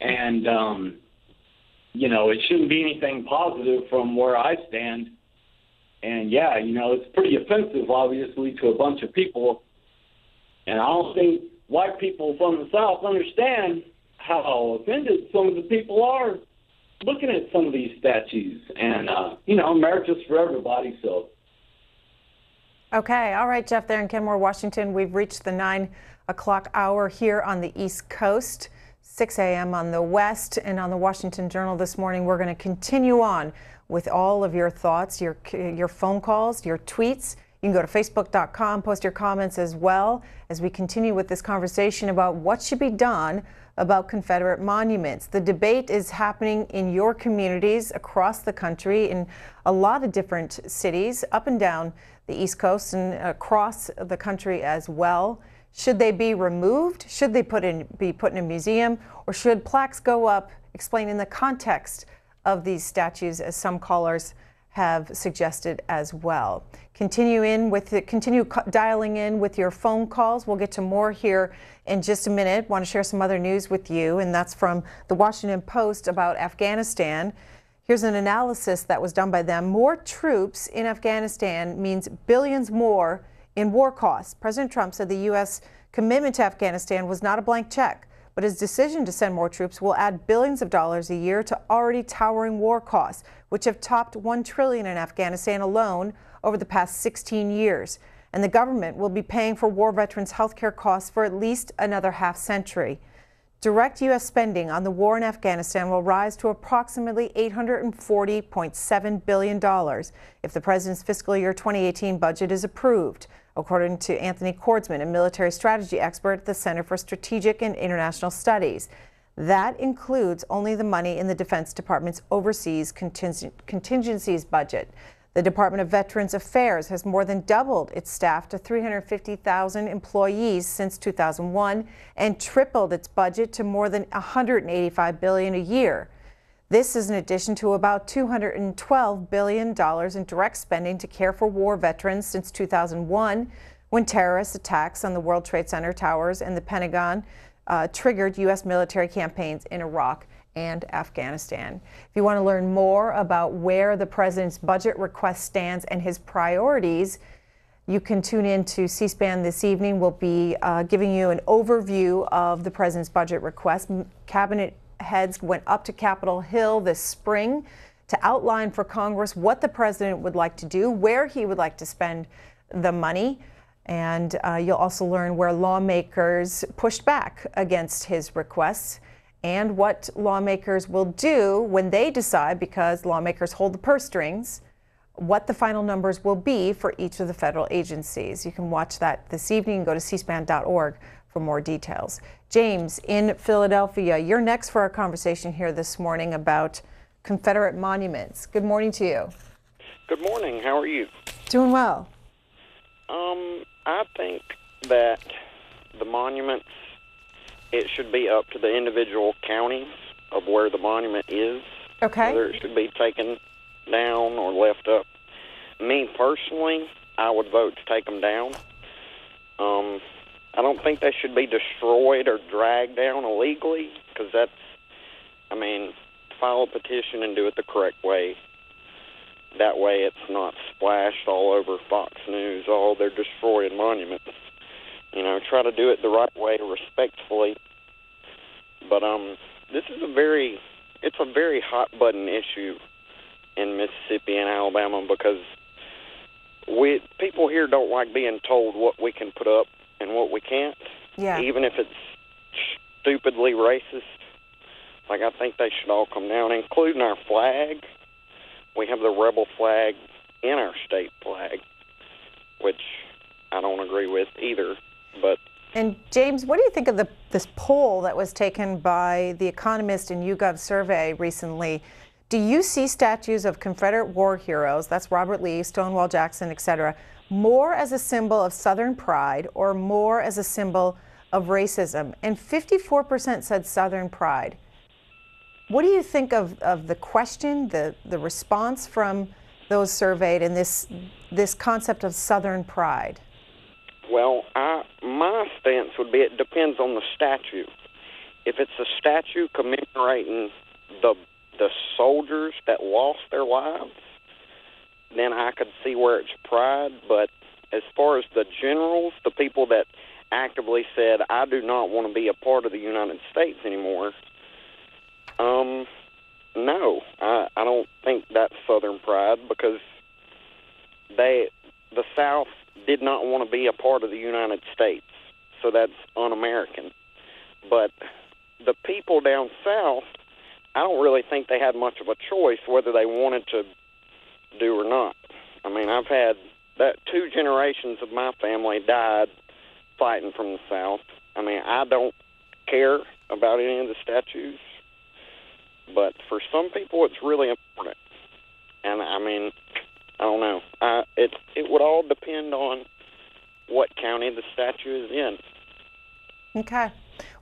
And, it shouldn't be anything positive from where I stand. And, it's pretty offensive, obviously, to a bunch of people. And I don't think white people from the South understand how offended some of the people are looking at some of these statues. And, America's for everybody, so. Okay. All right, Jeff, there in Kenmore, Washington. We've reached the 9 o'clock hour here on the East Coast, 6 a.m. on the West. And on the Washington Journal this morning, we're going to continue on with all of your thoughts, your phone calls, your tweets. You can go to facebook.com, post your comments as well as we continue with this conversation about what should be done about Confederate monuments. The debate is happening in your communities across the country, in a lot of different cities, up and down the East Coast and across the country as well. Should they be removed? Should they be put in a museum? Or should plaques go up explaining the context of these statues, as some callers have suggested as well? Continue dialing in with your phone calls. We'll get to more here in just a minute. Want to share some other news with you, and that's from the Washington Post about Afghanistan. Here's an analysis that was done by them. More troops in Afghanistan means billions more in war costs. President Trump said the U.S. commitment to Afghanistan was not a blank check, but his decision to send more troops will add billions of dollars a year to already towering war costs, which have topped $1 trillion in Afghanistan alone over the past 16 years. And the government will be paying for war veterans' health care costs for at least another half-century. Direct U.S. spending on the war in Afghanistan will rise to approximately $840.7 billion if the president's fiscal year 2018 budget is approved, according to Anthony Kordsman, a military strategy expert at the Center for Strategic and International Studies. That includes only the money in the Defense Department's overseas contingencies budget. The Department of Veterans Affairs has more than doubled its staff to 350,000 employees since 2001 and tripled its budget to more than $185 billion a year. This is in addition to about $212 billion in direct spending to care for war veterans since 2001, when terrorist attacks on the World Trade Center towers and the Pentagon triggered U.S. military campaigns in Iraq and Afghanistan. If you want to learn more about where the president's budget request stands and his priorities, you can tune in to C-SPAN this evening. We'll be giving you an overview of the president's budget request. Cabinet heads went up to Capitol Hill this spring to outline for Congress what the president would like to do, where he would like to spend the money. And you'll also learn where lawmakers pushed back against his requests and what lawmakers will do when they decide, because lawmakers hold the purse strings, what the final numbers will be for each of the federal agencies. You can watch that this evening. Go to cspan.org for more details. James in Philadelphia, you're next for our conversation here this morning about Confederate monuments. Good morning to you. Good morning. How are you? Doing well. I think that the monuments, it should be up to the individual counties of where the monument is. Okay. Whether it should be taken down or left up. Me personally, I would vote to take them down. I don't think they should be destroyed or dragged down illegally, because file a petition and do it the correct way. That way it's not splashed all over Fox News, oh, they're destroying monuments. Try to do it the right way, respectfully. But this is a very hot button issue in Mississippi and Alabama, because people here don't like being told what we can put up and what we can't. Yeah. Even if it's stupidly racist. Like, I think they should all come down, including our flag. We have the rebel flag in our state flag, which I don't agree with either. And James, what do you think of this poll that was taken by The Economist and YouGov survey recently? Do you see statues of Confederate war heroes, that's Robert Lee, Stonewall Jackson, etc., more as a symbol of Southern pride or more as a symbol of racism? And 54% said Southern pride. What do you think of the question, the response from those surveyed, and this concept of Southern pride? Well, my stance would be it depends on the statue. If it's a statue commemorating the soldiers that lost their lives, then I could see where it's pride. But as far as the generals, the people that actively said, I do not want to be a part of the United States anymore, no, I don't think that's Southern pride, because the South did not want to be a part of the United States, so that's un-American. But the people down south, I don't really think they had much of a choice whether they wanted to do or not. I've had that 2 generations of my family died fighting from the South. I don't care about any of the statues, but for some people it's really important. And I don't know. It would all depend on what county the statue is in. Okay.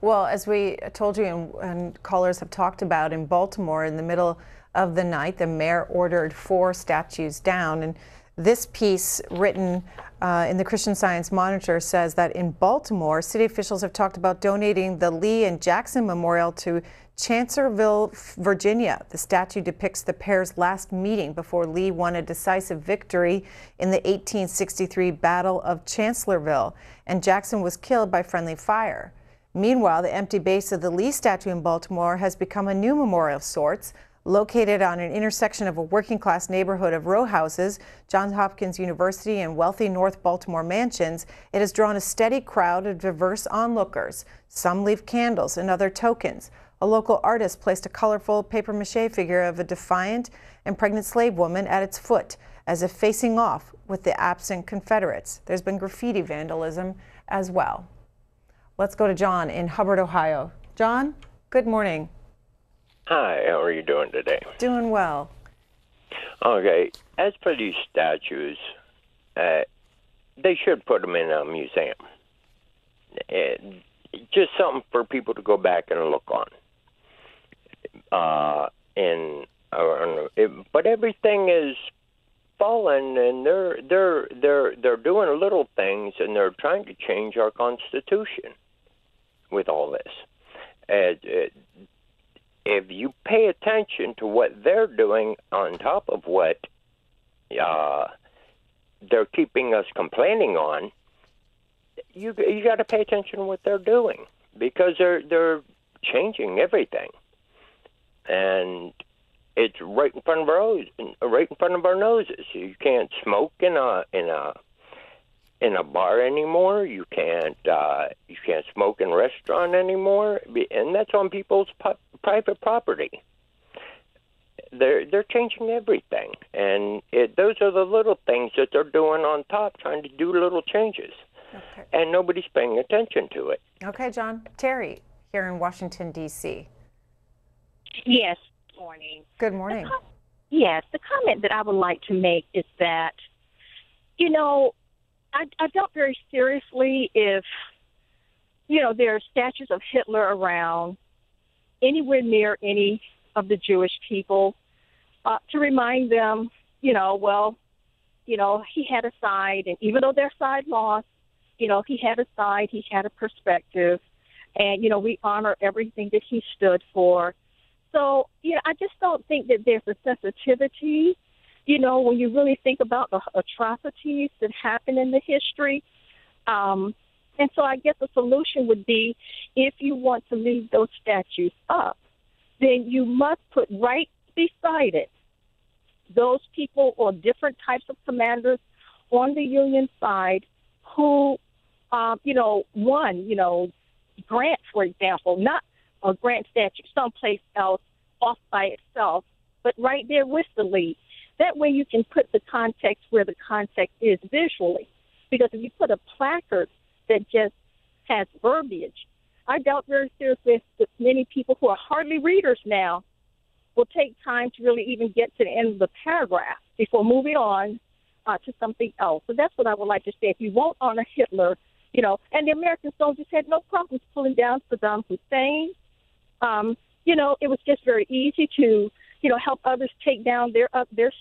Well, as we told you and callers have talked about, in Baltimore, in the middle of the night, the mayor ordered 4 statues down. And this piece written in the Christian Science Monitor says that in Baltimore, city officials have talked about donating the Lee and Jackson Memorial to Chancellorsville, Virginia. The statue depicts the pair's last meeting before Lee won a decisive victory in the 1863 Battle of Chancellorsville, and Jackson was killed by friendly fire. Meanwhile, the empty base of the Lee statue in Baltimore has become a new memorial of sorts. Located on an intersection of a working-class neighborhood of row houses, Johns Hopkins University, and wealthy North Baltimore mansions, it has drawn a steady crowd of diverse onlookers. Some leave candles and other tokens. A local artist placed a colorful papier-mâché figure of a defiant and pregnant slave woman at its foot, as if facing off with the absent Confederates. There's been graffiti vandalism as well. Let's go to John in Hubbard, Ohio. John, good morning. Hi, how are you doing today? Doing well. Okay, as for these statues, they should put them in a museum. Just something for people to go back and look on. But everything is fallen, and they're doing little things, and they're trying to change our Constitution with all this. If you pay attention to what they're doing on top of what they're keeping us complaining on, you got to pay attention to what they're doing, because they're changing everything, and it's right in front of our noses. You can't smoke in a bar anymore. You can't smoke in a restaurant anymore, and that's on people's private property. They're changing everything, and those are the little things that they're doing on top, trying to do little changes, and nobody's paying attention to it. Okay, John. Terry, here in Washington, D.C. Yes. Morning. Good morning. Yes, the comment that I would like to make is that, I doubt very seriously if, there are statues of Hitler around anywhere near any of the Jewish people to remind them, he had a side, and even though their side lost, he had a side, he had a perspective, and, we honor everything that he stood for. So, I just don't think that there's a sensitivity, when you really think about the atrocities that happened in the history. And so I guess the solution would be, if you want to leave those statues up, then you must put right beside it those people or different types of commanders on the Union side who, Grant, for example, not a Grant statue someplace else off by itself, but right there with the lead. That way you can put the context where the context is visually. Because if you put a placard that just has verbiage, I doubt very seriously that many people who are hardly readers now will take time to really even get to the end of the paragraph before moving on to something else. So that's what I would like to say. If you won't honor Hitler, and the American soldiers had no problems pulling down Saddam Hussein. It was just very easy to, help others take down their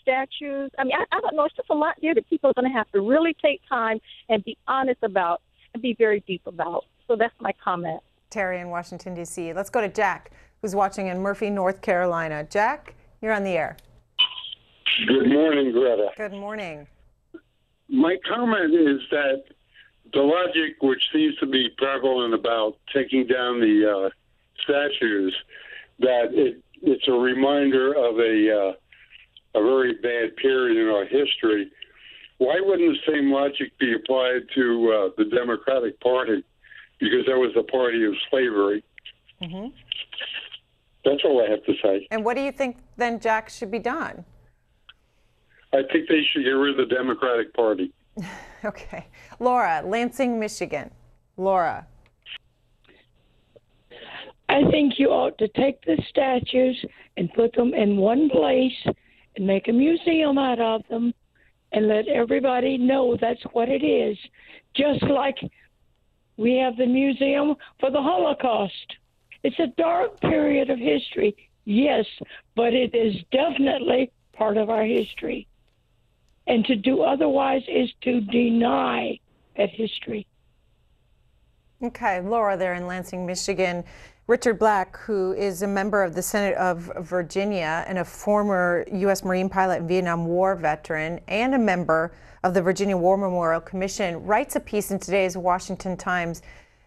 statues. I mean, I don't know. It's just a lot there that people are going to have to really take time and be honest about and be very deep about. So that's my comment. Terry in Washington, D.C. Let's go to Jack, who's watching in Murphy, North Carolina. Jack, you're on the air. Good morning, Greta. Good morning. My comment is that the logic which seems to be prevalent about taking down the statues, that it's a reminder of a very bad period in our history. Why wouldn't the same logic be applied to the Democratic Party? Because that was the party of slavery. Mm-hmm. That's all I have to say. And what do you think then, Jack, should be done? I think they should get rid of the Democratic Party. Okay. Laura, Lansing, Michigan. Laura. I think you ought to take the statues and put them in one place and make a museum out of them and let everybody know that's what it is. Just like we have the museum for the Holocaust. It's a dark period of history, yes, but it is definitely part of our history. And to do otherwise is to deny that history. Okay, Laura there in Lansing, Michigan. Richard Black, who is a member of the Senate of Virginia and a former U.S. Marine pilot and Vietnam War veteran and a member of the Virginia War Memorial Commission, writes a piece in today's Washington Times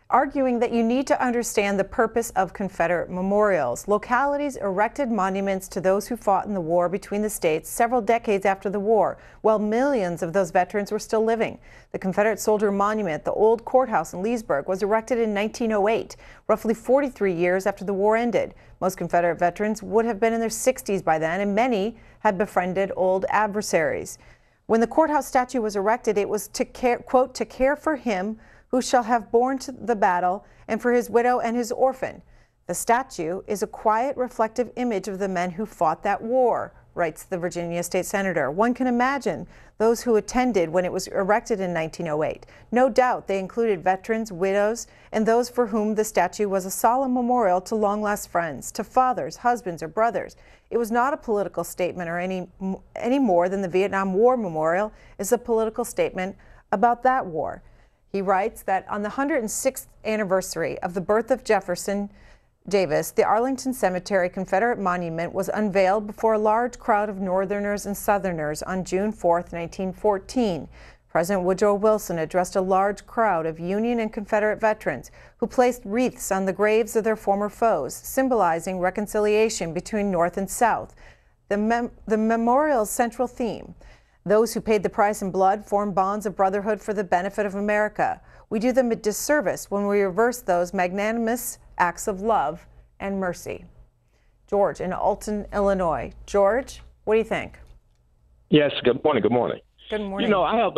arguing that you need to understand the purpose of Confederate memorials. Localities erected monuments to those who fought in the war between the states several decades after the war, while millions of those veterans were still living. The Confederate Soldier Monument, the old courthouse in Leesburg, was erected in 1908, roughly 43 years after the war ended. Most Confederate veterans would have been in their 60s by then, and many had befriended old adversaries. When the courthouse statue was erected, it was to care, quote, to care for him who shall have borne to the battle, and for his widow and his orphan. The statue is a quiet, reflective image of the men who fought that war, writes the Virginia state senator. One can imagine those who attended when it was erected in 1908. No doubt they included veterans, widows, and those for whom the statue was a solemn memorial to long-lost friends, to fathers, husbands, or brothers. It was not a political statement or any more than the Vietnam War Memorial is a political statement about that war. He writes that on the 106th anniversary of the birth of Jefferson Davis, the Arlington Cemetery Confederate Monument was unveiled before a large crowd of Northerners and Southerners on June 4, 1914. President Woodrow Wilson addressed a large crowd of Union and Confederate veterans who placed wreaths on the graves of their former foes, symbolizing reconciliation between North and South. The memorial's central theme: those who paid the price in blood form bonds of brotherhood for the benefit of America. We do them a disservice when we reverse those magnanimous acts of love and mercy. George in Alton, Illinois. George, what do you think? Yes, good morning. Good morning. Good morning. You know, I have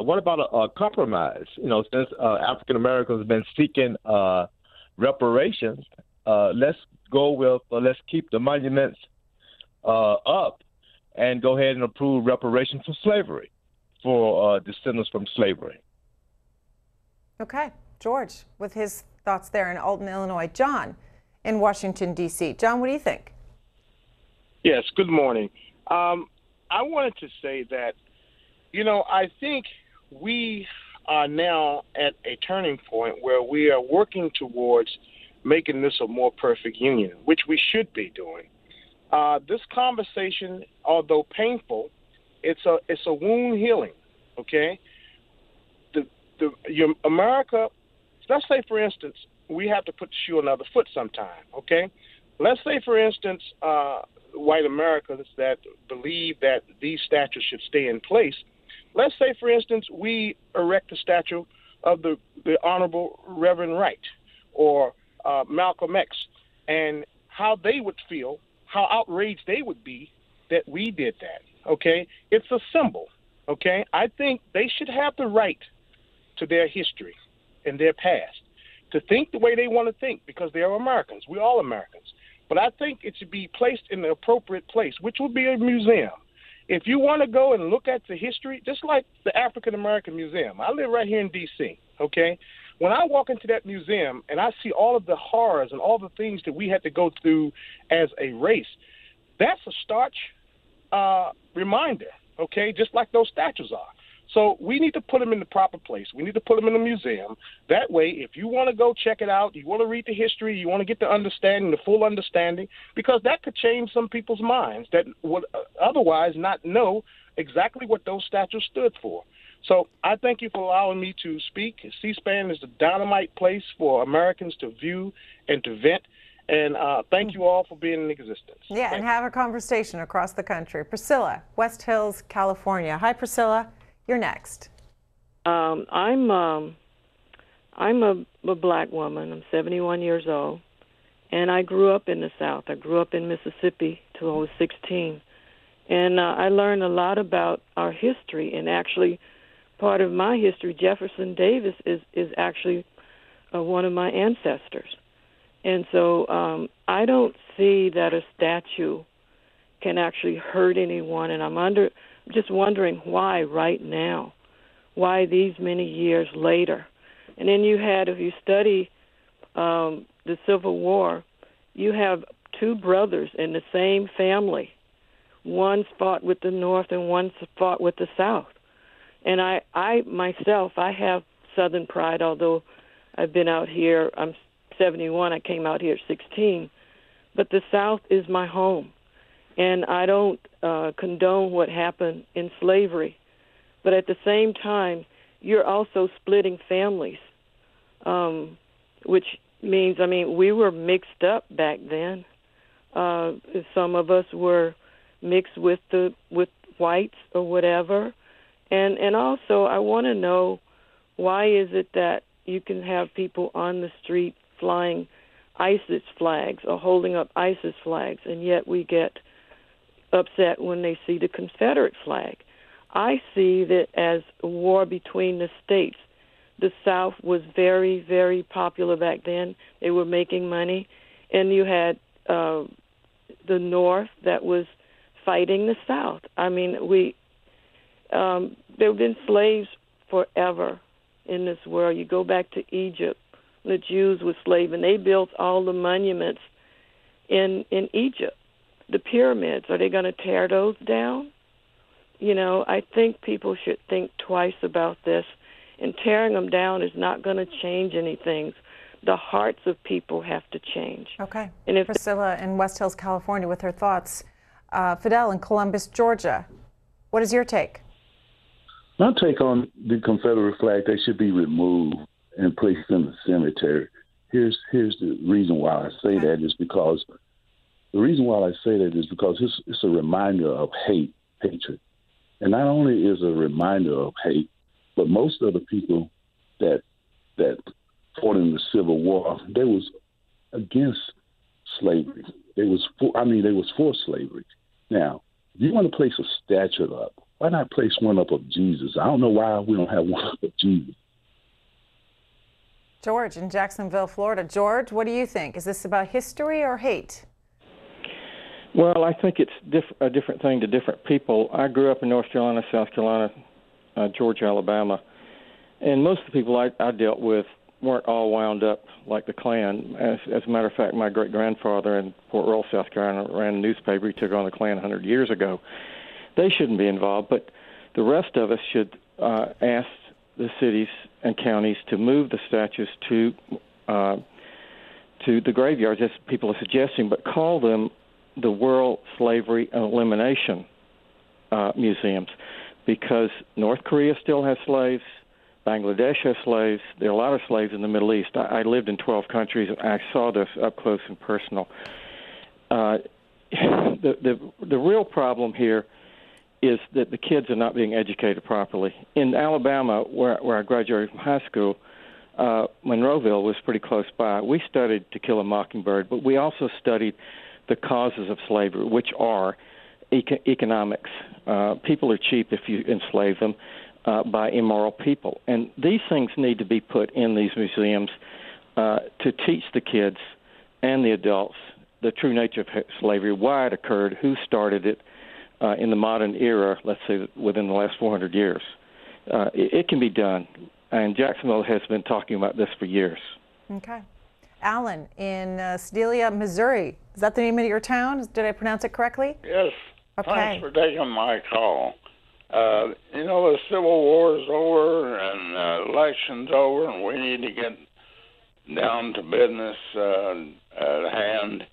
what about a compromise? You know, since African Americans have been seeking reparations, let's go with, let's keep the monuments up and go ahead and approve reparations for slavery, for descendants from slavery. Okay. George, with his thoughts there in Alton, Illinois. John in Washington, D.C. John, what do you think? Yes, good morning. I wanted to say that, you know, I think we are now at a turning point where we are working towards making this a more perfect union, which we should be doing. This conversation, although painful, it's a wound healing, okay? America, let's say, for instance, we have to put the shoe on the other foot sometime, okay? Let's say, for instance, white Americans that believe that these statues should stay in place. Let's say, for instance, we erect a statue of the Honorable Reverend Wright or Malcolm X, and how they would feel, how outraged they would be that we did that, okay? It's a symbol, okay? I think they should have the right to their history and their past, to think the way they want to think, because they are Americans. We're all Americans. But I think it should be placed in the appropriate place, which would be a museum. If you want to go and look at the history, just like the African American Museum, I live right here in D.C., okay? When I walk into that museum and I see all of the horrors and all the things that we had to go through as a race, that's a stark reminder, okay, just like those statues are. So we need to put them in the proper place. We need to put them in a museum. That way, if you want to go check it out, you want to read the history, you want to get the understanding, the full understanding, because that could change some people's minds that would otherwise not know exactly what those statues stood for. So I thank you for allowing me to speak. C-SPAN is the dynamite place for Americans to view and to vent. And thank you all for being in existence. Yeah, and have a conversation across the country. Priscilla, West Hills, California. Hi, Priscilla. You're next. I'm a black woman. I'm 71 years old, and I grew up in the South. I grew up in Mississippi till I was 16, and I learned a lot about our history. And actually, part of my history, Jefferson Davis is actually one of my ancestors. And so I don't see that a statue can actually hurt anyone, and I'm just wondering why right now, why these many years later. And then you had, if you study the Civil War, you have two brothers in the same family. One fought with the North and one fought with the South. And I myself, I have Southern pride, although I've been out here, I'm 71, I came out here at 16. But the South is my home. And I don't condone what happened in slavery. But at the same time, you're also splitting families, which means, we were mixed up back then. Some of us were mixed with whites or whatever. And also, I want to know, why is it that you can have people on the street flying ISIS flags or holding up ISIS flags, and yet we get upset when they see the Confederate flag? I see that as a war between the states. The South was very, very popular back then. They were making money. And you had the North that was fighting the South. I mean, there have been slaves forever in this world. You go back to Egypt, the Jews were slaves, and they built all the monuments in Egypt. The pyramids, are they going to tear those down? You know, I think people should think twice about this, and tearing them down is not going to change anything. The hearts of people have to change. Okay. And if Priscilla in West Hills, California, with her thoughts. Fidel in Columbus, Georgia, what is your take? My take on the Confederate flag, they should be removed and placed in the cemetery. Here's the reason why I say that is because it's a reminder of hatred. And not only is a reminder of hate, but most of the people that fought in the Civil War, they was against slavery. They was for slavery. Now, if you want to place a statue up, why not place one up of Jesus? I don't know why we don't have one up of Jesus. George in Jacksonville, Florida. George, what do you think? Is this about history or hate? Well, I think it's a different thing to different people. I grew up in North Carolina, South Carolina, Georgia, Alabama, and most of the people I dealt with weren't all wound up like the Klan. As a matter of fact, my great-grandfather in Fort Worth, South Carolina, ran a newspaper. He took on the Klan 100 years ago. They shouldn't be involved, but the rest of us should ask the cities and counties to move the statues to the graveyards, as people are suggesting, but call them the World Slavery and Elimination Museums, because North Korea still has slaves, Bangladesh has slaves, there are a lot of slaves in the Middle East. I lived in 12 countries, and I saw this up close and personal. The real problem here is that the kids are not being educated properly. In Alabama, where I graduated from high school, Monroeville was pretty close by. We studied To Kill a Mockingbird, but we also studied the causes of slavery, which are economics. People are cheap if you enslave them by immoral people. And these things need to be put in these museums to teach the kids and the adults the true nature of slavery, why it occurred, who started it in the modern era, let's say within the last 400 years. It can be done, and Jacksonville has been talking about this for years. Okay. Alan in Sedalia, Missouri. Is that the name of your town? Did I pronounce it correctly? Yes. Okay. Thanks for taking my call. You know, the Civil War is over and election's over, and we need to get down to business at hand.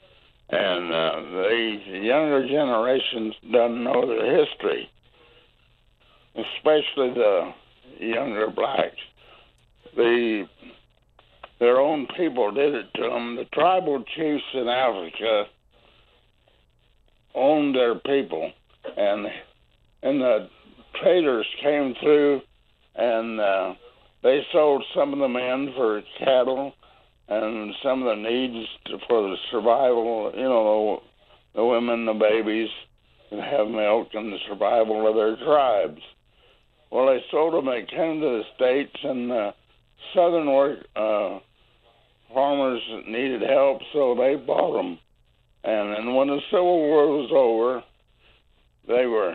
And the younger generations doesn't know the history, especially the younger blacks. Their own people did it to them. The tribal chiefs in Africa owned their people, and the traders came through, and they sold some of the men for cattle and some of the needs for the survival, you know, the women, the babies, and have milk and the survival of their tribes. Well, they sold them. They came to the States, and southern farmers needed help, so they bought them. And then when the Civil War was over, they were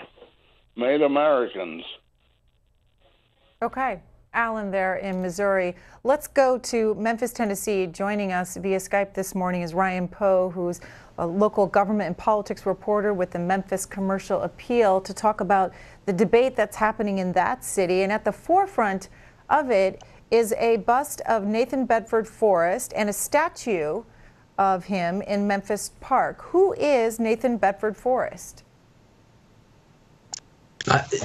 made Americans. Okay. Alan there in Missouri. Let's go to Memphis, Tennessee. Joining us via Skype this morning is Ryan Poe, who's a local government and politics reporter with the Memphis Commercial Appeal, to talk about the debate that's happening in that city. And at the forefront of it is a bust of Nathan Bedford Forrest and a statue of him in Memphis Park. Who is Nathan Bedford Forrest?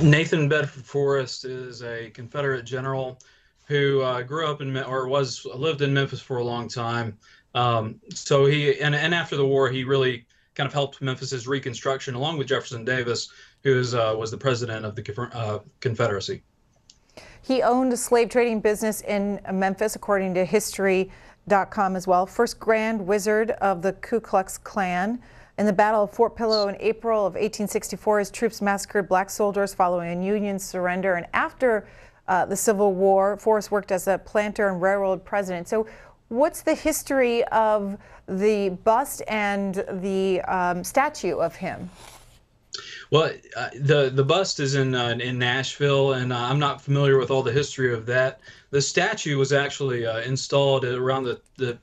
Nathan Bedford Forrest is a Confederate general who grew up in lived in Memphis for a long time. So he and after the war, he really kind of helped Memphis's reconstruction, along with Jefferson Davis, who was the president of the Confederacy. He owned a slave trading business in Memphis, according to History.com as well. First Grand Wizard of the Ku Klux Klan. In the Battle of Fort Pillow in April of 1864, his troops massacred black soldiers following a Union surrender. And after the Civil War, Forrest worked as a planter and railroad president. So what's the history of the bust and the statue of him? Well, the bust is in Nashville, and I'm not familiar with all the history of that. The statue was actually installed at around the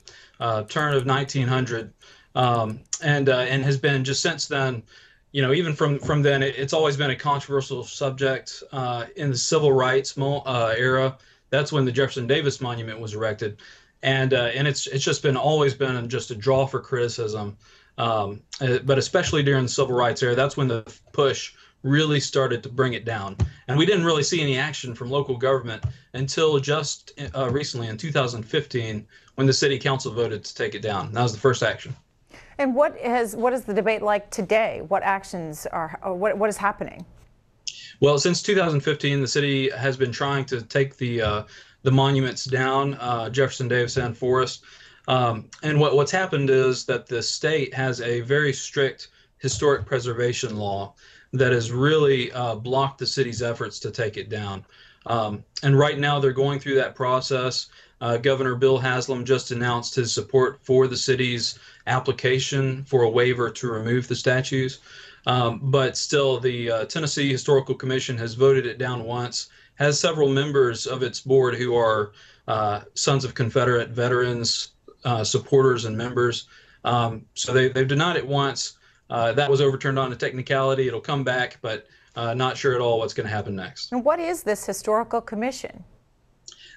turn of 1900, and has been just since then. Even from then, it's always been a controversial subject in the civil rights era. That's when the Jefferson Davis Monument was erected, and it's just always been just a draw for criticism. But especially during the civil rights era, that's when the push really started to bring it down. And we didn't really see any action from local government until just recently in 2015, when the city council voted to take it down. That was the first action. And what is the debate like today? What actions what is happening? Well, since 2015, the city has been trying to take the monuments down, Jefferson Davis and Forrest. And what's happened is that the state has a very strict historic preservation law that has really blocked the city's efforts to take it down. And right now they're going through that process. Governor Bill Haslam just announced his support for the city's application for a waiver to remove the statues. But still, the Tennessee Historical Commission has voted it down once, has several members of its board who are Sons of Confederate veterans, supporters and members. So they've denied it once. That was overturned on a technicality. It'll come back, but not sure at all what's going to happen next. And what is this Historical Commission?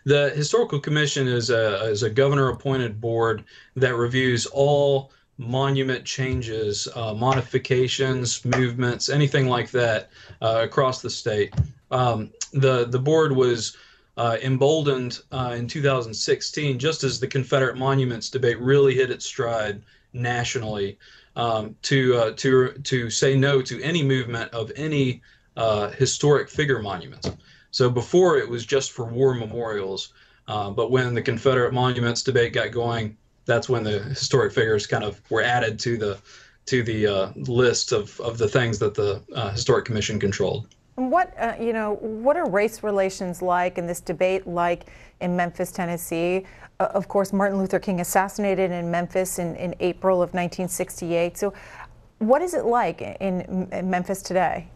The Historical Commission is a governor-appointed board that reviews all monument changes, modifications, movements, anything like that across the state. The board was emboldened in 2016, just as the Confederate monuments debate really hit its stride nationally, to say no to any movement of any historic figure monuments. So before it was just for war memorials, but when the Confederate monuments debate got going, that's when the historic figures kind of were added to the list of the things that the Historic Commission controlled. And what are race relations like in this debate like in Memphis, Tennessee? Of course, Martin Luther King assassinated in Memphis in April of 1968. So what is it like in Memphis today?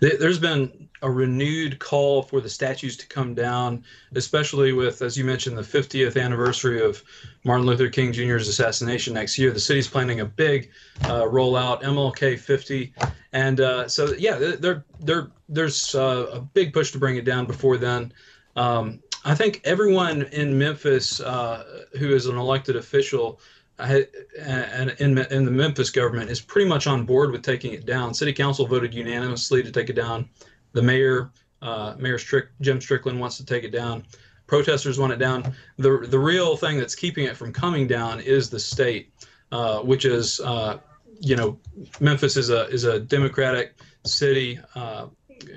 There's been a renewed call for the statues to come down, especially with, as you mentioned, the 50th anniversary of Martin Luther King Jr.'s assassination next year. The city's planning a big rollout, MLK 50. And so, yeah, there's a big push to bring it down before then. I think everyone in Memphis who is an elected official and in the Memphis government is pretty much on board with taking it down. City Council voted unanimously to take it down. The mayor, Jim Strickland, wants to take it down. Protesters want it down. The real thing that's keeping it from coming down is the state, which is, Memphis is a Democratic city,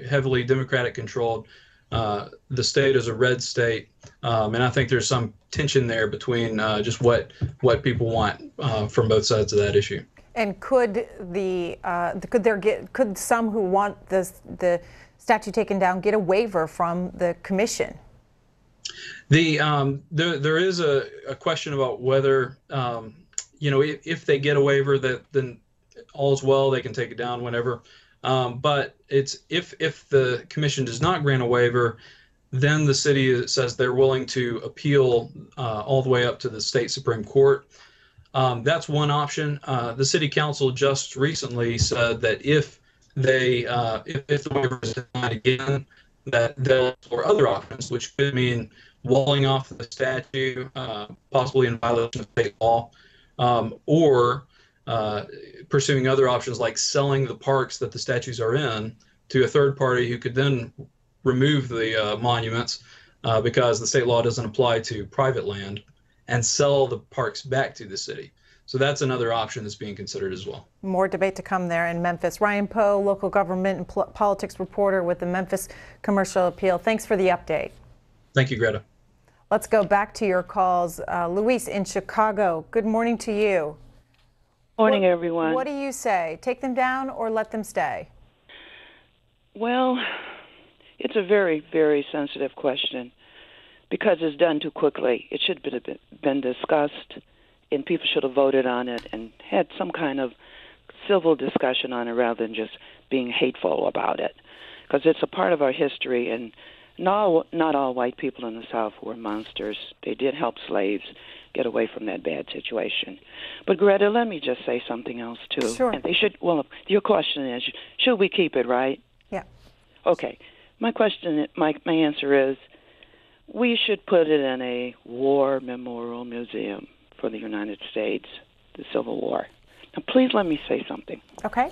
heavily Democratic controlled. The state is a red state, and I think there's some tension there between just what people want from both sides of that issue. And could some who want the statue taken down get a waiver from the commission? There is a question about whether if they get a waiver, then all's well, they can take it down whenever. But it's if the commission does not grant a waiver, then the city says they're willing to appeal all the way up to the state Supreme Court. That's one option. The city council just recently said that if the waiver is denied again, that they'll explore other options, which could mean walling off the statue, possibly in violation of state law, or pursuing other options like selling the parks that the statues are in to a third party who could then remove the monuments because the state law doesn't apply to private land, and sell the parks back to the city. So that's another option that's being considered as well. More debate to come there in Memphis. Ryan Poe, local government and politics reporter with the Memphis Commercial Appeal. Thanks for the update. Thank you, Greta. Let's go back to your calls. Luis in Chicago, good morning to you. Morning, everyone. What do you say? Take them down or let them stay? Well, it's a very, very sensitive question because it's done too quickly. It should have been discussed, and people should have voted on it and had some kind of civil discussion on it rather than just being hateful about it, because it's a part of our history. And not all white people in the South were monsters. They did help slaves get away from that bad situation. But Greta, let me just say something else too. Sure. And they should. Well, your question is, should we keep it, right? Yeah. Okay. My answer is, we should put it in a war memorial museum for the United States, the Civil War. Now, please let me say something. Okay.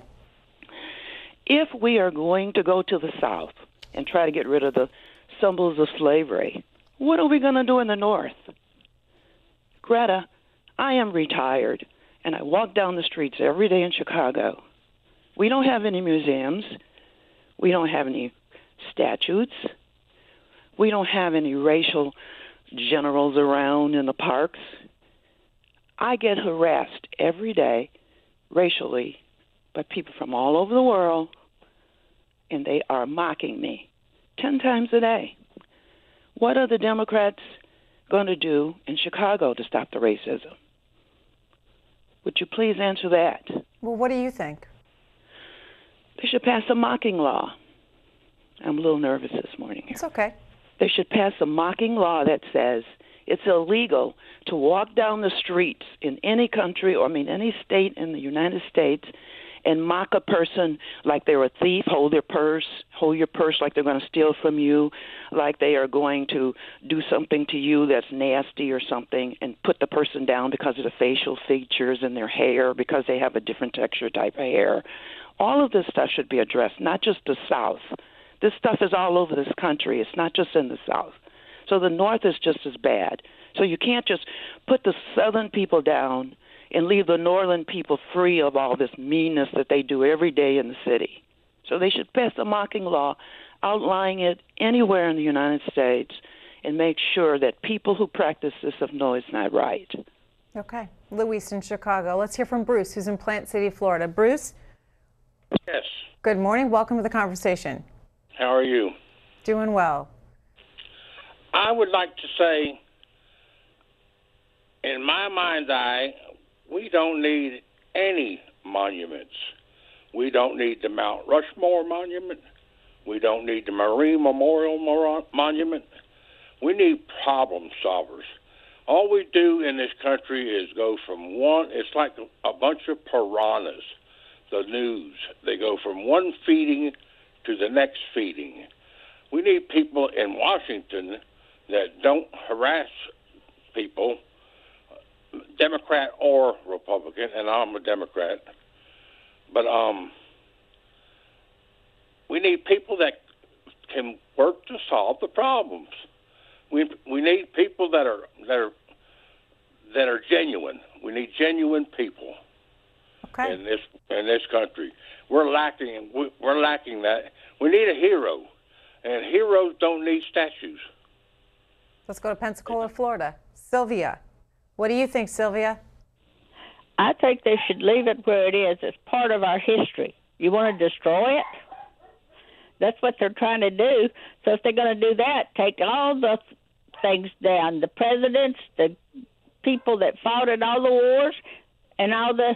If we are going to go to the South and try to get rid of the symbols of slavery, what are we going to do in the North? Greta, I am retired, and I walk down the streets every day in Chicago. We don't have any museums. We don't have any statues. We don't have any racial generals around in the parks. I get harassed every day racially by people from all over the world, and they are mocking me 10 times a day. What are the Democrats going to do in Chicago to stop the racism? Would you please answer that? Well, what do you think? They should pass a mocking law. I'm a little nervous this morning here. It's okay. They should pass a mocking law that says it's illegal to walk down the streets in any country, or any state in the United States, and mock a person like they're a thief, hold your purse like they're going to steal from you, like they are going to do something to you that's nasty or something, and put the person down because of the facial features and their hair, because they have a different texture type of hair. All of this stuff should be addressed, not just the South. This stuff is all over this country. It's not just in the South. So the North is just as bad. So you can't just put the Southern people down and leave the Northern people free of all this meanness that they do every day in the city. So they should pass a mocking law outlining it anywhere in the United States and make sure that people who practice this know it's not right. Okay. Luis in Chicago. Let's hear from Bruce, who's in Plant City, Florida. Bruce? Yes. Good morning. Welcome to the conversation. How are you? Doing well. I would like to say, in my mind's eye, we don't need any monuments. We don't need the Mount Rushmore Monument. We don't need the Marine Memorial Monument. We need problem solvers. All we do in this country is go from one, it's like a bunch of piranhas, the news. They go from one feeding to the next feeding. We need people in Washington that don't harass people, Democrat or Republican, and I'm a Democrat. But we need people that can work to solve the problems. We need people that are genuine. We need genuine people in this country. We're lacking that. We need a hero, and heroes don't need statues. Let's go to Pensacola, Florida. Sylvia. What do you think, Sylvia? I think they should leave it where it is. It's part of our history. You want to destroy it? That's what they're trying to do. So if they're going to do that, take all the things down, the presidents, the people that fought in all the wars, and all the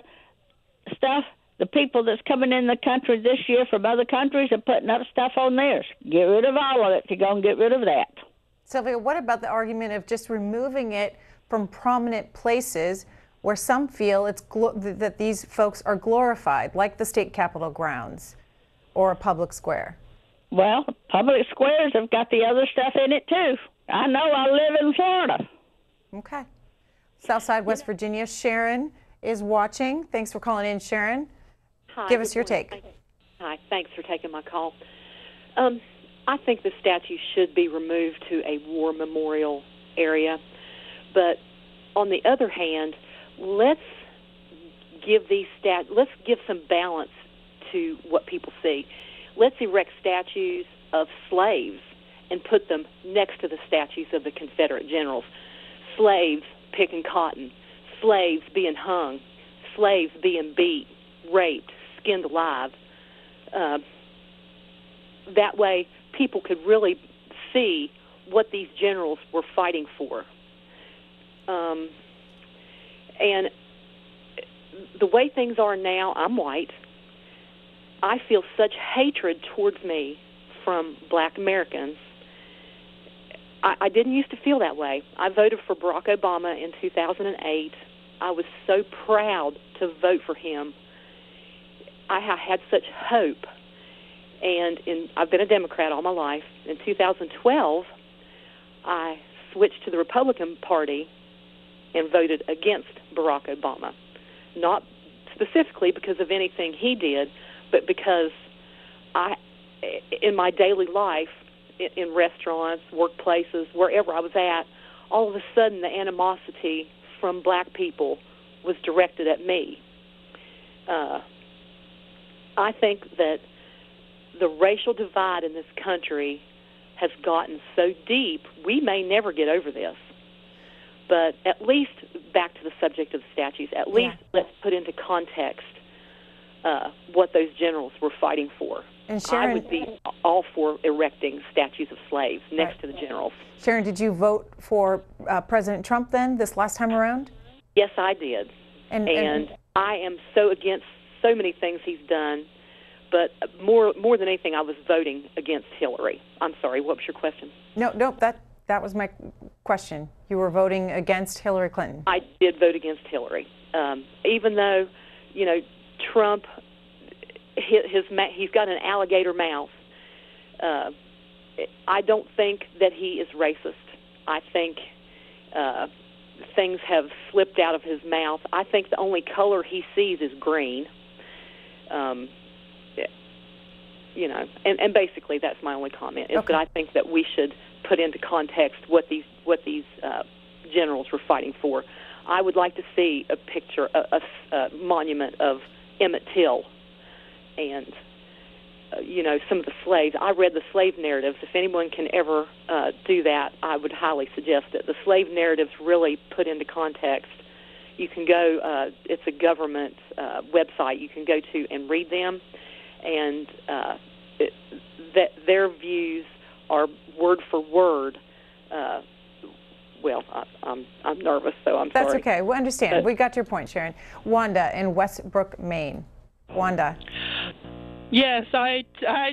stuff, the people that's coming in the country this year from other countries are putting up stuff on theirs. Get rid of all of it if you're going to get rid of that. Sylvia, what about the argument of just removing it from prominent places where some feel that these folks are glorified, like the state capitol grounds or a public square? Well, public squares have got the other stuff in it, too. I know. I live in Florida. Okay. Southside West Virginia, Sharon is watching. Thanks for calling in, Sharon. Hi. Give us your take. Hi. Thanks for taking my call. I think the statue should be removed to a war memorial area. But on the other hand, let's give some balance to what people see. Let's erect statues of slaves and put them next to the statues of the Confederate generals. Slaves picking cotton, slaves being hung, slaves being beat, raped, skinned alive. That way, people could really see what these generals were fighting for. And the way things are now, I'm white. I feel such hatred towards me from black Americans. I didn't used to feel that way. I voted for Barack Obama in 2008. I was so proud to vote for him. I had such hope. And I've been a Democrat all my life. In 2012, I switched to the Republican Party and voted against Barack Obama. Not specifically because of anything he did, but because in my daily life, in restaurants, workplaces, wherever I was at, all of a sudden the animosity from black people was directed at me. I think that the racial divide in this country has gotten so deep, we may never get over this. But at least, back to the subject of the statues, at least let's put into context what those generals were fighting for. And Sharon, I would be all for erecting statues of slaves next to the generals. Sharon, did you vote for President Trump then, this last time around? Yes, I did. And I am so against so many things he's done, but more than anything, I was voting against Hillary. I'm sorry, what was your question? No, that was my question. You were voting against Hillary Clinton. I did vote against Hillary. Even though, Trump, he's got an alligator mouth. I don't think that he is racist. I think things have slipped out of his mouth. I think the only color he sees is green. And basically that's my only comment, is that I think that we should put into context what these generals were fighting for. I would like to see a picture, a monument of Emmett Till and, some of the slaves. I read the slave narratives. If anyone can ever do that, I would highly suggest it. The slave narratives really put into context. You can go, it's a government website you can go to and read them, and that their views are word for word. I'm nervous, so I'm sorry. That's okay. We understand. We got your point, Sharon. Wanda in Westbrook, Maine. Wanda. Yes, I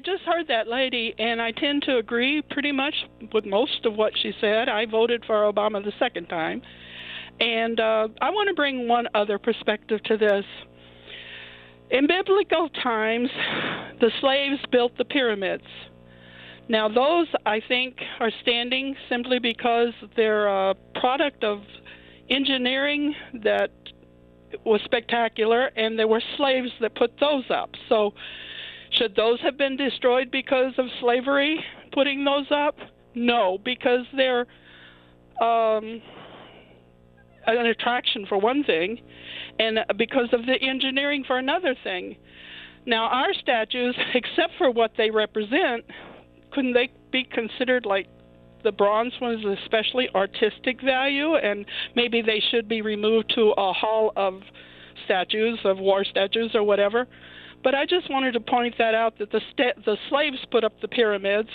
just heard that lady, and I tend to agree pretty much with most of what she said. I voted for Obama the second time. And I want to bring one other perspective to this. In biblical times, the slaves built the pyramids. Now, those, I think, are standing simply because they're a product of engineering that was spectacular, and there were slaves that put those up. So should those have been destroyed because of slavery putting those up? No, because they're an attraction for one thing, and because of the engineering for another thing. Now, our statues, except for what they represent, couldn't they be considered like the bronze ones, especially artistic value, and maybe they should be removed to a hall of statues, of war statues or whatever? But I just wanted to point that out, that the slaves put up the pyramids,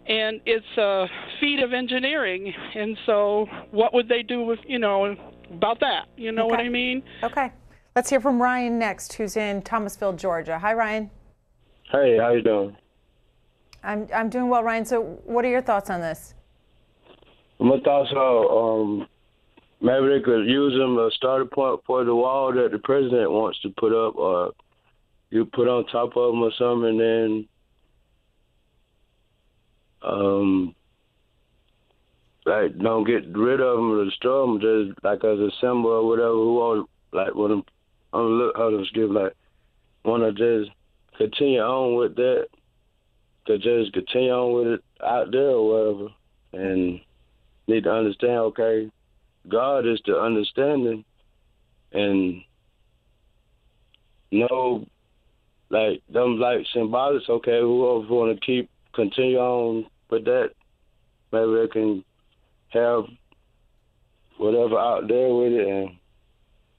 and it's a feat of engineering. And so what would they do with, about that? You know what I mean? Okay. Let's hear from Ryan next, who's in Thomasville, Georgia. Hi, Ryan. Hey, how you doing? I'm doing well, Ryan. So what are your thoughts on this? My thoughts are maybe they could use them as a starting point for the wall that the president wants to put up, or you put on top of them or something, and then don't get rid of them or destroy them, just like as a symbol or whatever. Who want, like, want to just continue on with that, to just continue on with it out there or whatever, and need to understand, okay, God is the understanding, and know, like, them, like, symbolics, okay, whoever want to continue on with that, maybe they can have whatever out there with it, and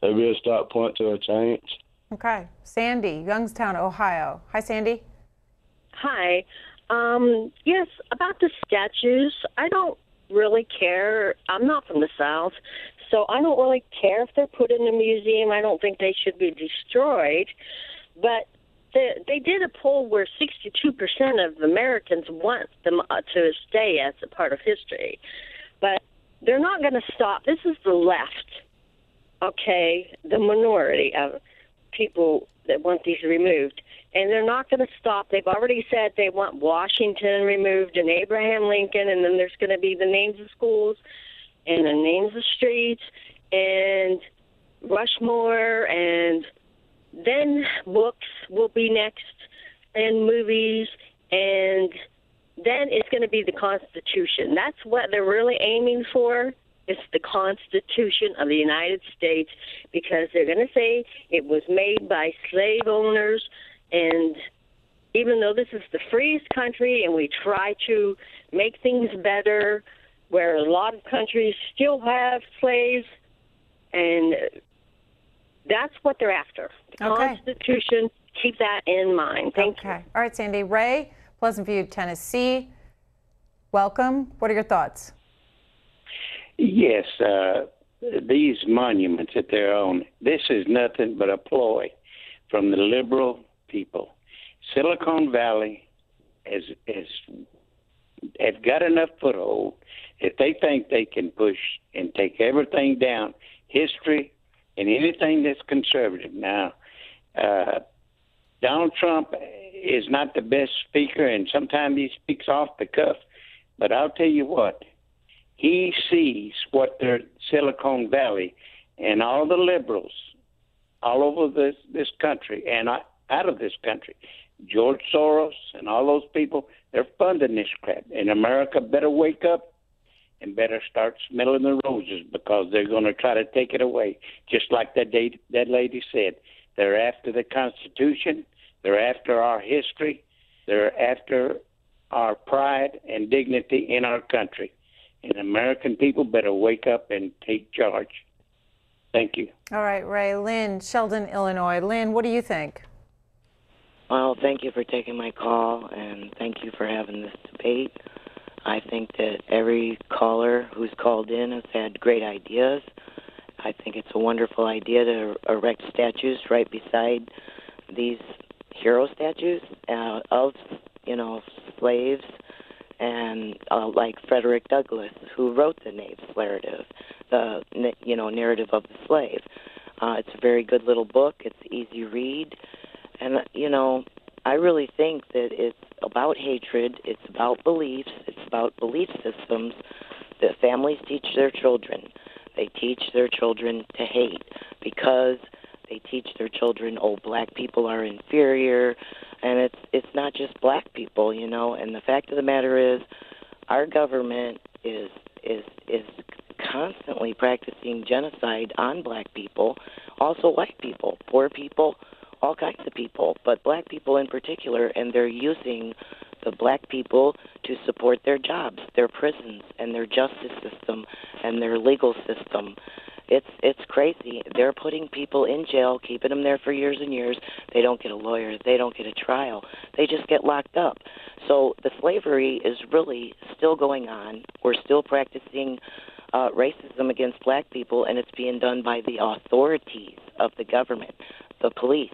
maybe it'll start point to a change. Okay. Sandy, Youngstown, Ohio. Hi, Sandy. Hi. Yes, about the statues, I don't really care. I'm not from the South, So I don't really care if they're put in a museum. I don't think they should be destroyed. But they did a poll where 62% of Americans want them to stay as a part of history. But they're not going to stop. This is the left, okay, the minority of people that want these removed. And they're not going to stop. They've already said they want Washington removed and Abraham Lincoln, and then there's going to be the names of schools and the names of streets and Rushmore, and then books will be next, and movies, and then it's going to be the Constitution. That's what they're really aiming for. It's the Constitution of the United States, because they're going to say it was made by slave owners, and even though this is the freest country and we try to make things better, where a lot of countries still have slaves, and that's what they're after. The Constitution, keep that in mind. Thank you. All right, Sandy. Ray, Pleasant View, Tennessee. Welcome. What are your thoughts? Yes, these monuments that they're on, this is nothing but a ploy from the liberal people. Silicon Valley has got enough foothold if they think they can push and take everything down, history and anything that's conservative. Now, Donald Trump is not the best speaker, and sometimes he speaks off the cuff, but I'll tell you what, he sees what their Silicon Valley and all the liberals all over this country and out of this country, George Soros and all those people, they're funding this crap. And America better wake up and better start smelling the roses, because they're going to try to take it away. Just like that lady said, they're after the Constitution, they're after our history, they're after our pride and dignity in our country. And American people better wake up and take charge. Thank you. All right, Ray. Lynn, Sheldon, Illinois. Lynn, what do you think? Well, thank you for taking my call, and thank you for having this debate. I think that every caller who's called in has had great ideas. I think it's a wonderful idea to erect statues right beside these hero statues of, slaves, and like Frederick Douglass, who wrote the Knave's narrative, the narrative of the slave. It's a very good little book. It's easy read. And, I really think that it's about hatred. It's about beliefs. It's about belief systems that families teach their children. They teach their children to hate because they teach their children, black people are inferior. And it's not just black people, And the fact of the matter is, our government is constantly practicing genocide on black people, also white people, poor people, all kinds of people, but black people in particular, and they're using the black people to support their jobs, their prisons, and their justice system, and their legal system. It's crazy. They're putting people in jail, keeping them there for years and years. They don't get a lawyer. They don't get a trial. They just get locked up. So the slavery is really still going on. We're still practicing racism against black people, and it's being done by the authorities of the government, the police,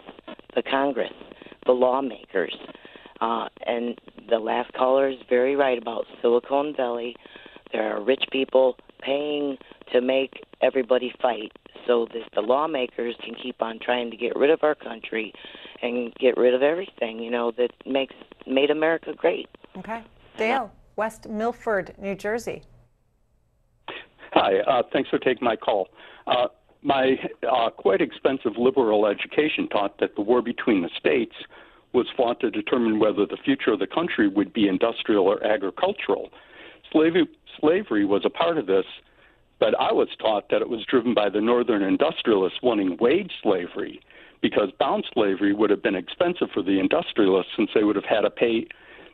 the Congress, the lawmakers. And the last caller is very right about Silicon Valley. There are rich people paying to make everybody fight so that the lawmakers can keep on trying to get rid of our country and get rid of everything, that made America great. Okay. Dale, West Milford, New Jersey. Hi, thanks for taking my call. My quite expensive liberal education taught that the war between the states was fought to determine whether the future of the country would be industrial or agricultural. Slavery was a part of this, but I was taught that it was driven by the northern industrialists wanting wage slavery, because bound slavery would have been expensive for the industrialists, since they would have had to pay,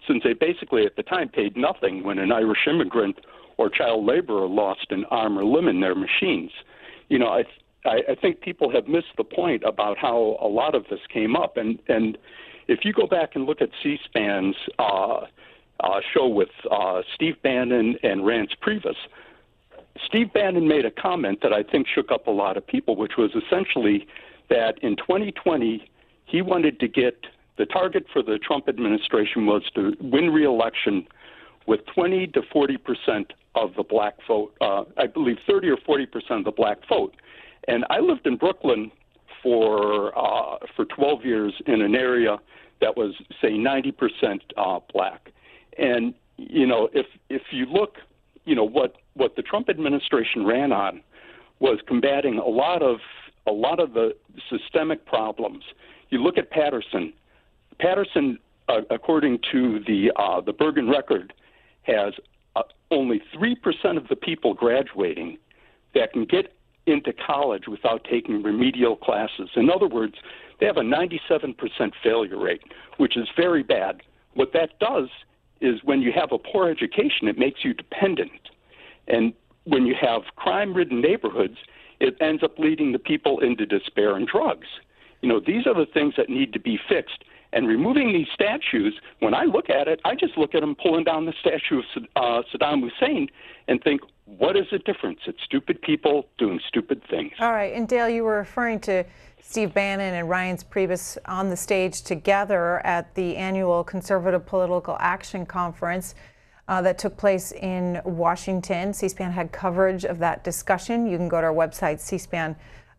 since they basically at the time paid nothing when an Irish immigrant or child laborer lost an arm or limb in their machines. I think people have missed the point about how a lot of this came up. And if you go back and look at C-SPAN's show with Steve Bannon and Rance Priebus, Steve Bannon made a comment that I think shook up a lot of people, which was essentially that in 2020, he wanted to get the target for the Trump administration was to win re-election with 20 to 40% of the black vote, I believe 30 or 40% of the black vote. And I lived in Brooklyn for 12 years in an area that was, say, 90% black. And, if you look, what the Trump administration ran on was combating a lot of the systemic problems. You look at Patterson. Patterson, according to the Bergen Record, has only 3% of the people graduating that can get into college without taking remedial classes. In other words, they have a 97% failure rate, which is very bad. What that does is when you have a poor education, it makes you dependent. And when you have crime-ridden neighborhoods, it ends up leading the people into despair and drugs. These are the things that need to be fixed. And removing these statues, when I look at it, I just look at them pulling down the statue of Saddam Hussein and think, what is the difference? It's stupid people doing stupid things. All right. And Dale, you were referring to Steve Bannon and Reince Priebus on the stage together at the annual Conservative Political Action Conference that took place in Washington. C-SPAN had coverage of that discussion. You can go to our website,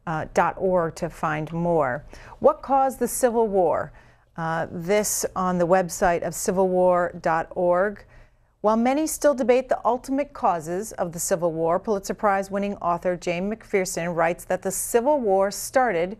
cspan.org, to find more. What caused the Civil War? This on the website of civilwar.org. While many still debate the ultimate causes of the Civil War, Pulitzer Prize-winning author Jane McPherson writes that the Civil War started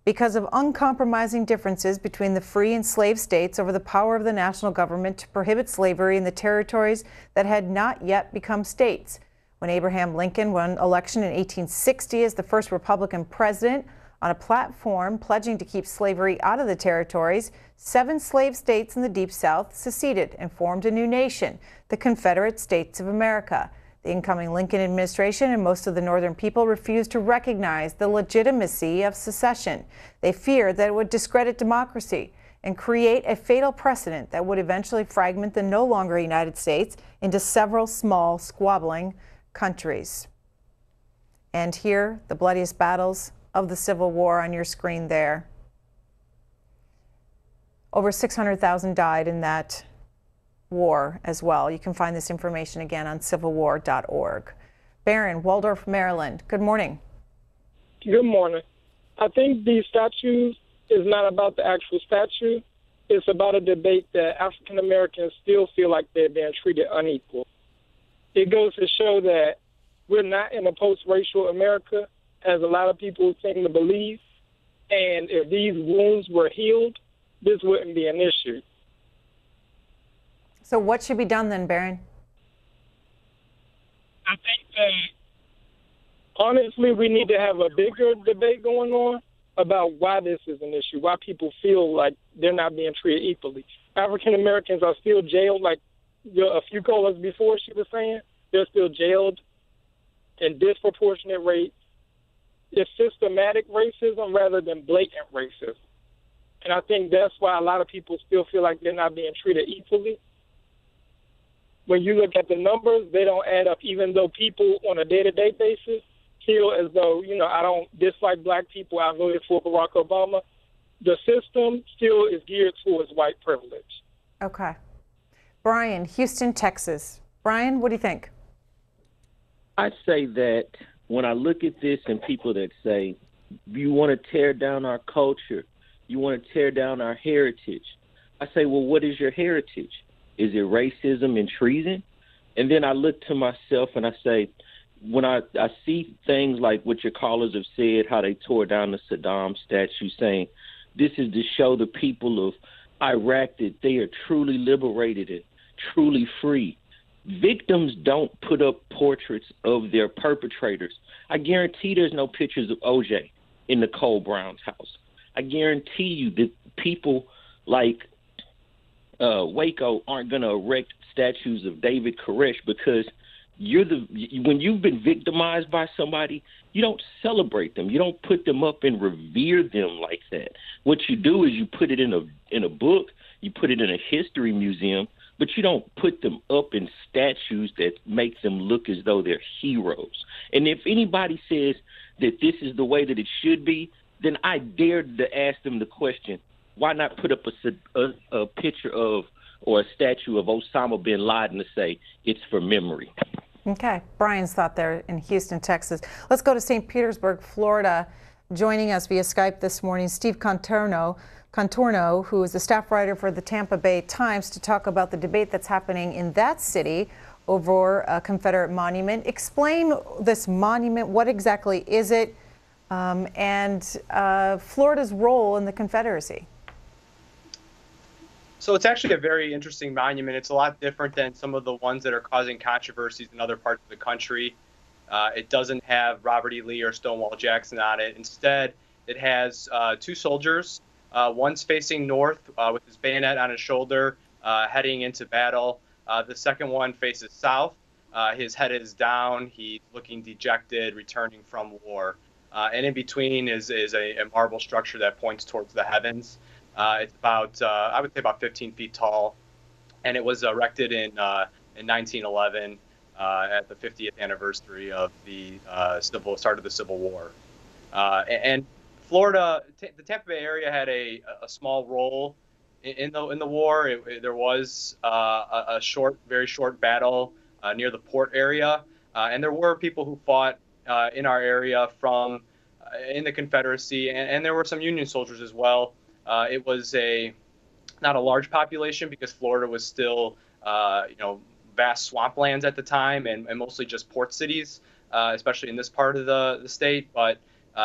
because of uncompromising differences between the free and slave states over the power of the national government to prohibit slavery in the territories that had not yet become states. When Abraham Lincoln won election in 1860 as the first Republican president, on a platform pledging to keep slavery out of the territories, 7 slave states in the Deep South seceded and formed a new nation, the Confederate States of America. The incoming Lincoln administration and most of the northern people refused to recognize the legitimacy of secession. They feared that it would discredit democracy and create a fatal precedent that would eventually fragment the no longer United States into several small, squabbling countries. And here, the bloodiest battles of the Civil War on your screen there. Over 600,000 died in that war as well. You can find this information again on civilwar.org. Barron, Waldorf, Maryland. Good morning. Good morning. I think these statues is not about the actual statue. It's about a debate that African Americans still feel like they're being treated unequal. It goes to show that we're not in a post-racial America, as a lot of people seem to believe. And if these wounds were healed, this wouldn't be an issue. So what should be done then, Barron? I think that, honestly, we need to have a bigger debate going on about why this is an issue, why people feel like they're not being treated equally. African Americans are still jailed, like a few callers before she was saying. They're still jailed in disproportionate rates. It's systematic racism rather than blatant racism. And I think that's why a lot of people still feel like they're not being treated equally. When you look at the numbers, they don't add up, even though people on a day-to-day basis feel as though, I don't dislike black people, I voted for Barack Obama. The system still is geared towards white privilege. Okay. Brian, Houston, Texas. Brian, what do you think? I say that when I look at this and people that say, you want to tear down our culture, you want to tear down our heritage, I say, well, what is your heritage? Is it racism and treason? And then I look to myself and I say, when I see things like what your callers have said, how they tore down the Saddam statue, saying this is to show the people of Iraq that they are truly liberated and truly free. Victims don't put up portraits of their perpetrators. I guarantee there's no pictures of OJ in Nicole Brown's house. I guarantee you that people like Waco aren't going to erect statues of David Koresh because when you've been victimized by somebody, you don't celebrate them. You don't put them up and revere them like that. What you do is you put it in a book, you put it in a history museum but you don't put them up in statues that make them look as though they're heroes. And if anybody says that this is the way that it should be, then I dare to ask them the question, why not put up a picture of or a statue of Osama bin Laden to say it's for memory? Okay, Brian's thought there in Houston, Texas. Let's go to St. Petersburg, Florida. Joining us via Skype this morning, Steve Contorno, who is the staff writer for the Tampa Bay Times, to talk about the debate that's happening in that city over a Confederate monument. Explain this monument. What exactly is it? And Florida's role in the Confederacy. So it's actually a very interesting monument. It's a lot different than some of the ones that are causing controversies in other parts of the country. It doesn't have Robert E. Lee or Stonewall Jackson on it. Instead, it has two soldiers. One's facing north with his bayonet on his shoulder, heading into battle. The second one faces south. His head is down. He's looking dejected, returning from war. And in between is a marble structure that points towards the heavens. It's about, I would say, about 15 feet tall, and it was erected in 1911 at the 50th anniversary of the start of the Civil War. And Florida, the Tampa Bay area had a small role in the war. There was a very short battle near the port area, and there were people who fought in our area from in the Confederacy, and there were some Union soldiers as well. It was not a large population because Florida was still, vast swamplands at the time and mostly just port cities, especially in this part of the state. But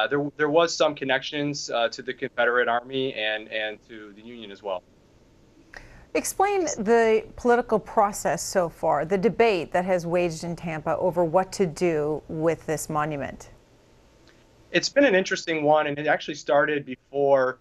there was some connections to the Confederate Army and to the Union as well. Explain the political process so far, the debate that has waged in Tampa over what to do with this monument. It's been an interesting one, and it actually started before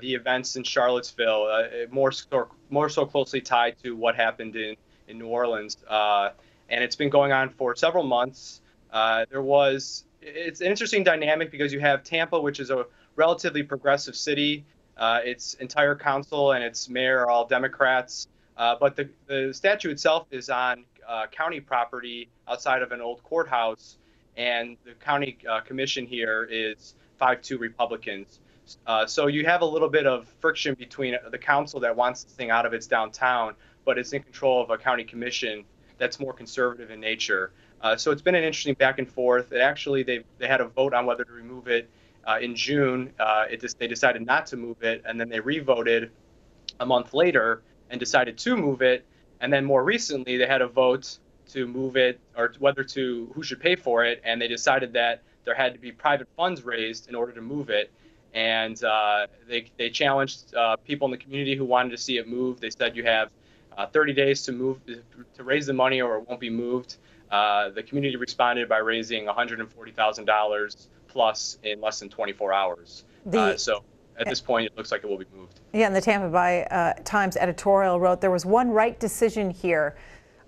the events in Charlottesville, more so closely tied to what happened in New Orleans. And it's been going on for several months. It's an interesting dynamic because you have Tampa, which is a relatively progressive city. Its entire council and its mayor are all Democrats. But the statue itself is on county property outside of an old courthouse. And the county commission here is 5-2 Republicans. So you have a little bit of friction between the council that wants this thing out of its downtown, but it's in control of a county commission that's more conservative in nature. So it's been an interesting back and forth. They had a vote on whether to remove it in June. They decided not to move it, and then they re-voted a month later and decided to move it. And then more recently, they had a vote to move it or who should pay for it, and they decided that there had to be private funds raised in order to move it. And they challenged people in the community who wanted to see it moved. They said you have 30 days to raise the money or it won't be moved. The community responded by raising $140,000 plus in less than 24 hours. So at this point, it looks like it will be moved. Yeah, and the Tampa Bay Times editorial wrote, there was one right decision here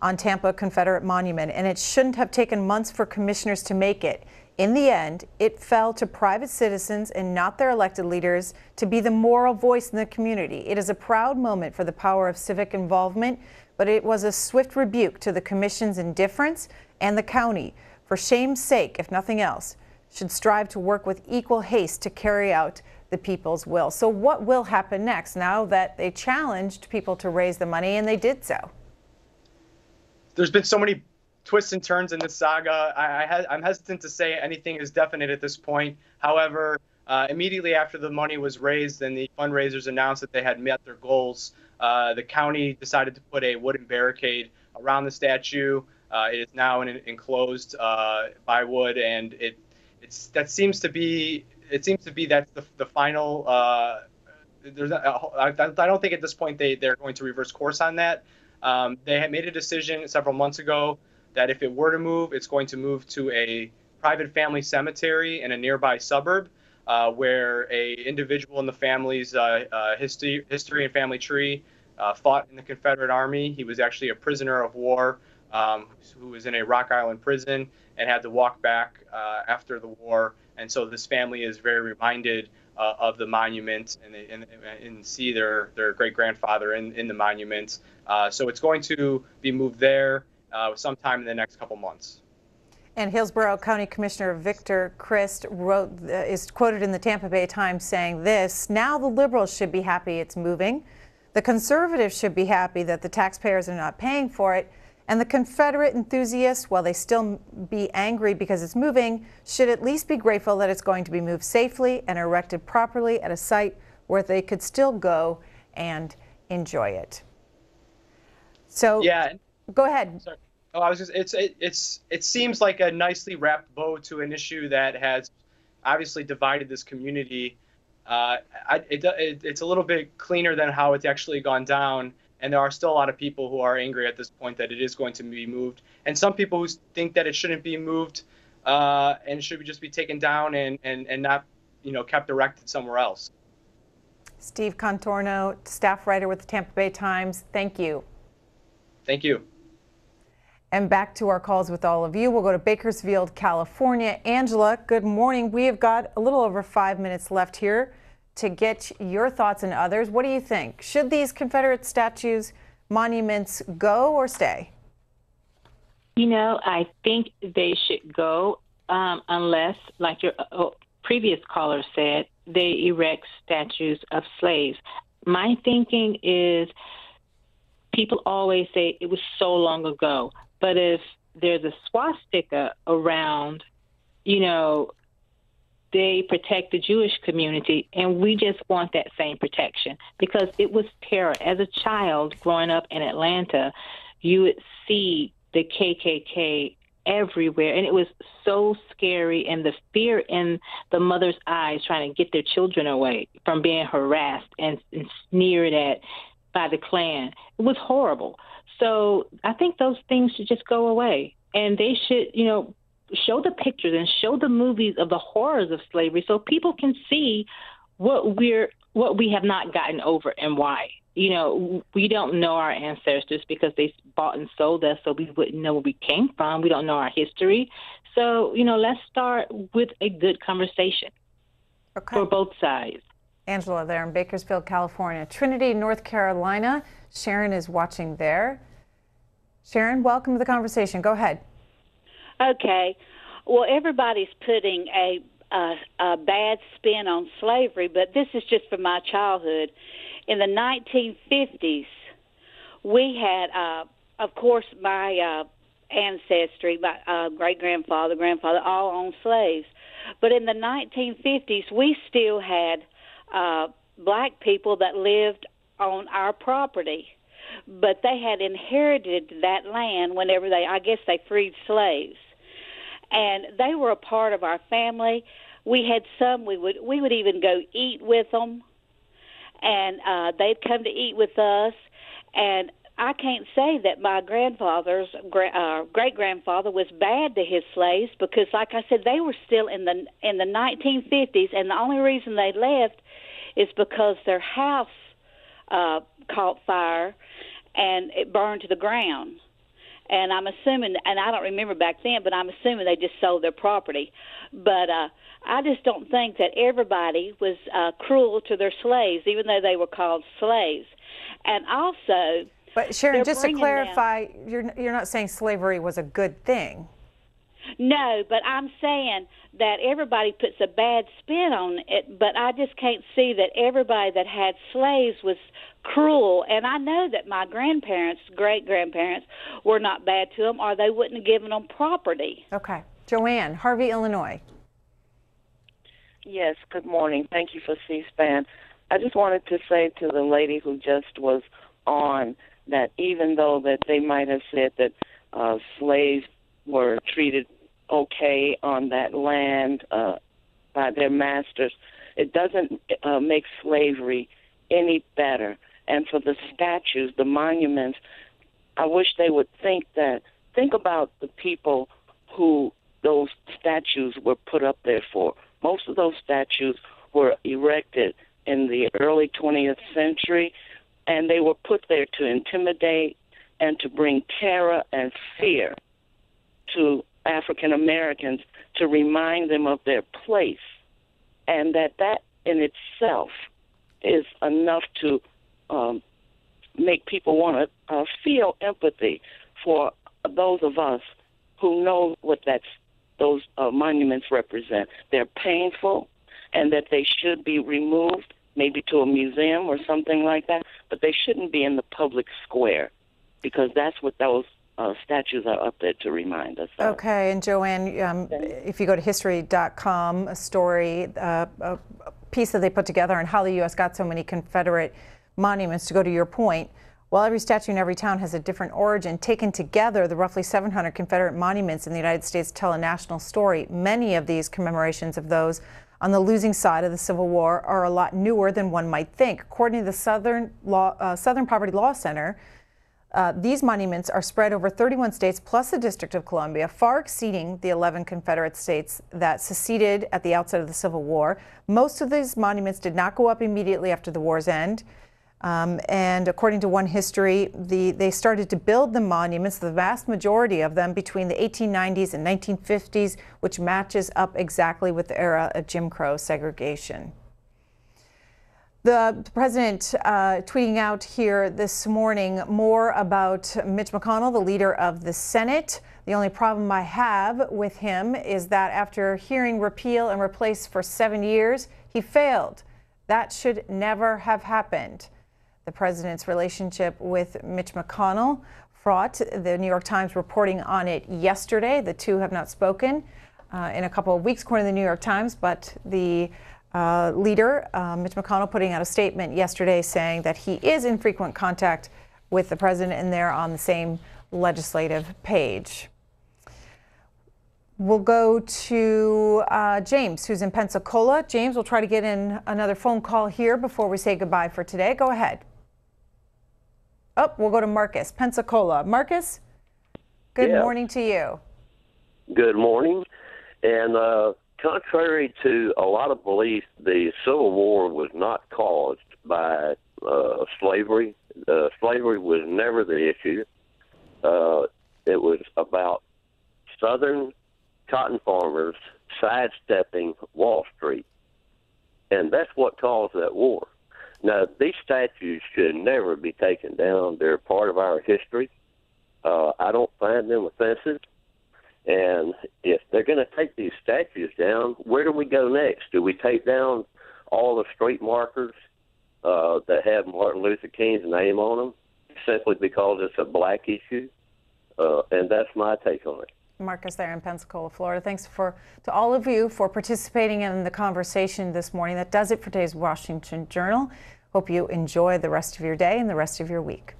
on Tampa Confederate Monument, and it shouldn't have taken months for commissioners to make it. In the end, it fell to private citizens and not their elected leaders to be the moral voice in the community. It is a proud moment for the power of civic involvement, but it was a swift rebuke to the commission's indifference, and the county, for shame's sake, if nothing else, should strive to work with equal haste to carry out the people's will. So what will happen next now that they challenged people to raise the money and they did so? There's been so many twists and turns in this saga. I'm hesitant to say anything is definite at this point. However, immediately after the money was raised and the fundraisers announced that they had met their goals, the county decided to put a wooden barricade around the statue. It is now enclosed by wood, and that seems to be that's the final. I don't think at this point they're going to reverse course on that. They had made a decision several months ago that if it were to move, it's going to move to a private family cemetery in a nearby suburb where a individual in the family's history and family tree fought in the Confederate Army. He was actually a prisoner of war who was in a Rock Island prison and had to walk back after the war. And so this family is very reminded of the monument and see their great grandfather in the monument. So it's going to be moved there sometime in the next couple months. And Hillsborough County Commissioner Victor Christ is quoted in the Tampa Bay Times saying this: "Now the liberals should be happy it's moving. The conservatives should be happy that the taxpayers are not paying for it. And the Confederate enthusiasts, while they still be angry because it's moving, should at least be grateful that it's going to be moved safely and erected properly at a site where they could still go and enjoy it." So, yeah, go ahead. Sorry. Oh, I was just, it seems like a nicely wrapped bow to an issue that has obviously divided this community. It's a little bit cleaner than how it's actually gone down, and there are still a lot of people who are angry at this point that it is going to be moved, and some people who think that it shouldn't be moved and should just be taken down and not, kept erected somewhere else. Steve Contorno, staff writer with the Tampa Bay Times, thank you. Thank you. And back to our calls with all of you. We'll go to Bakersfield, California. Angela, good morning. We have got a little over 5 minutes left here to get your thoughts and others. What do you think? Should these Confederate statues, monuments go or stay? I think they should go unless, like your previous caller said, they erect statues of slaves. My thinking is people always say it was so long ago. But if there's a swastika around, they protect the Jewish community, and we just want that same protection because it was terror. As a child growing up in Atlanta, you would see the KKK everywhere, and it was so scary, and the fear in the mother's eyes trying to get their children away from being harassed and sneered at by the Klan. It was horrible. So I think those things should just go away, and they should, show the pictures and show the movies of the horrors of slavery so people can see what we have not gotten over and why. We don't know our ancestors because they bought and sold us, so we wouldn't know where we came from. We don't know our history. So, let's start with a good conversation for both sides. Angela there in Bakersfield, California. Trinity, North Carolina. Sharon is watching there. Sharon, welcome to the conversation. Go ahead. Okay. Well, everybody's putting a bad spin on slavery, but this is just from my childhood. In the 1950s, we had, of course, my ancestry, my great-grandfather, grandfather, all owned slaves. But in the 1950s, we still had black people that lived on our property. But they had inherited that land whenever they freed slaves. And they were a part of our family. We had some, we would even go eat with them. And they'd come to eat with us. And I can't say that my grandfather's great-grandfather was bad to his slaves because, like I said, they were still in the 1950s, and the only reason they left is because their house caught fire and it burned to the ground. And I'm assuming, and I don't remember back then, but I'm assuming they just sold their property. But I just don't think that everybody was cruel to their slaves, even though they were called slaves. And also, but Sharon, just to clarify, you're not saying slavery was a good thing. No, but I'm saying that everybody puts a bad spin on it, but I just can't see that everybody that had slaves was cruel. And I know that my grandparents, great-grandparents, were not bad to them, or they wouldn't have given them property. Okay. Joanne, Harvey, Illinois. Yes, good morning. Thank you for C-SPAN. I just wanted to say to the lady who just was on that even though that they might have said that slaves were treated okay on that land by their masters, it doesn't make slavery any better. And for the statues, the monuments, I wish they would think about the people who those statues were put up there for. Most of those statues were erected in the early 20th century, and they were put there to intimidate and to bring terror and fear to African Americans, to remind them of their place, and that in itself is enough to make people want to feel empathy for those of us who know what those monuments represent. They're painful, and that they should be removed, maybe to a museum or something like that, but they shouldn't be in the public square, because that's what those statues are up there to remind us of. Okay, and Joanne, if you go to history.com, a story, a piece that they put together on how the U.S. got so many Confederate monuments, to go to your point, while every statue in every town has a different origin, taken together, the roughly 700 Confederate monuments in the United States tell a national story. Many of these commemorations of those on the losing side of the Civil War are a lot newer than one might think. According to the Southern Poverty Law Center, these monuments are spread over 31 states plus the District of Columbia, far exceeding the 11 Confederate states that seceded at the outset of the Civil War. Most of these monuments did not go up immediately after the war's end. And according to one history, they started to build the monuments, the vast majority of them, between the 1890s and 1950s, which matches up exactly with the era of Jim Crow segregation. The president tweeting out here this morning more about Mitch McConnell, the leader of the Senate. The only problem I have with him is that after hearing repeal and replace for 7 years, he failed. That should never have happened. The president's relationship with Mitch McConnell fraught. The New York Times reporting on it yesterday. The two have not spoken in a couple of weeks, according to the New York Times, but the leader, Mitch McConnell, putting out a statement yesterday saying that he is in frequent contact with the president and they're on the same legislative page. We'll go to James, who's in Pensacola. James, we'll try to get in another phone call here before we say goodbye for today. Go ahead. Oh, we'll go to Marcus, Pensacola. Marcus, good morning to you. Good morning. And contrary to a lot of belief, the Civil War was not caused by slavery. Slavery was never the issue. It was about Southern cotton farmers sidestepping Wall Street. And that's what caused that war. Now, these statues should never be taken down. They're part of our history. I don't find them offensive. And if they're going to take these statues down, where do we go next? Do we take down all the street markers that have Martin Luther King's name on them simply because it's a black issue? And that's my take on it. Marcus there in Pensacola, Florida. Thanks to all of you for participating in the conversation this morning. That does it for today's Washington Journal. Hope you enjoy the rest of your day and the rest of your week.